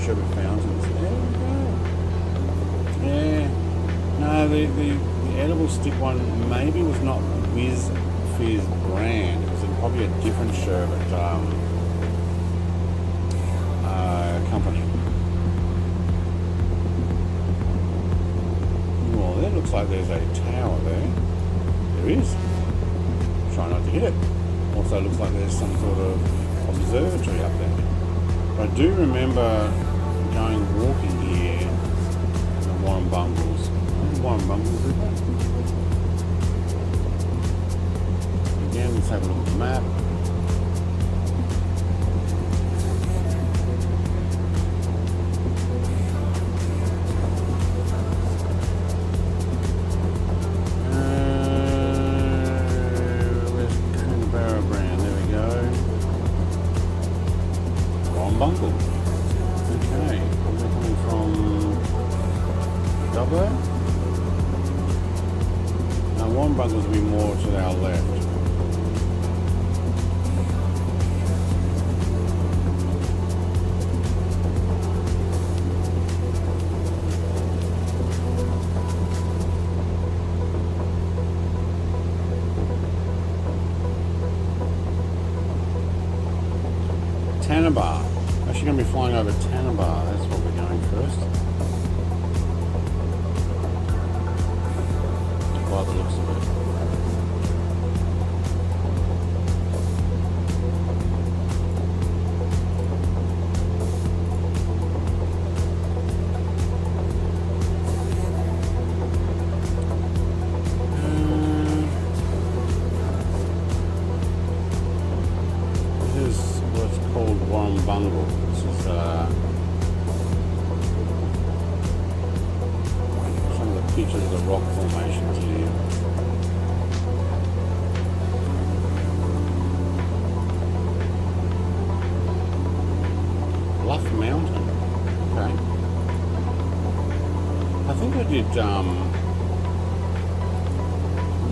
sherbet fountains. There we go. Yeah. No, the edible stick one maybe was not Whiz Fizz brand. It was probably a different sherbet. Company. Well, there looks like there's a tower there. There is. Try not to hit it. Also looks like there's some sort of observatory up there. But I do remember going walking here in the Warren Bungles. Warren Bungles, is that? Again, let's have a look at the map. Where's Coonabarabran? There we go. Warren Bungle. Okay, we're coming from Dubbo. Warren Bungles will be more to our left. Tannabar. Actually going to be flying over Tannabar. That's what we're going first. By the looks of it. This is what's called Warren Bungle. This is some of the pictures of the rock formations here. Bluff Mountain. Okay. I think I did,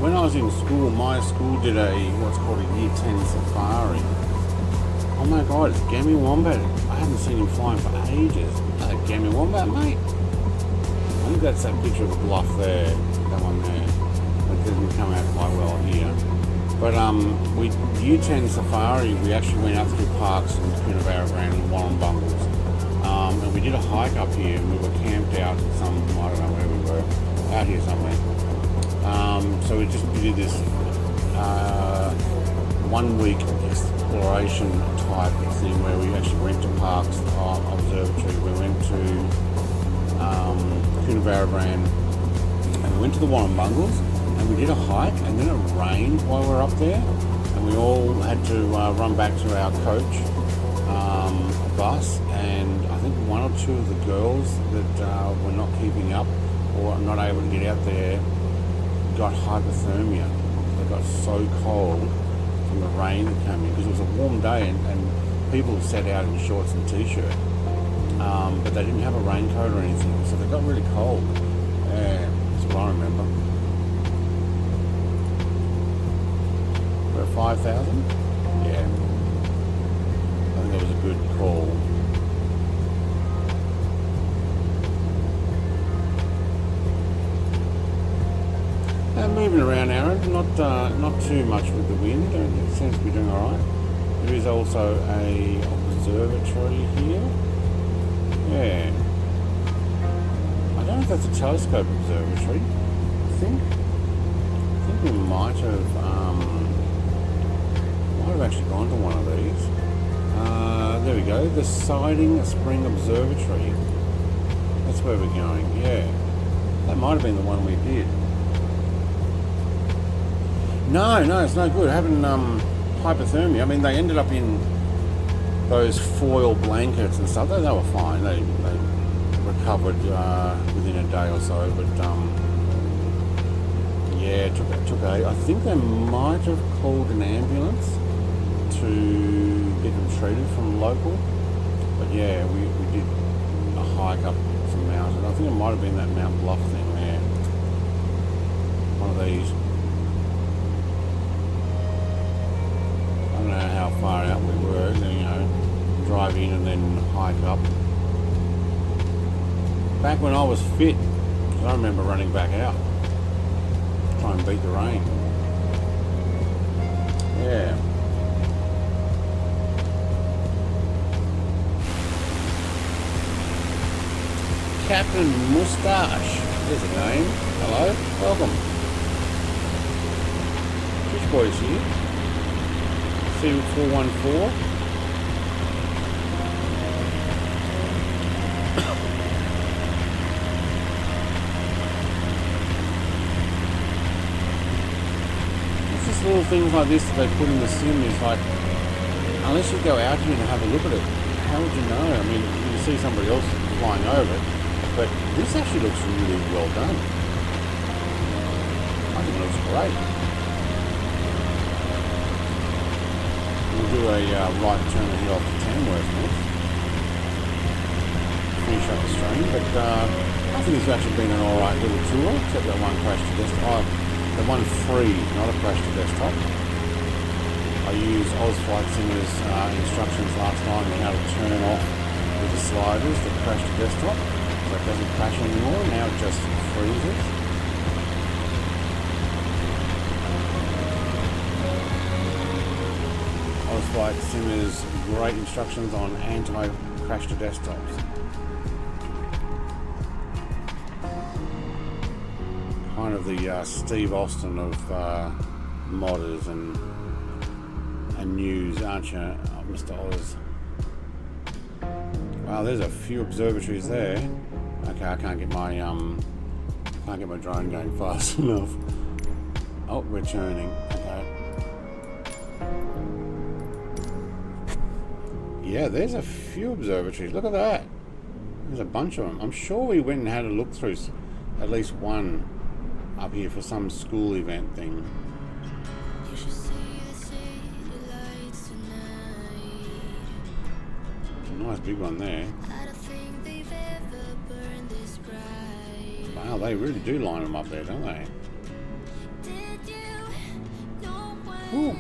when I was in school, my school did what's called a Year 10 safari. Oh my god, it's Gammy Wombat. I haven't seen him flying for ages. Gammy Wombat, mate. I think that's that picture of the bluff there. That one there. It didn't come out quite well here. But we Year 10 safari, we actually went out through parks in Coonabarabran and Warren Bungles. And we did a hike up here, and we were camped out at some, I don't know where we were, out here somewhere. So we did this 1 week exploration type thing where we actually went to parks, observatory, we went to Coonabarabran, and we went to the Warren Bungles, and we did a hike, and then it rained while we were up there, and we all had to run back to our coach bus, and I think 1 or 2 of the girls that were not keeping up or not able to get out there got hypothermia. They got so cold from the rain that came in, because it was a warm day and people sat out in shorts and t-shirt, but they didn't have a raincoat or anything, so they got really cold. Yeah, that's what I remember. We're at 5,000? Yeah. I think that was a good call. Moving around, Aaron, not too much with the wind, it seems to be doing alright. There is also a observatory here. Yeah. I don't know if that's a telescope observatory. I think we might have actually gone to one of these. There we go, the Siding Spring Observatory. That's where we're going, yeah. That might have been the one we did. No, it's no good. Having hypothermia. I mean, they ended up in those foil blankets and stuff. They were fine. They recovered within a day or so. But yeah, it took I think they might have called an ambulance to get them treated from local. But yeah, we did a hike up some mountain. I think it might have been that Mount Bluff thing there. One of these. I don't know how far out we were, you know, drive in and then hike up. Back when I was fit, I remember running back out, try and beat the rain. Yeah. Captain Moustache, there's a name. Hello, welcome. Fish Boys here. C414. It's just little things like this that they put in the sim is like, unless you go out here and have a look at it, how would you know? I mean, you see somebody else flying over it, but this actually looks really well done. I think it looks great. We'll do a right turn here off to Tamworth next. Finish up the stream, but I think it's actually been an alright little tour, except that one crash to desktop. The one free, not a crash to desktop. I used Flight Simulator's instructions last time on how to turn off with the sliders the crash to desktop, so it doesn't crash anymore. Now it just freezes. Flight Simulator's great instructions on anti-crash to desktops. Kind of the Steve Austin of modders and news, aren't you, Mr. Oz? Wow, there's a few observatories there. Okay, I can't get my drone going fast enough. Oh, we're turning. Okay. Yeah, there's a few observatories. Look at that. There's a bunch of them. I'm sure we went and had a look through at least one up here for some school event thing. Nice big one there. Wow, they really do line them up there, don't they? Ooh.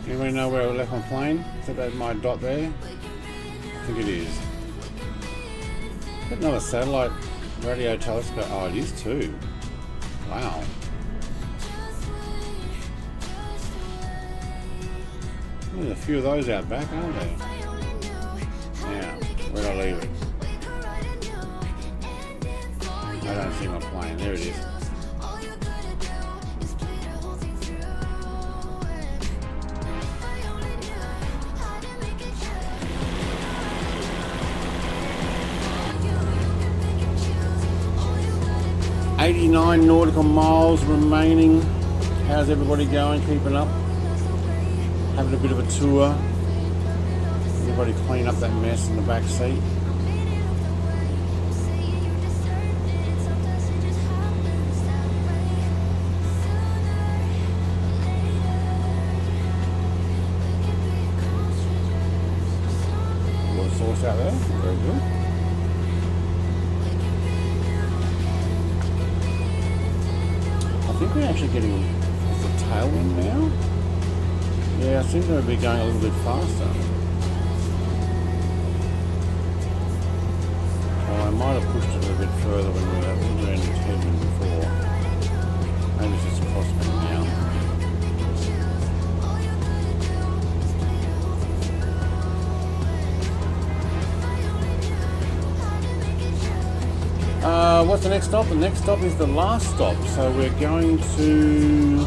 Anybody know where I left my plane? Is that my dot there? I think it is. Got another satellite radio telescope. Oh, it is too. Wow. There's a few of those out back, aren't there? Now, where'd I leave it? I don't see my plane. There it is. .89 nautical miles remaining How's everybody going? Keeping up? Having a bit of a tour? Everybody clean up that mess in the back seat? Water source out there, very good. I think we're actually getting the tailwind now. Yeah, I seem to be going a little bit faster. Oh, I might have pushed it a little bit further when we were in the tailwind before. Maybe it's just a prospect now. What's the next stop? The next stop is the last stop. So we're going to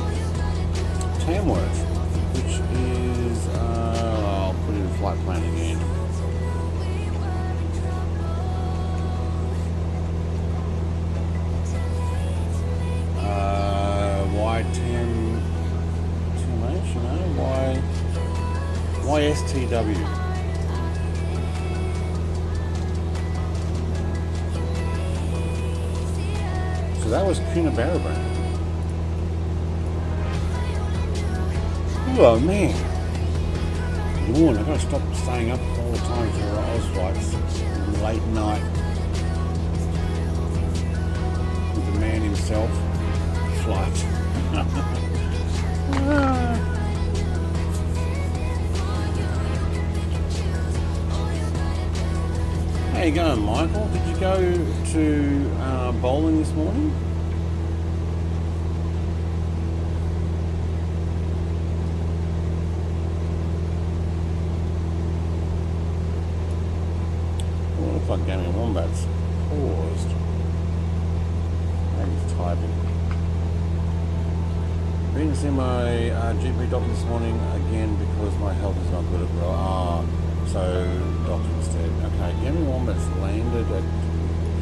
Tamworth, which is, I'll put in flight plan again. Y10, TMH, you know, YSTW. So that was Coonabarabran. Oh man. Yawn, I've got to stop staying up all the time for Oz flights. Late night. With the man himself. Flight. How you going, Michael? Did you go to bowling this morning? Oh, it looks like Gaming Wombat's paused. Maybe it's typing. Been to see my GP doctor this morning again because my health is not good at all. So doctor instead. Okay, Gaming Wombat's landed at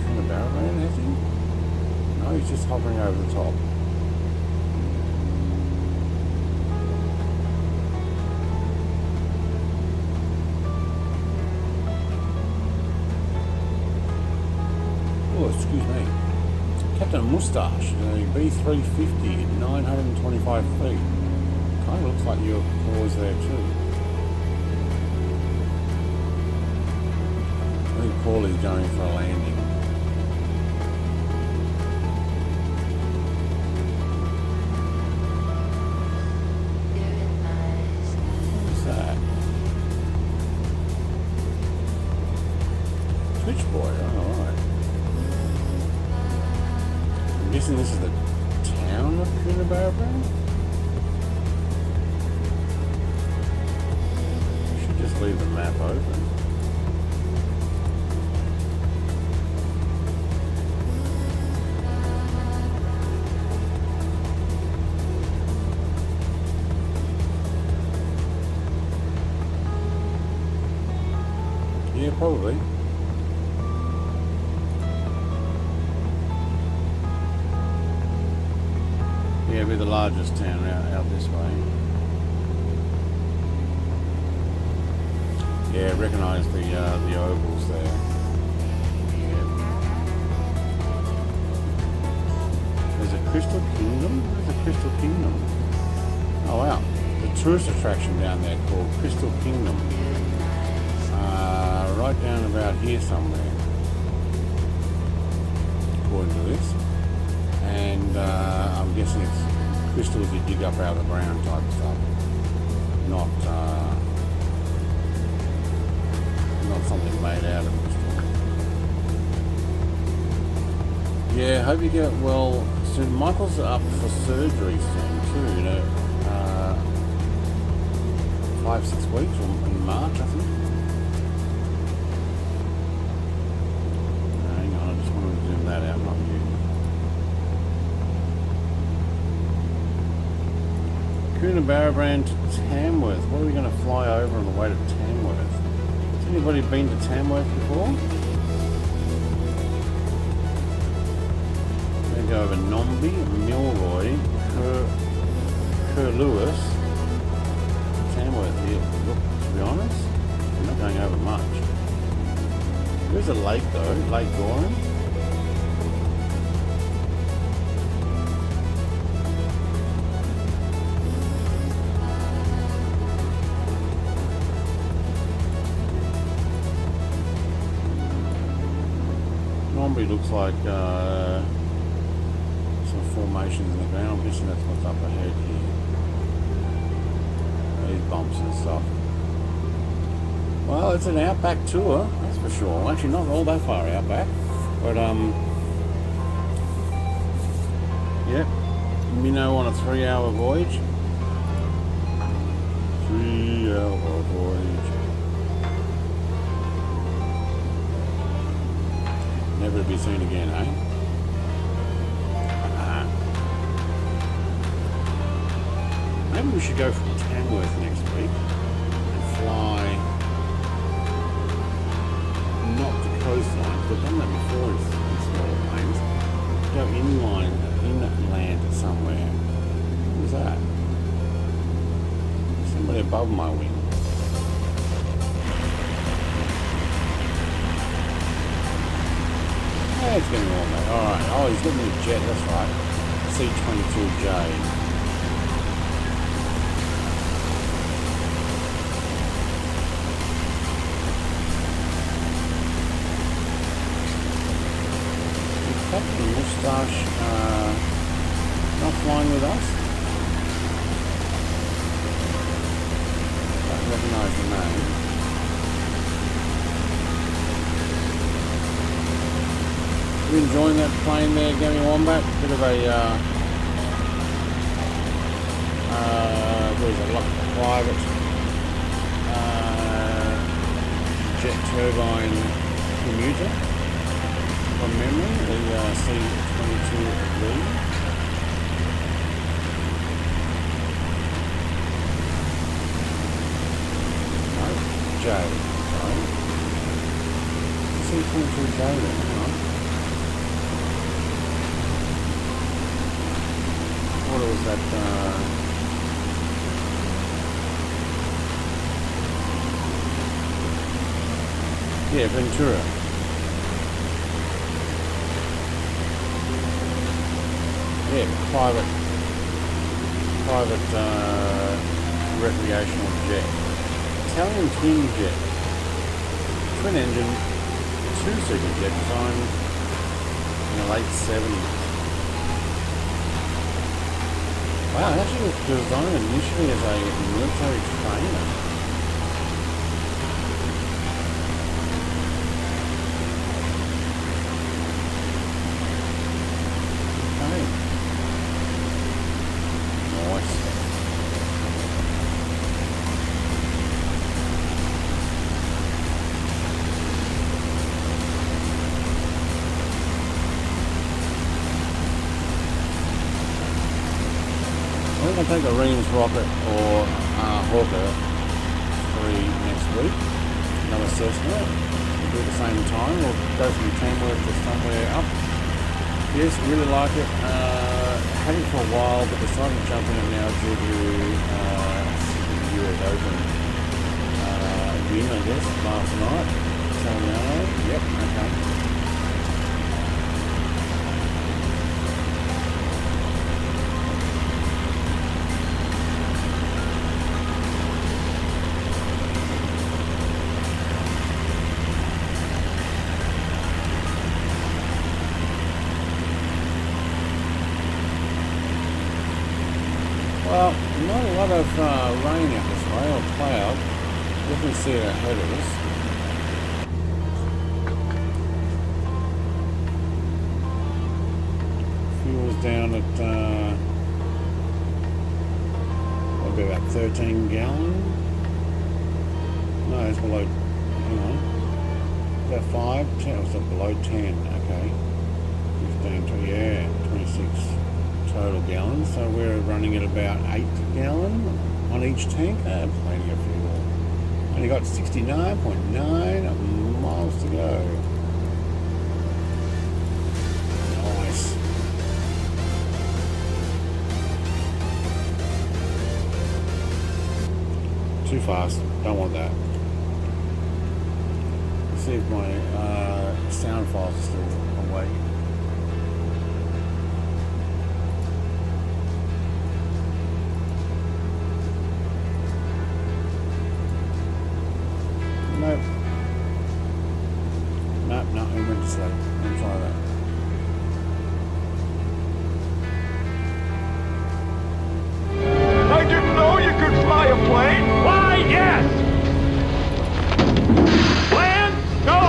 Coonabarabran, has he? No, he's just hovering over the top. Oh, excuse me. Captain Moustache, B350 at 925 feet. Kind of looks like your claws there too. I think Paulie's going for a landing. What's that? Switchboard, alright. I'm guessing this is the town of Coonabarabran? Should just leave the map open. Yeah, probably. Yeah, we're the largest town out this way. Yeah, recognise the ovals there. Yeah. There's a Crystal Kingdom? Where's the Crystal Kingdom? Oh wow. The tourist attraction down there called Crystal Kingdom. Right down about here somewhere, according to this. And I'm guessing it's crystals you dig up out of the ground type stuff, not something made out of crystal. Yeah, hope you get well soon. Michael's up for surgery soon too, you know, 5-6 weeks or in March, I think. Hang on, I just wanted to zoom that out, not you. Coonabarabran to Tamworth. What are we going to fly over on the way to Tamworth? Has anybody been to Tamworth before? We're going to go over Nombi, Milroy, Lewis, Tamworth here. Look, to be honest, we're not going over much. There's a lake though, Lake Goring. Normally looks like some formations in the ground. I'm guessing that's what's up ahead here. These bumps and stuff. Well, it's an outback tour, that's for sure. Well, actually, not all that far outback, but yep. Minnow on a 3-hour voyage. 3-hour voyage. Never to be seen again, eh? Maybe we should go from Tamworth next week and fly not the coastline, we've done that before in smaller planes. Go inland somewhere. What was that? Somebody above my wing. Yeah, it's getting warm, mate. Alright, oh, he's getting the jet, that's right. C-22J. Captain Moustache not flying with us. Don't recognise the name. You enjoying that plane there, Gammy Wombat? Bit of a what is it, like a private jet turbine commuter. From memory, the C-22V. No, J, sorry. C-22J then, hang on. What was that, yeah, Ventura. Yeah, private recreational jet. Italian twin jet. Twin engine, 2-seater jet designed in the late 70s. Wow, it actually was designed initially as a military trainer. I'm going to take a Reams rocket or Hawker 3 next week, another Cessna. We'll do it at the same time. We'll go from Tamworth to somewhere up. Yes, really like it. Had it for a while, but decided to jump in it now due to the US Open win, I guess, last night. Italiano. Yep, okay. Well, not a lot of rain out this way, or cloud. Definitely see it ahead of us. Fuel's down at, what, about 13 gallon? No, it's below, hang on. About 5, 10, it's below 10, okay. 15, 20, yeah, 26. Total gallons, so we're running at about 8 gallon on each tank. Plenty of fuel. Only got 69.9 miles to go. Nice. Too fast. Don't want that. Let's see if my sound files are still awake. Nope. Nope, no, I went to sleep. I'll try that. I didn't know you could fly a plane. Why, yes. Land? No.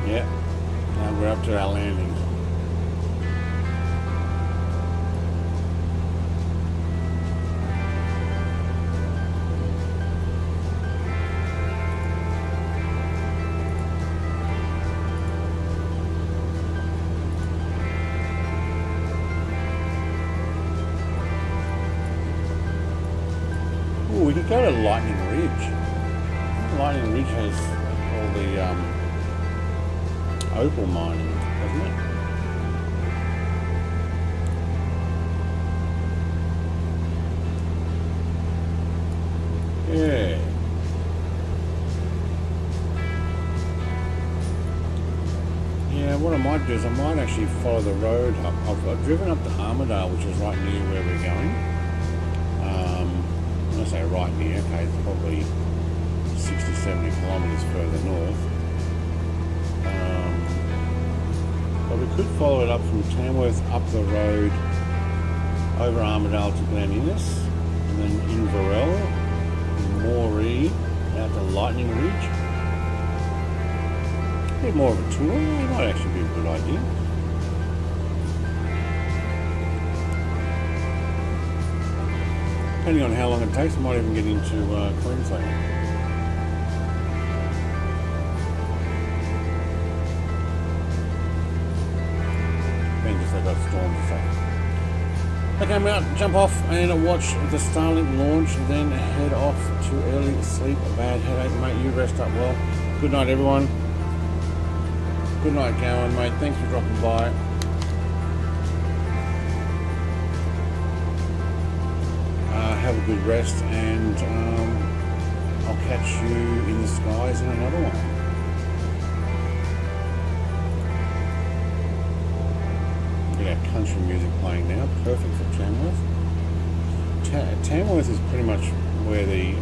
Yeah. Now we're up to our landing. Ooh, we could go to Lightning Ridge. Lightning Ridge has all the opal mining, doesn't it? Yeah. Yeah, what I might do is I might actually follow the road up. I've driven up to Armidale, which is right near where we're going. When I say right near, okay, it's probably 60-70 kilometres further north. But we could follow it up from Tamworth up the road over Armidale to Glen Innes, and then Inverell, Moree, out to Lightning Ridge. A bit more of a tour. It might actually be a good idea. Depending on how long it takes, I might even get into Queensland. Depends if they've got storms or something. Okay, I'm out, jump off and watch the Starlink launch, then head off to early sleep. A bad headache, mate. You rest up well. Good night, everyone. Good night, Gowan, mate. Thanks for dropping by. Have a good rest, and I'll catch you in the skies in another one. Get our country music playing now. Perfect for Tamworth. Tamworth is pretty much where the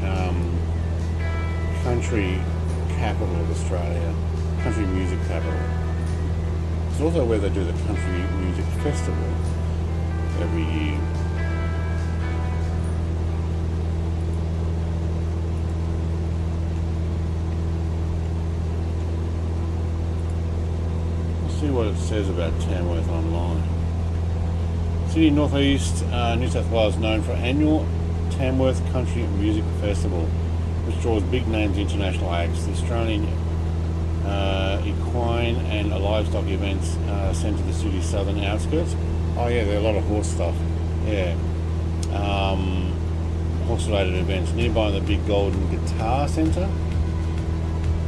country capital of Australia, country music capital. It's also where they do the country music festival every year. See what it says about Tamworth online. City Northeast, New South Wales, known for annual Tamworth Country Music Festival, which draws big names international acts. The Australian equine and livestock events sent to the city's southern outskirts. Oh yeah, there are a lot of horse stuff. Yeah, horse-related events nearby the big Golden Guitar Centre,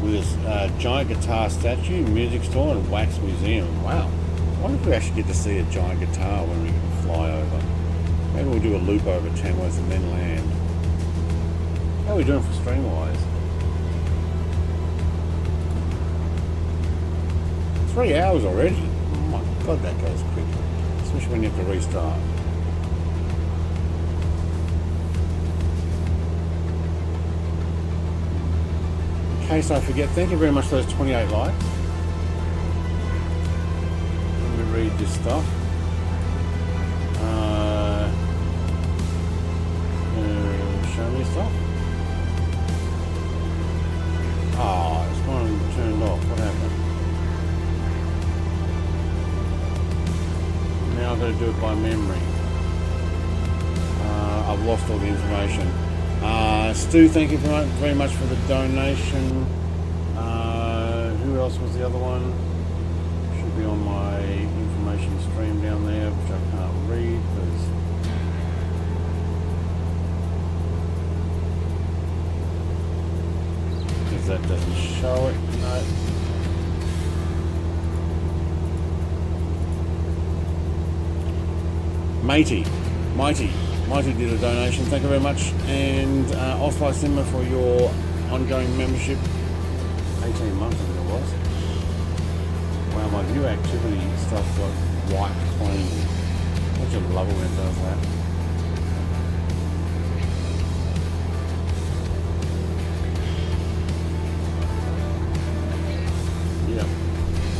with this giant guitar statue, music store, and wax museum. Wow. I wonder if we actually get to see a giant guitar when we fly over. Maybe we'll do a loop over Tamworth and then land. How are we doing for stream-wise? 3 hours already? Oh my god, that goes quick. Especially when you have to restart. In case I forget, thank you very much for those 28 likes. Let me read this stuff. Show me stuff. Oh, it's gone and turned off. What happened? Now I've got to do it by memory. I've lost all the information. Stu, thank you very much for the donation. Who else was the other one? Should be on my information stream down there, which I can't read because that doesn't show it. No. Mighty. Mighty did a donation, thank you very much. And Oslo Cinema for your ongoing membership. 18 months I think it was. Wow, my view activity stuff got wiped clean. I just love it when it does that. Yep,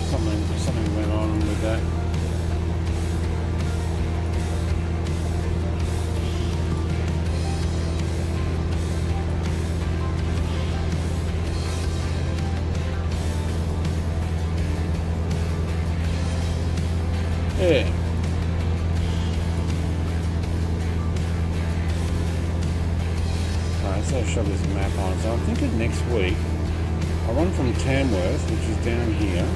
something went on with that. Yeah. Alright, so I'll show this map on. So I'm thinking next week I'll run from Tamworth, which is down here.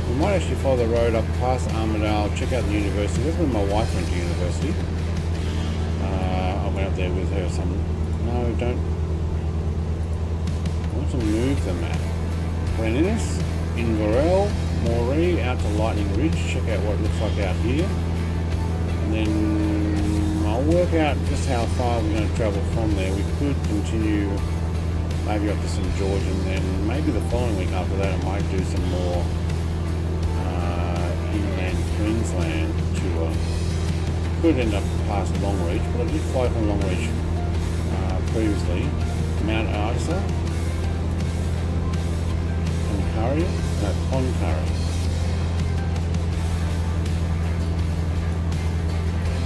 We might actually follow the road up past Armidale, check out the university. That's where my wife went to university. I went up there with her. No, don't. I want to move the map. Gleninnis, Inverell, Moree, out to Lightning Ridge, check out what it looks like out here, and then I'll work out just how far we're going to travel from there. We could continue maybe up to St George, and then maybe the following week after that I might do some more inland Queensland tour. Could end up past Longreach, but I did fly from Longreach previously. Mount Isa and Curry. No, Cloncurry.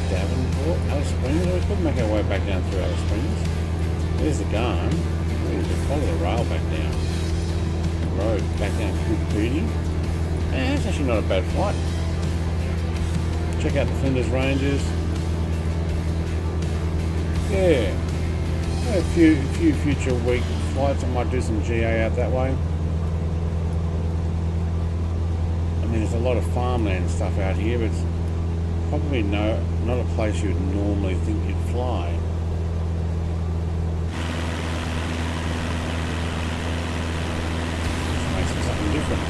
Davenport, Alice Springs. We could make our way back down through Alice Springs. There's the Garn. We can follow the rail back down. The road back down Coopedi. It's actually not a bad flight. Check out the Flinders Ranges. Yeah. A few future week flights. I might do some GA out that way. I mean, there's a lot of farmland stuff out here, but it's probably not a place you'd normally think you'd fly. This makes it something different.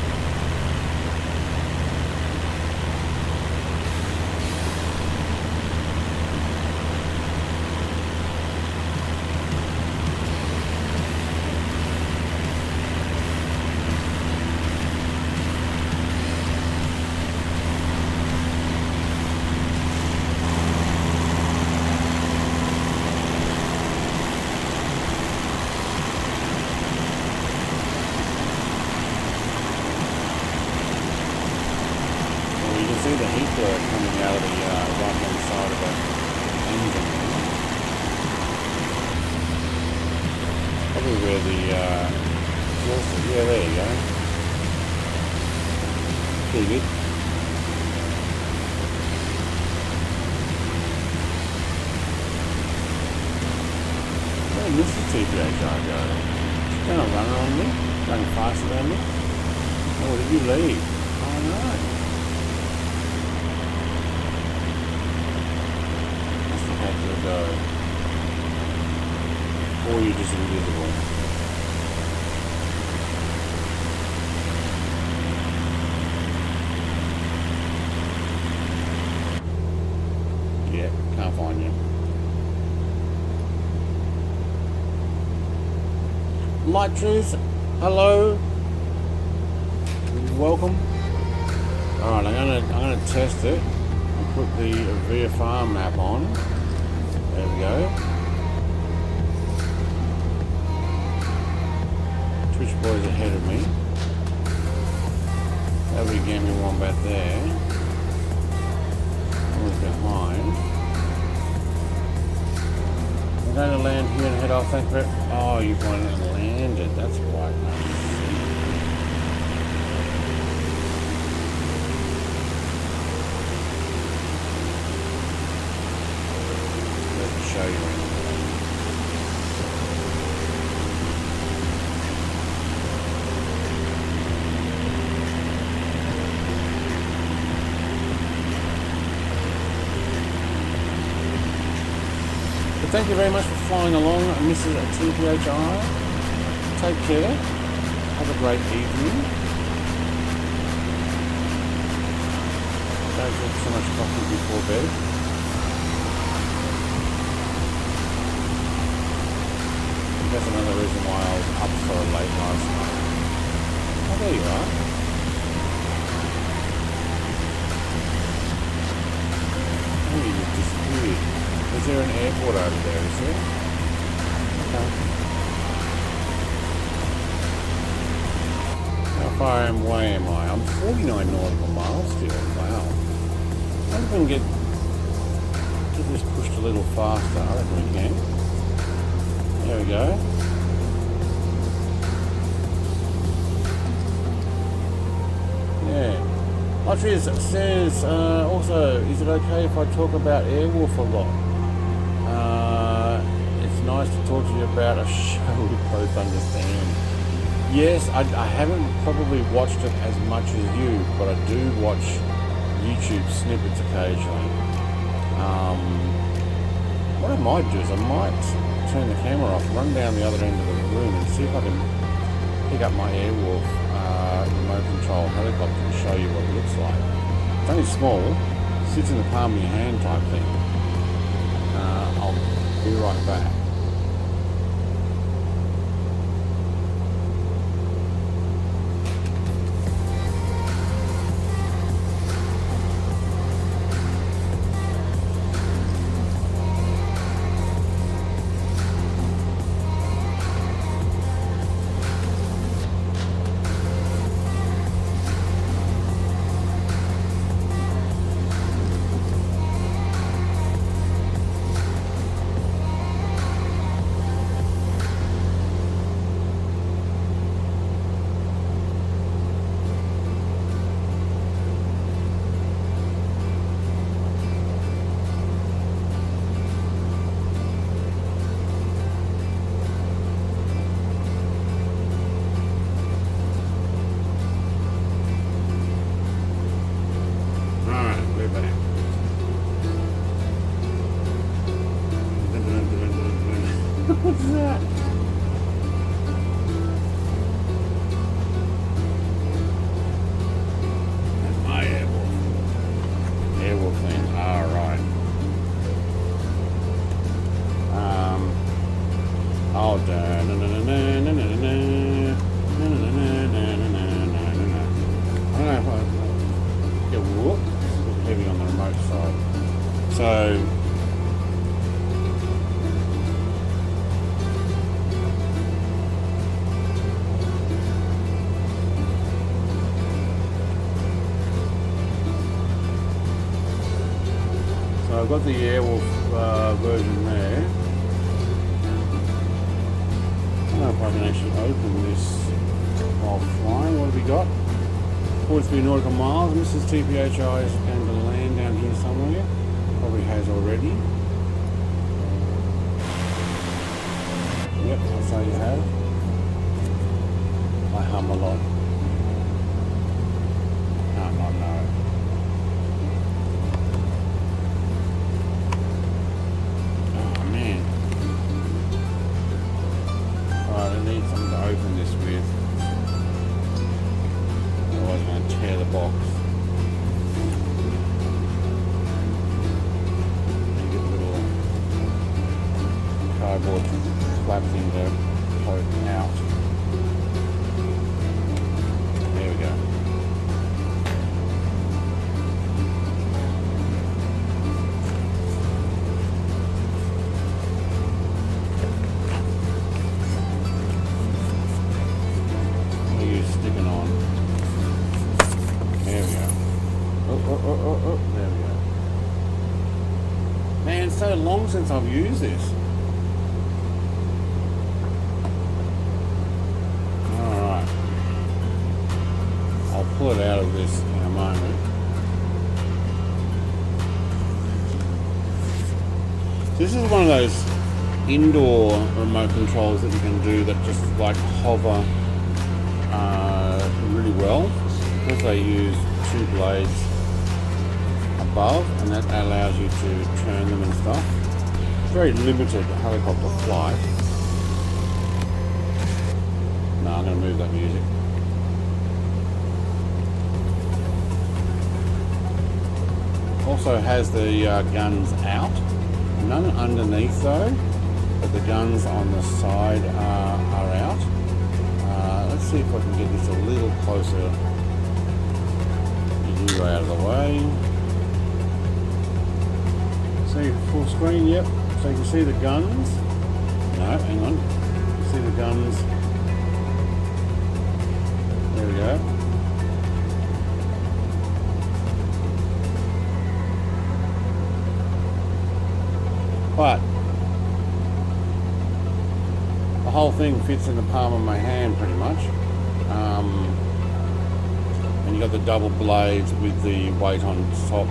Light Truth, hello, welcome. All right, I'm gonna test it and put the VFR map on. There we go. Twitch boys ahead of me. That'll be Gaming Wombat there. I was behind. I'm going to land here and head off. Thank you. Oh, you've gone and landed. That's quite nice. Let me show you. Thank you very much for flying along, Mrs. TPHI. Take care. Have a great evening. Don't drink so much coffee before bed. that's another reason why I was up so late last night. Oh, there you are. Oh, you just disappeared. Is there an airport over there, is there? Okay. How far away am I? I'm 49 nautical miles still. Wow. I wonder if we can get this pushed a little faster. I reckon we can. There we go. Yeah. Atriz says, also, is it okay if I talk about Airwolf a lot? It's nice to talk to you about a show we both understand. Yes, I haven't probably watched it as much as you, but I do watch YouTube snippets occasionally. What I might do is I might turn the camera off, run down the other end of the room and see if I can pick up my Airwolf remote control helicopter and show you what it looks like. It's only small, sits in the palm of your hand type thing. I'll be right back. What's that? That's my Airwolf. Airwolf thing. Alright. Oh, I don't know if I get whoop. It's a bit heavy on the remote side. So I've got the Airwolf version there. I don't know if I can actually open this while flying. What have we got? 43 nautical miles. Mrs. TPHI is going to land down here somewhere. Probably has already. Yep, that's how you have. I hum a lot. Can't not know. Open this with, otherwise I'm going to tear the box and get a little cardboard flap thing to poke out. There we go. There we go. Man, it's so long since I've used this. Alright. I'll pull it out of this in a moment. This is one of those indoor remote controls that you can do that just like hover really well, because they use two blades above, and that allows you to turn them and stuff. Very limited helicopter flight. No, I'm going to move that music. Also has the guns out. None underneath though. but the guns on the side are out. Let's see if I can get this a little closer. Get you out of the way. See, full screen, yep. So you can see the guns. No, hang on. You see the guns. There we go. But the whole thing fits in the palm of my hand pretty much. And you got the double blades with the weight on top,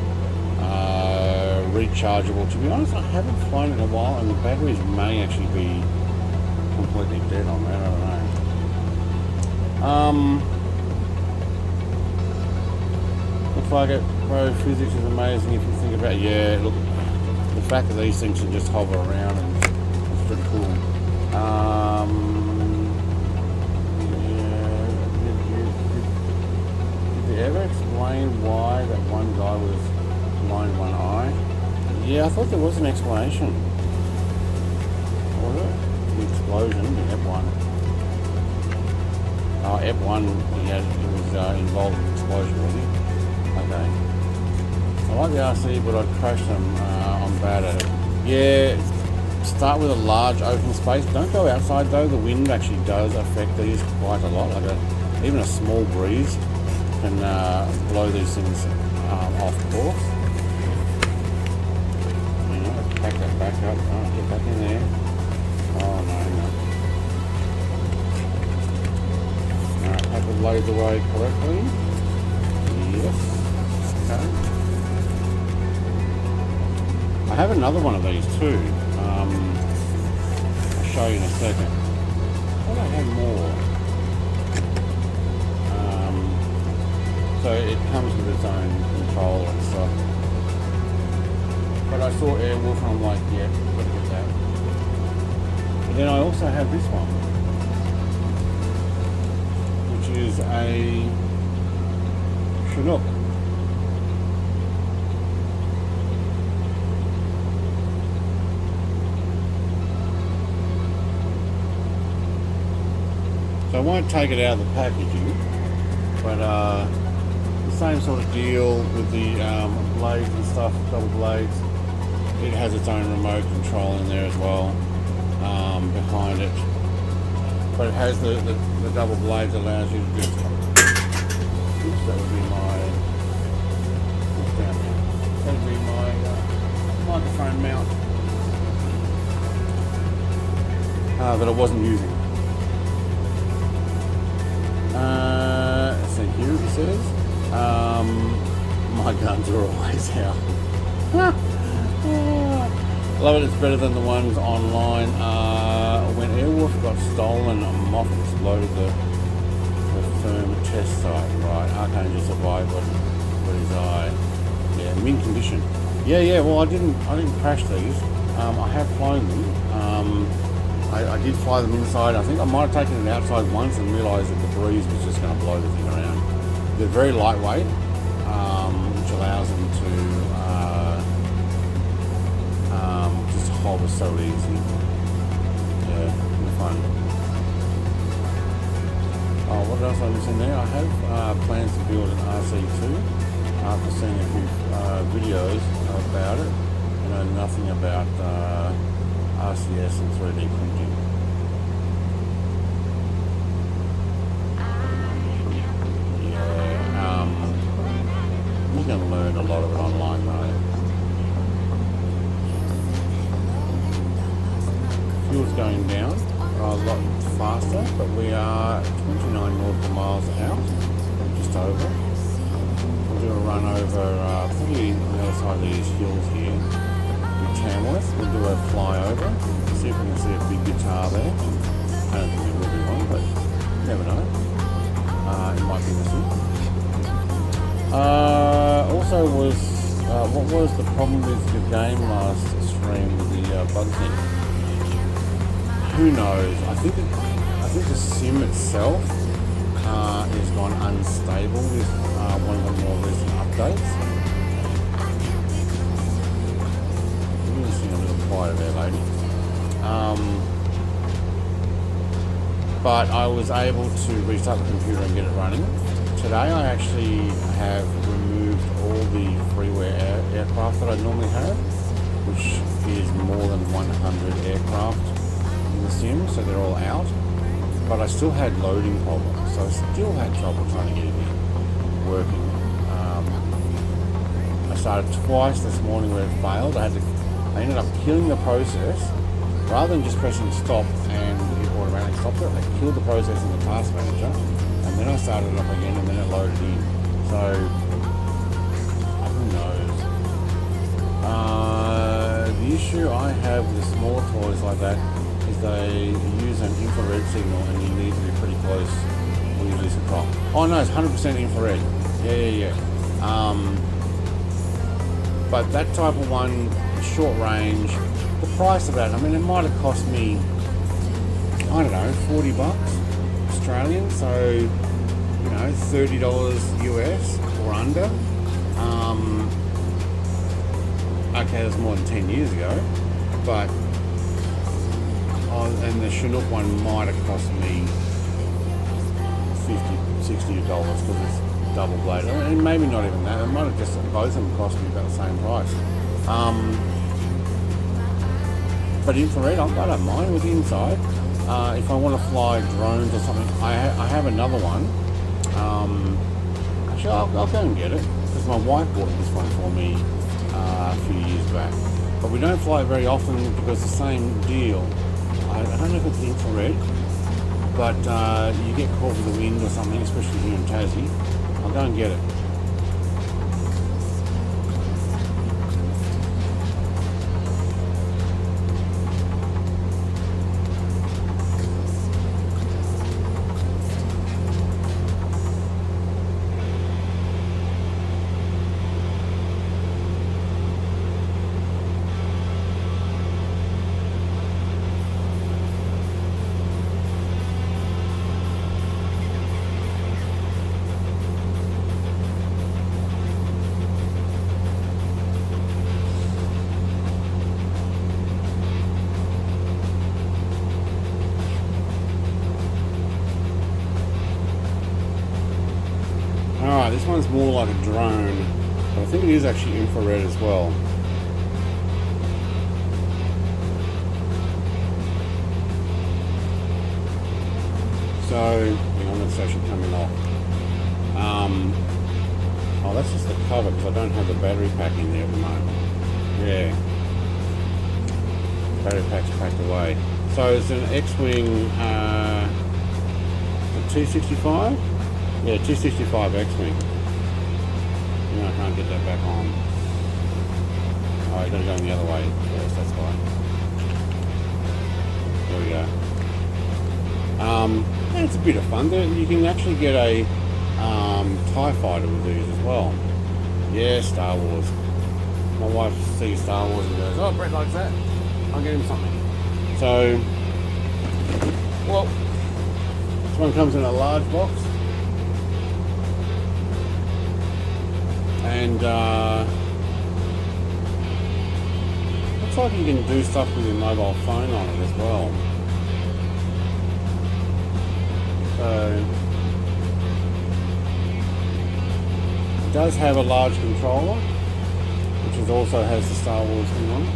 rechargeable. To be honest, I haven't flown it in a while, and the batteries may actually be completely dead on that. I don't know. Looks like it. Bro, physics is amazing if you think about it. Yeah, look. The fact that these things can just hover around and it's pretty cool. Yeah, did they ever explain why that one guy was blind one eye? Yeah, I thought there was an explanation. What was it? The explosion, the F1. Oh, F1, he was involved in the explosion, was he? Okay. I like the RC, but I'd crash them. I'm bad at it. Yeah, start with a large open space. Don't go outside though. The wind actually does affect these quite a lot. Like even a small breeze can blow these things off course. You know, pack that back up. Oh, get back in there. Oh no. Alright, have the blades away correctly. Yes. Okay. I have another one of these too. I'll show you in a second. I thought I had more. So it comes with its own controller and stuff. But I saw Airwolf and I'm like, yeah, gotta get that. But then I also have this one, which is a Chinook. So I won't take it out of the packaging, but the same sort of deal with the blades and stuff, double blades. It has its own remote control in there as well, behind it. But it has the double blades, allows you to just, oops, that would be my, what's down there? That would be my microphone mount that I wasn't using. Thank you, it says. My guns are always out. Love it, it's better than the ones online. When Airwolf got stolen, a moth exploded the firm test site. Right, Archangel survived, but his eye. Yeah, mint condition. Yeah, well I didn't crash these. I have flown them. I did fly them inside. I think I might have taken it outside once and realised that the breeze was just going to blow the thing around. They're very lightweight, which allows them to just hover so easy. Yeah, fun. Oh, what else am I missing there? I have plans to build an RC2 after seeing a few videos about it. I know nothing about RCS and 3D printing. Yeah, you're going to learn a lot of it online though. Fuel's going down a lot faster, but we are 29 nautical miles out, just over. We'll do a run over probably on the other side of these hills here. Tamworth. We'll do a flyover, see if we can see a big guitar there. I don't think there will be one, but you never know. It might be missing. Also what was the problem with the game last stream with the bug thing? Who knows? I think the sim itself has gone unstable with one of the more recent updates. A little quiet there, lady. But I was able to restart the computer and get it running. Today I actually have removed all the freeware aircraft that I normally have, which is more than 100 aircraft in the sim, so they're all out. But I still had loading problems, so I still had trouble trying to get it in, working. I started twice this morning where it failed. I ended up killing the process. Rather than just pressing stop and it automatically stopped it, I killed the process in the task manager, and then I started it up again, and then it loaded in. So, who knows? The issue I have with the smaller toys like that is they use an infrared signal, and you need to be pretty close when you lose control. Oh no, it's 100% infrared. Yeah. But that type of one, short range. The price of that, I mean, it might have cost me, I don't know, $40 Australian, so, you know, $30 US or under. Okay, that's more than 10 years ago, but, and the Chinook one might have cost me $50, $60 because it's double bladed, and maybe not even that. It might have just, both of them cost me about the same price. But infrared, I don't mind with the inside. If I want to fly drones or something, I have another one. Actually, I'll go and get it, because my wife bought this one for me a few years back. But we don't fly very often because the same deal. I don't know if it's infrared, but you get caught with the wind or something, especially here in Tassie. I'll go and get it. This one's more like a drone, but I think it is actually infrared as well. So, hang on, that's actually coming off. Oh, that's just the cover because I don't have the battery pack in there at the moment. Yeah. Battery pack's packed away. So it's an X-Wing, a T65? Yeah, T65 X-Wing. No, I can't get that back on. Oh, you gotta go the other way. Yes, that's fine. There we go. And it's a bit of fun. You can actually get a TIE fighter with these as well. Yeah, Star Wars. My wife sees Star Wars and goes, "Oh, Brett likes that. I'll get him something." So, well, this one comes in a large box. And looks like you can do stuff with your mobile phone on it as well. So it does have a large controller, which also has the Star Wars thing on it.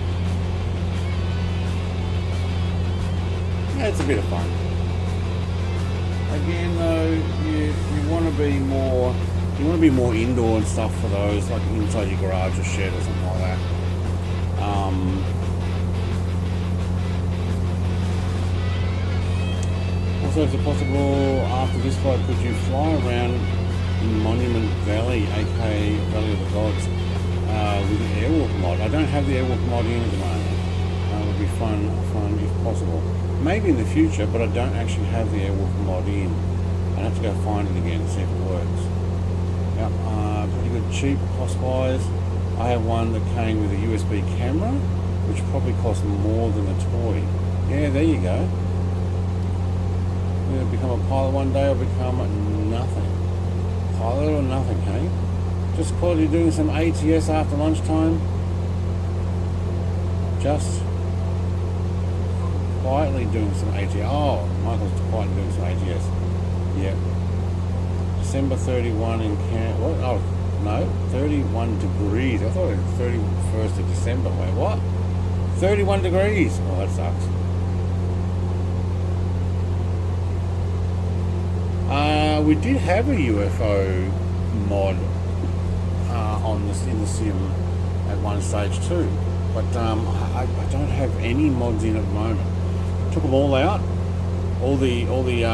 Yeah, it's a bit of fun. Again, though, you want to be more. You want to be more indoor and stuff for those, like inside your garage or shed or something like that. Also, is it possible after this flight could you fly around in Monument Valley, aka Valley of the Gods, with the Airwalk mod? I don't have the Airwalk mod in at the moment. It would be fun if possible. Maybe in the future, but I don't actually have the Airwalk mod in. I'd have to go find it again and see if it works. Yep, pretty good cheap cost-wise. I have one that came with a USB camera, which probably cost more than a toy. Yeah, there you go. Either become a pilot one day or become nothing. Pilot or nothing, hey? Just quietly doing some ATS after lunchtime. Just quietly doing some ATS. Oh, Michael's quietly doing some ATS. Yep. December 31 in what? Oh, no, 31 degrees. I thought it was 31st of December. Wait, what? 31 degrees. Oh, that sucks. We did have a UFO mod in the sim at one stage too, but I don't have any mods in at the moment. Took them all out, all the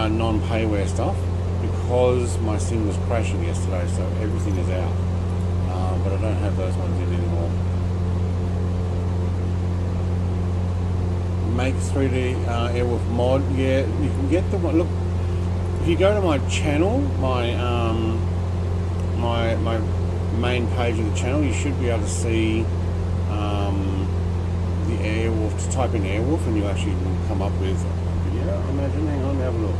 non-payware stuff, because my sim was crashing yesterday, so everything is out. But I don't have those ones in anymore. Make 3D Airwolf mod, yeah, you can get the one. Look, if you go to my channel, my main page of the channel, you should be able to see the Airwolf. To type in Airwolf, and you actually will come up with a video. I imagine. Hang on, have a look.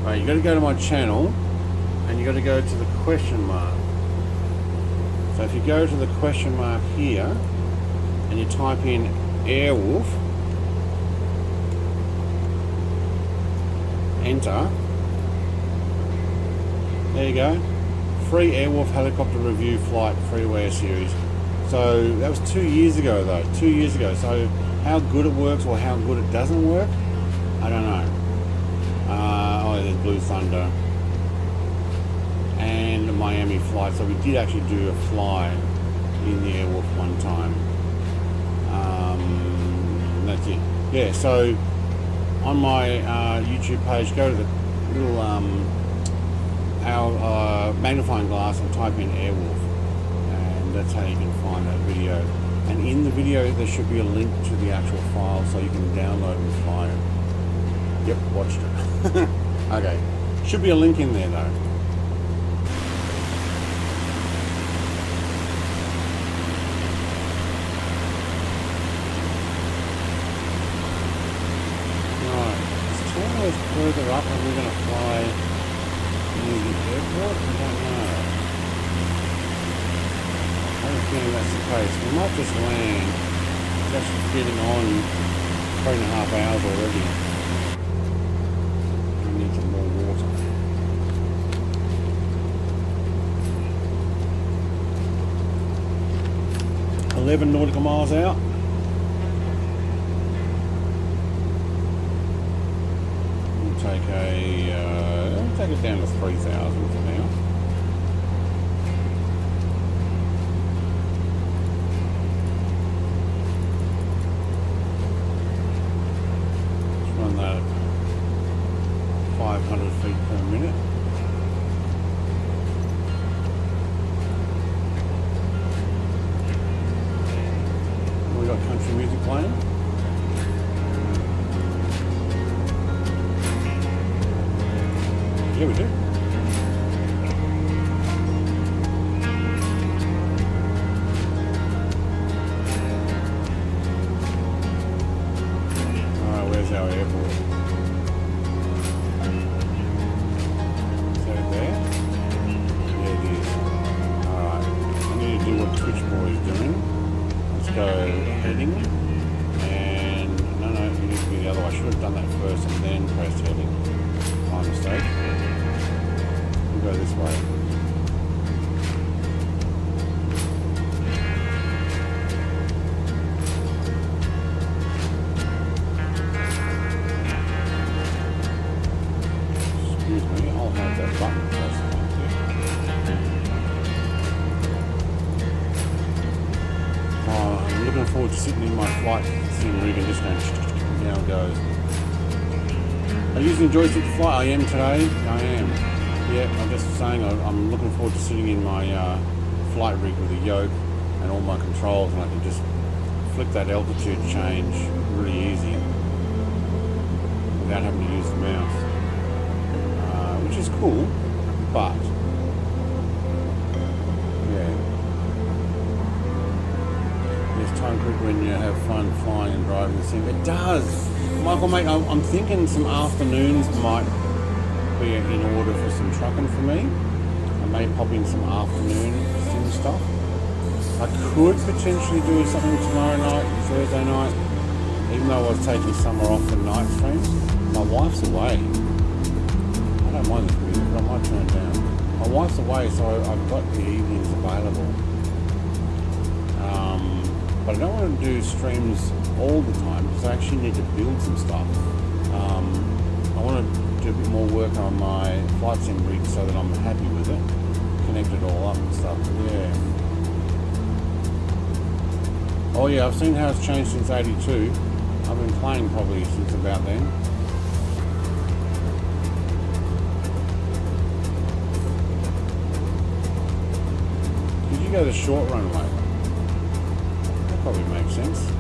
Right, you got to go to my channel, and you got to go to the question mark. So if you go to the question mark here, and you type in Airwolf, enter, there you go, free Airwolf helicopter review flight freeware series. So that was 2 years ago though, 2 years ago. So how good it works or how good it doesn't work, I don't know. Oh, there's Blue Thunder and the Miami flight. So we did actually do a fly in the Airwolf one time. That's it. Yeah, so on my YouTube page, go to the little magnifying glass and type in Airwolf, and that's how you can find that video. And in the video there should be a link to the actual file so you can download and fly it. Yep, watched it. Okay, should be a link in there though. Further up, and we're going to fly near the airport. I don't know. I have a feeling that's the case. We might just land. Just getting on 3.5 hours already. We need some more water. 11 nautical miles out. Take it down to 3,000 for now. Let's run that at 500 feet per minute. We got country music playing. Yeah, we do. Alright, where's our airport? Is that there? Yeah, it is. Alright, I need to do what Twitch Boy is doing. Let's go heading. And no, it needs to be the other way. I should have done that first and then pressed heading. My mistake. Go this way. Excuse me, I'll have that button pressed. I'm looking forward to sitting in my flight sim rig and just going how it goes. Are you using joystick to fly? I am today. I am. Yeah, I'm just saying I'm looking forward to sitting in my flight rig with a yoke and all my controls, and I can just flick that altitude change really easy without having to use the mouse, which is cool, but yeah. There's time quick when you have fun flying and driving the sim. It does! Michael, mate, I'm thinking some afternoons might be in order for some trucking for me. I may pop in some afternoon sim and stuff. I could potentially do something tomorrow night, Thursday night, even though I was taking summer off for night streams. My wife's away. I don't mind the music, but I might turn it down. My wife's away, so I've got the evenings available. But I don't want to do streams all the time because I actually need to build some stuff. I want to do a bit more work on my flight sim rig so that I'm happy with it. Connect it all up and stuff. Yeah. Oh yeah, I've seen how it's changed since '82. I've been playing probably since about then. Did you go the short runway? That probably makes sense.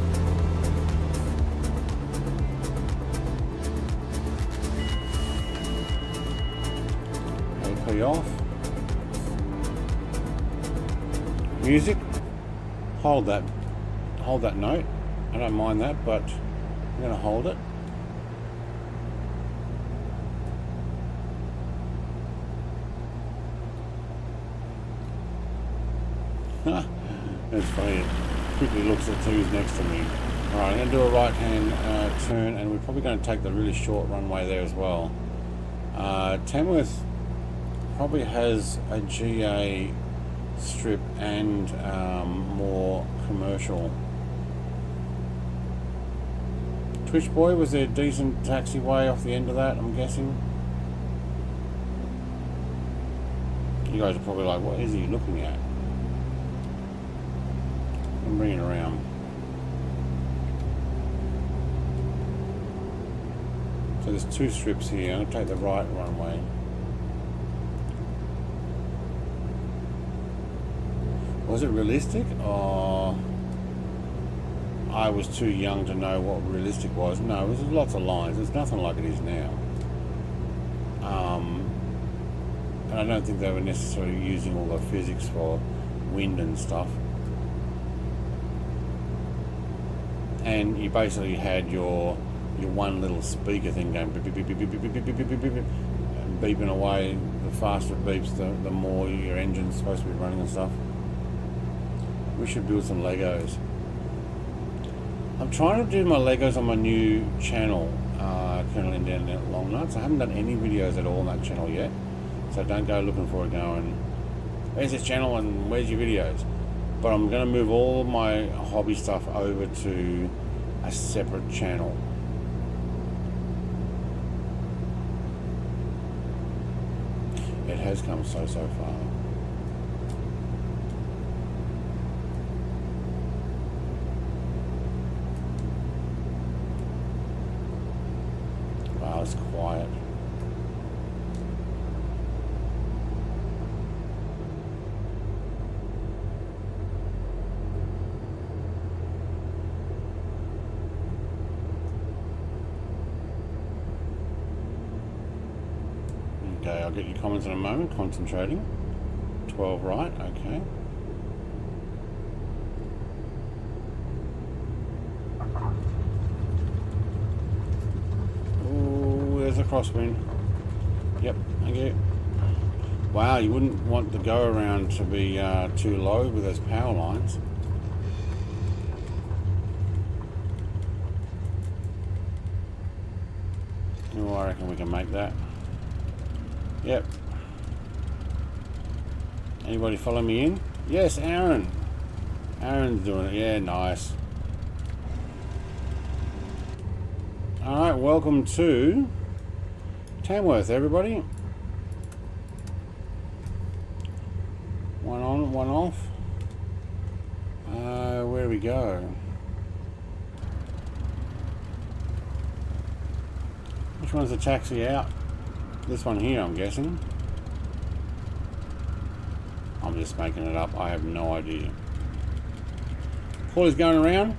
AP off. Music. Hold that note. I don't mind that, but I'm going to hold it. That's funny. It quickly looks at who's next to me. Alright, I'm going to do a right hand turn, and we're probably going to take the really short runway there as well. Tamworth probably has a GA strip and more commercial. Twitch Boy, was there a decent taxiway off the end of that, I'm guessing? You guys are probably like, what is he looking at? I'm bringing it around. So there's two strips here. I'm going to take the right runway. Was it realistic? Or I was too young to know what realistic was. No, there's lots of lines. It's nothing like it is now. And I don't think they were necessarily using all the physics for wind and stuff. And you basically had your one little speaker thing going beep, beep, beep, beep, beep, beep, beep, beep, beep, beep, beep, and beeping away. The faster it beeps, the more your engine's supposed to be running and stuff. We should build some Legos. I'm trying to do my Legos on my new channel, Colonel Down Long Nuts. I haven't done any videos at all on that channel yet, so don't go looking for it going, where's this channel and where's your videos? But I'm going to move all my hobby stuff over to a separate channel. It has come so far. Wow, it's quiet. Okay, I'll get your comments in a moment. Concentrating. 12 right, okay. Ooh, there's a crosswind. Yep, thank you. Wow, you wouldn't want the go around to be too low with those power lines. Oh, I reckon we can make that. Yep. Anybody follow me in? Yes, Aaron. Aaron's doing it. Yeah, nice. Alright, welcome to Tamworth, everybody. One on, one off. Where do we go? Which one's the taxi out? This one here, I'm guessing. I'm just making it up. I have no idea. Paulie's going around.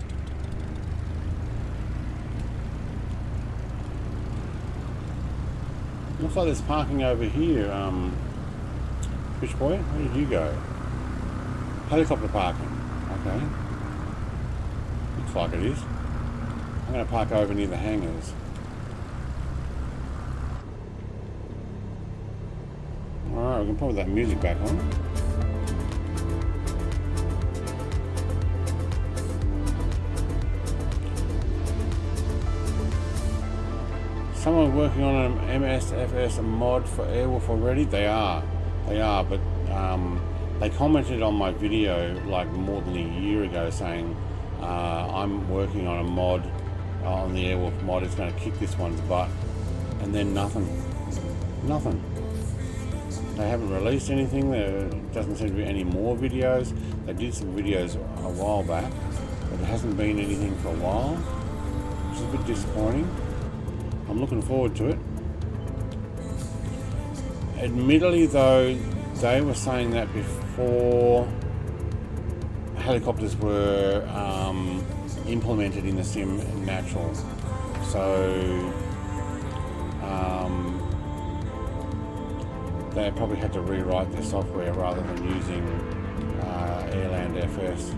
Looks like there's parking over here. Fish boy, where did you go? Helicopter parking. Okay. Looks like it is. I'm going to park over near the hangars. Alright, we can put that music back on. someone working on an MSFS mod for Airwolf already? They are, but they commented on my video like more than a year ago saying I'm working on a mod on the Airwolf mod. It's going to kick this one's butt, and then nothing. They haven't released anything. There doesn't seem to be any more videos. They did some videos a while back, but there hasn't been anything for a while, which is a bit disappointing. I'm looking forward to it. Admittedly though, they were saying that before helicopters were implemented in the Sim Natural. So they probably had to rewrite their software rather than using Airland FS, I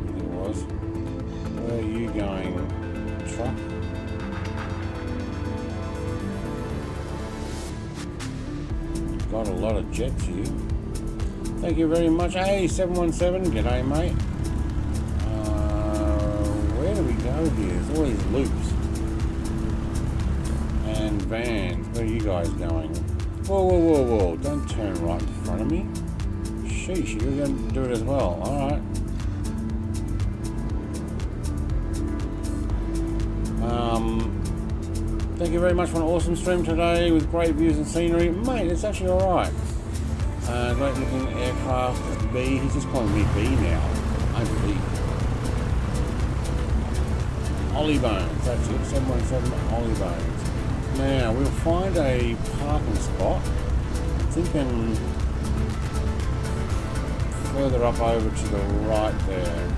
think it was. Where are you going, truck? Got a lot of jets here. Thank you very much. Hey, 717, g'day mate. Where do we go here? There's all these loops. And vans. Where are you guys going? Whoa. Don't turn right in front of me. Sheesh, you're going to do it as well. Alright. Thank you very much for an awesome stream today with great views and scenery. Mate, it's actually alright. Great looking aircraft. B. He's just calling me B now. I'm B. Ollie Bones. That's it. 717 Ollie Bones. Now, we'll find a parking spot. I'm thinking further up over to the right there.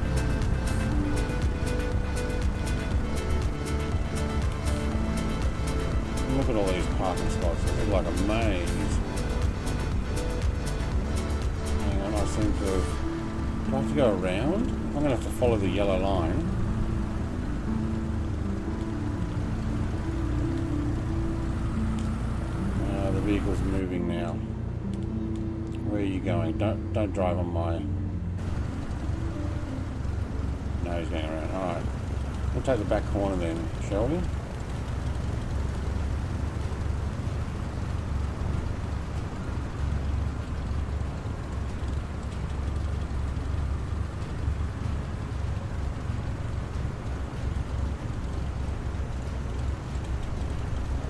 Look at all these parking spots. They look like a maze. Hang on, I seem to have... Do I have to go around? I'm going to have to follow the yellow line. The vehicle's moving now. Where are you going? Don't drive on my... No, he's going around. Alright. We'll take the back corner then, shall we?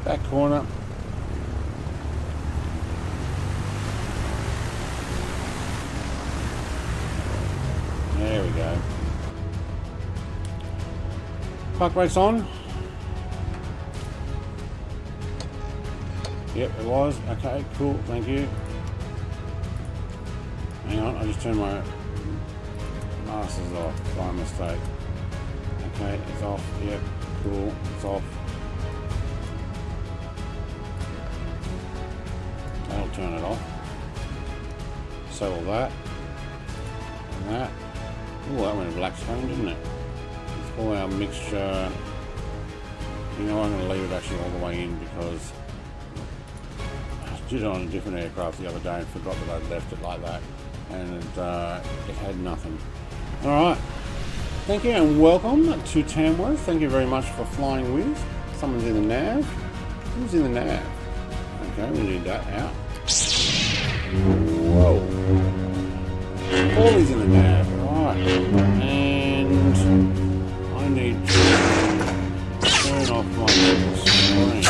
Back corner. There we go. Park brakes on. Yep, it was. Okay, cool. Thank you. Hang on, I just turned my masters off by mistake. Okay, it's off. Yep, cool. It's off. That'll turn it off. So will that. And that. Oh, that went a black screen, didn't it? Let's pull our mixture. You know, I'm going to leave it actually all the way in because I did it on a different aircraft the other day and forgot that I'd left it like that. And it had nothing. Alright. Thank you and welcome to Tamworth. Thank you very much for flying with. Someone's in the nav. Who's in the nav? Okay, we need that out. Whoa. Paulie's in the nav. Alright. And I need to turn off my screen.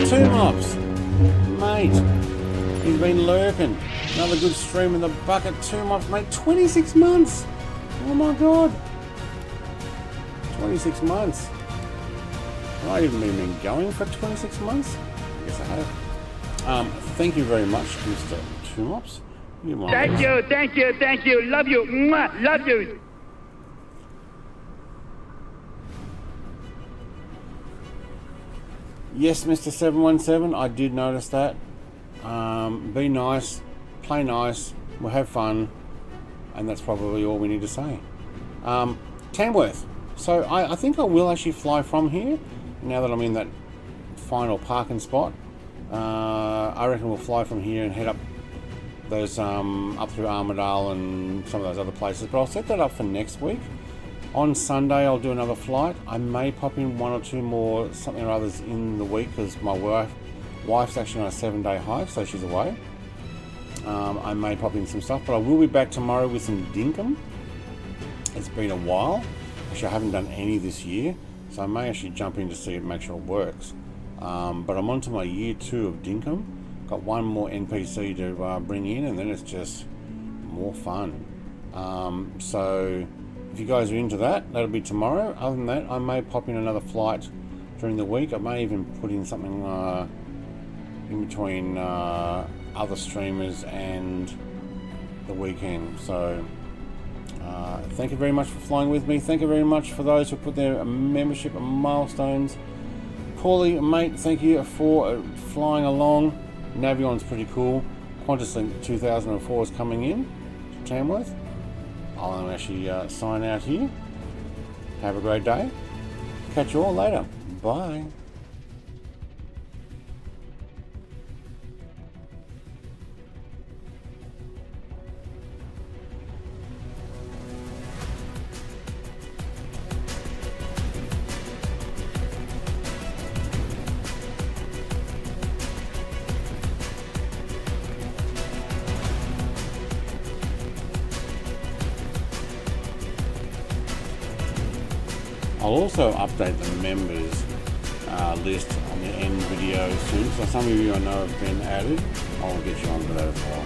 Two mops. Mate. He's been lurking. Another good stream in the bucket. Two mops, mate. 26 months. Oh my god. 26 months. Have I even been going for 26 months? I guess I have. Thank you very much, Mr. Tumops. Thank you. Love you. Mwah. Love you. Yes, Mr. 717, I did notice that. Be nice, play nice, we'll have fun, and that's probably all we need to say. Tamworth. So I think I will actually fly from here, now that I'm in that final parking spot. I reckon we'll fly from here and head up those up through Armidale and some of those other places. But I'll set that up for next week. On Sunday, I'll do another flight. I may pop in 1 or 2 more something or others in the week because my wife's actually on a 7-day hike, so she's away. I may pop in some stuff, but I will be back tomorrow with some dinkum. It's been a while. Actually, I haven't done any this year, so I may actually jump in to see it, make sure it works. But I'm on to my year 2 of dinkum. Got 1 more NPC to bring in, and then it's just more fun. So if you guys are into that, that'll be tomorrow. Other than that, I may pop in another flight during the week. I may even put in something in between other streamers and the weekend. So thank you very much for flying with me. Thank you very much for those who put their membership and milestones. Paulie, mate, thank you for flying along. Navion's pretty cool. QantasLink 2004 is coming in to Tamworth. I'll actually sign out here. Have a great day. Catch you all later. Bye. I'll also update the members list on the end video soon. So some of you I know have been added. I'll get you onto that as well.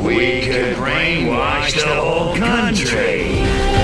We could brainwash the whole country.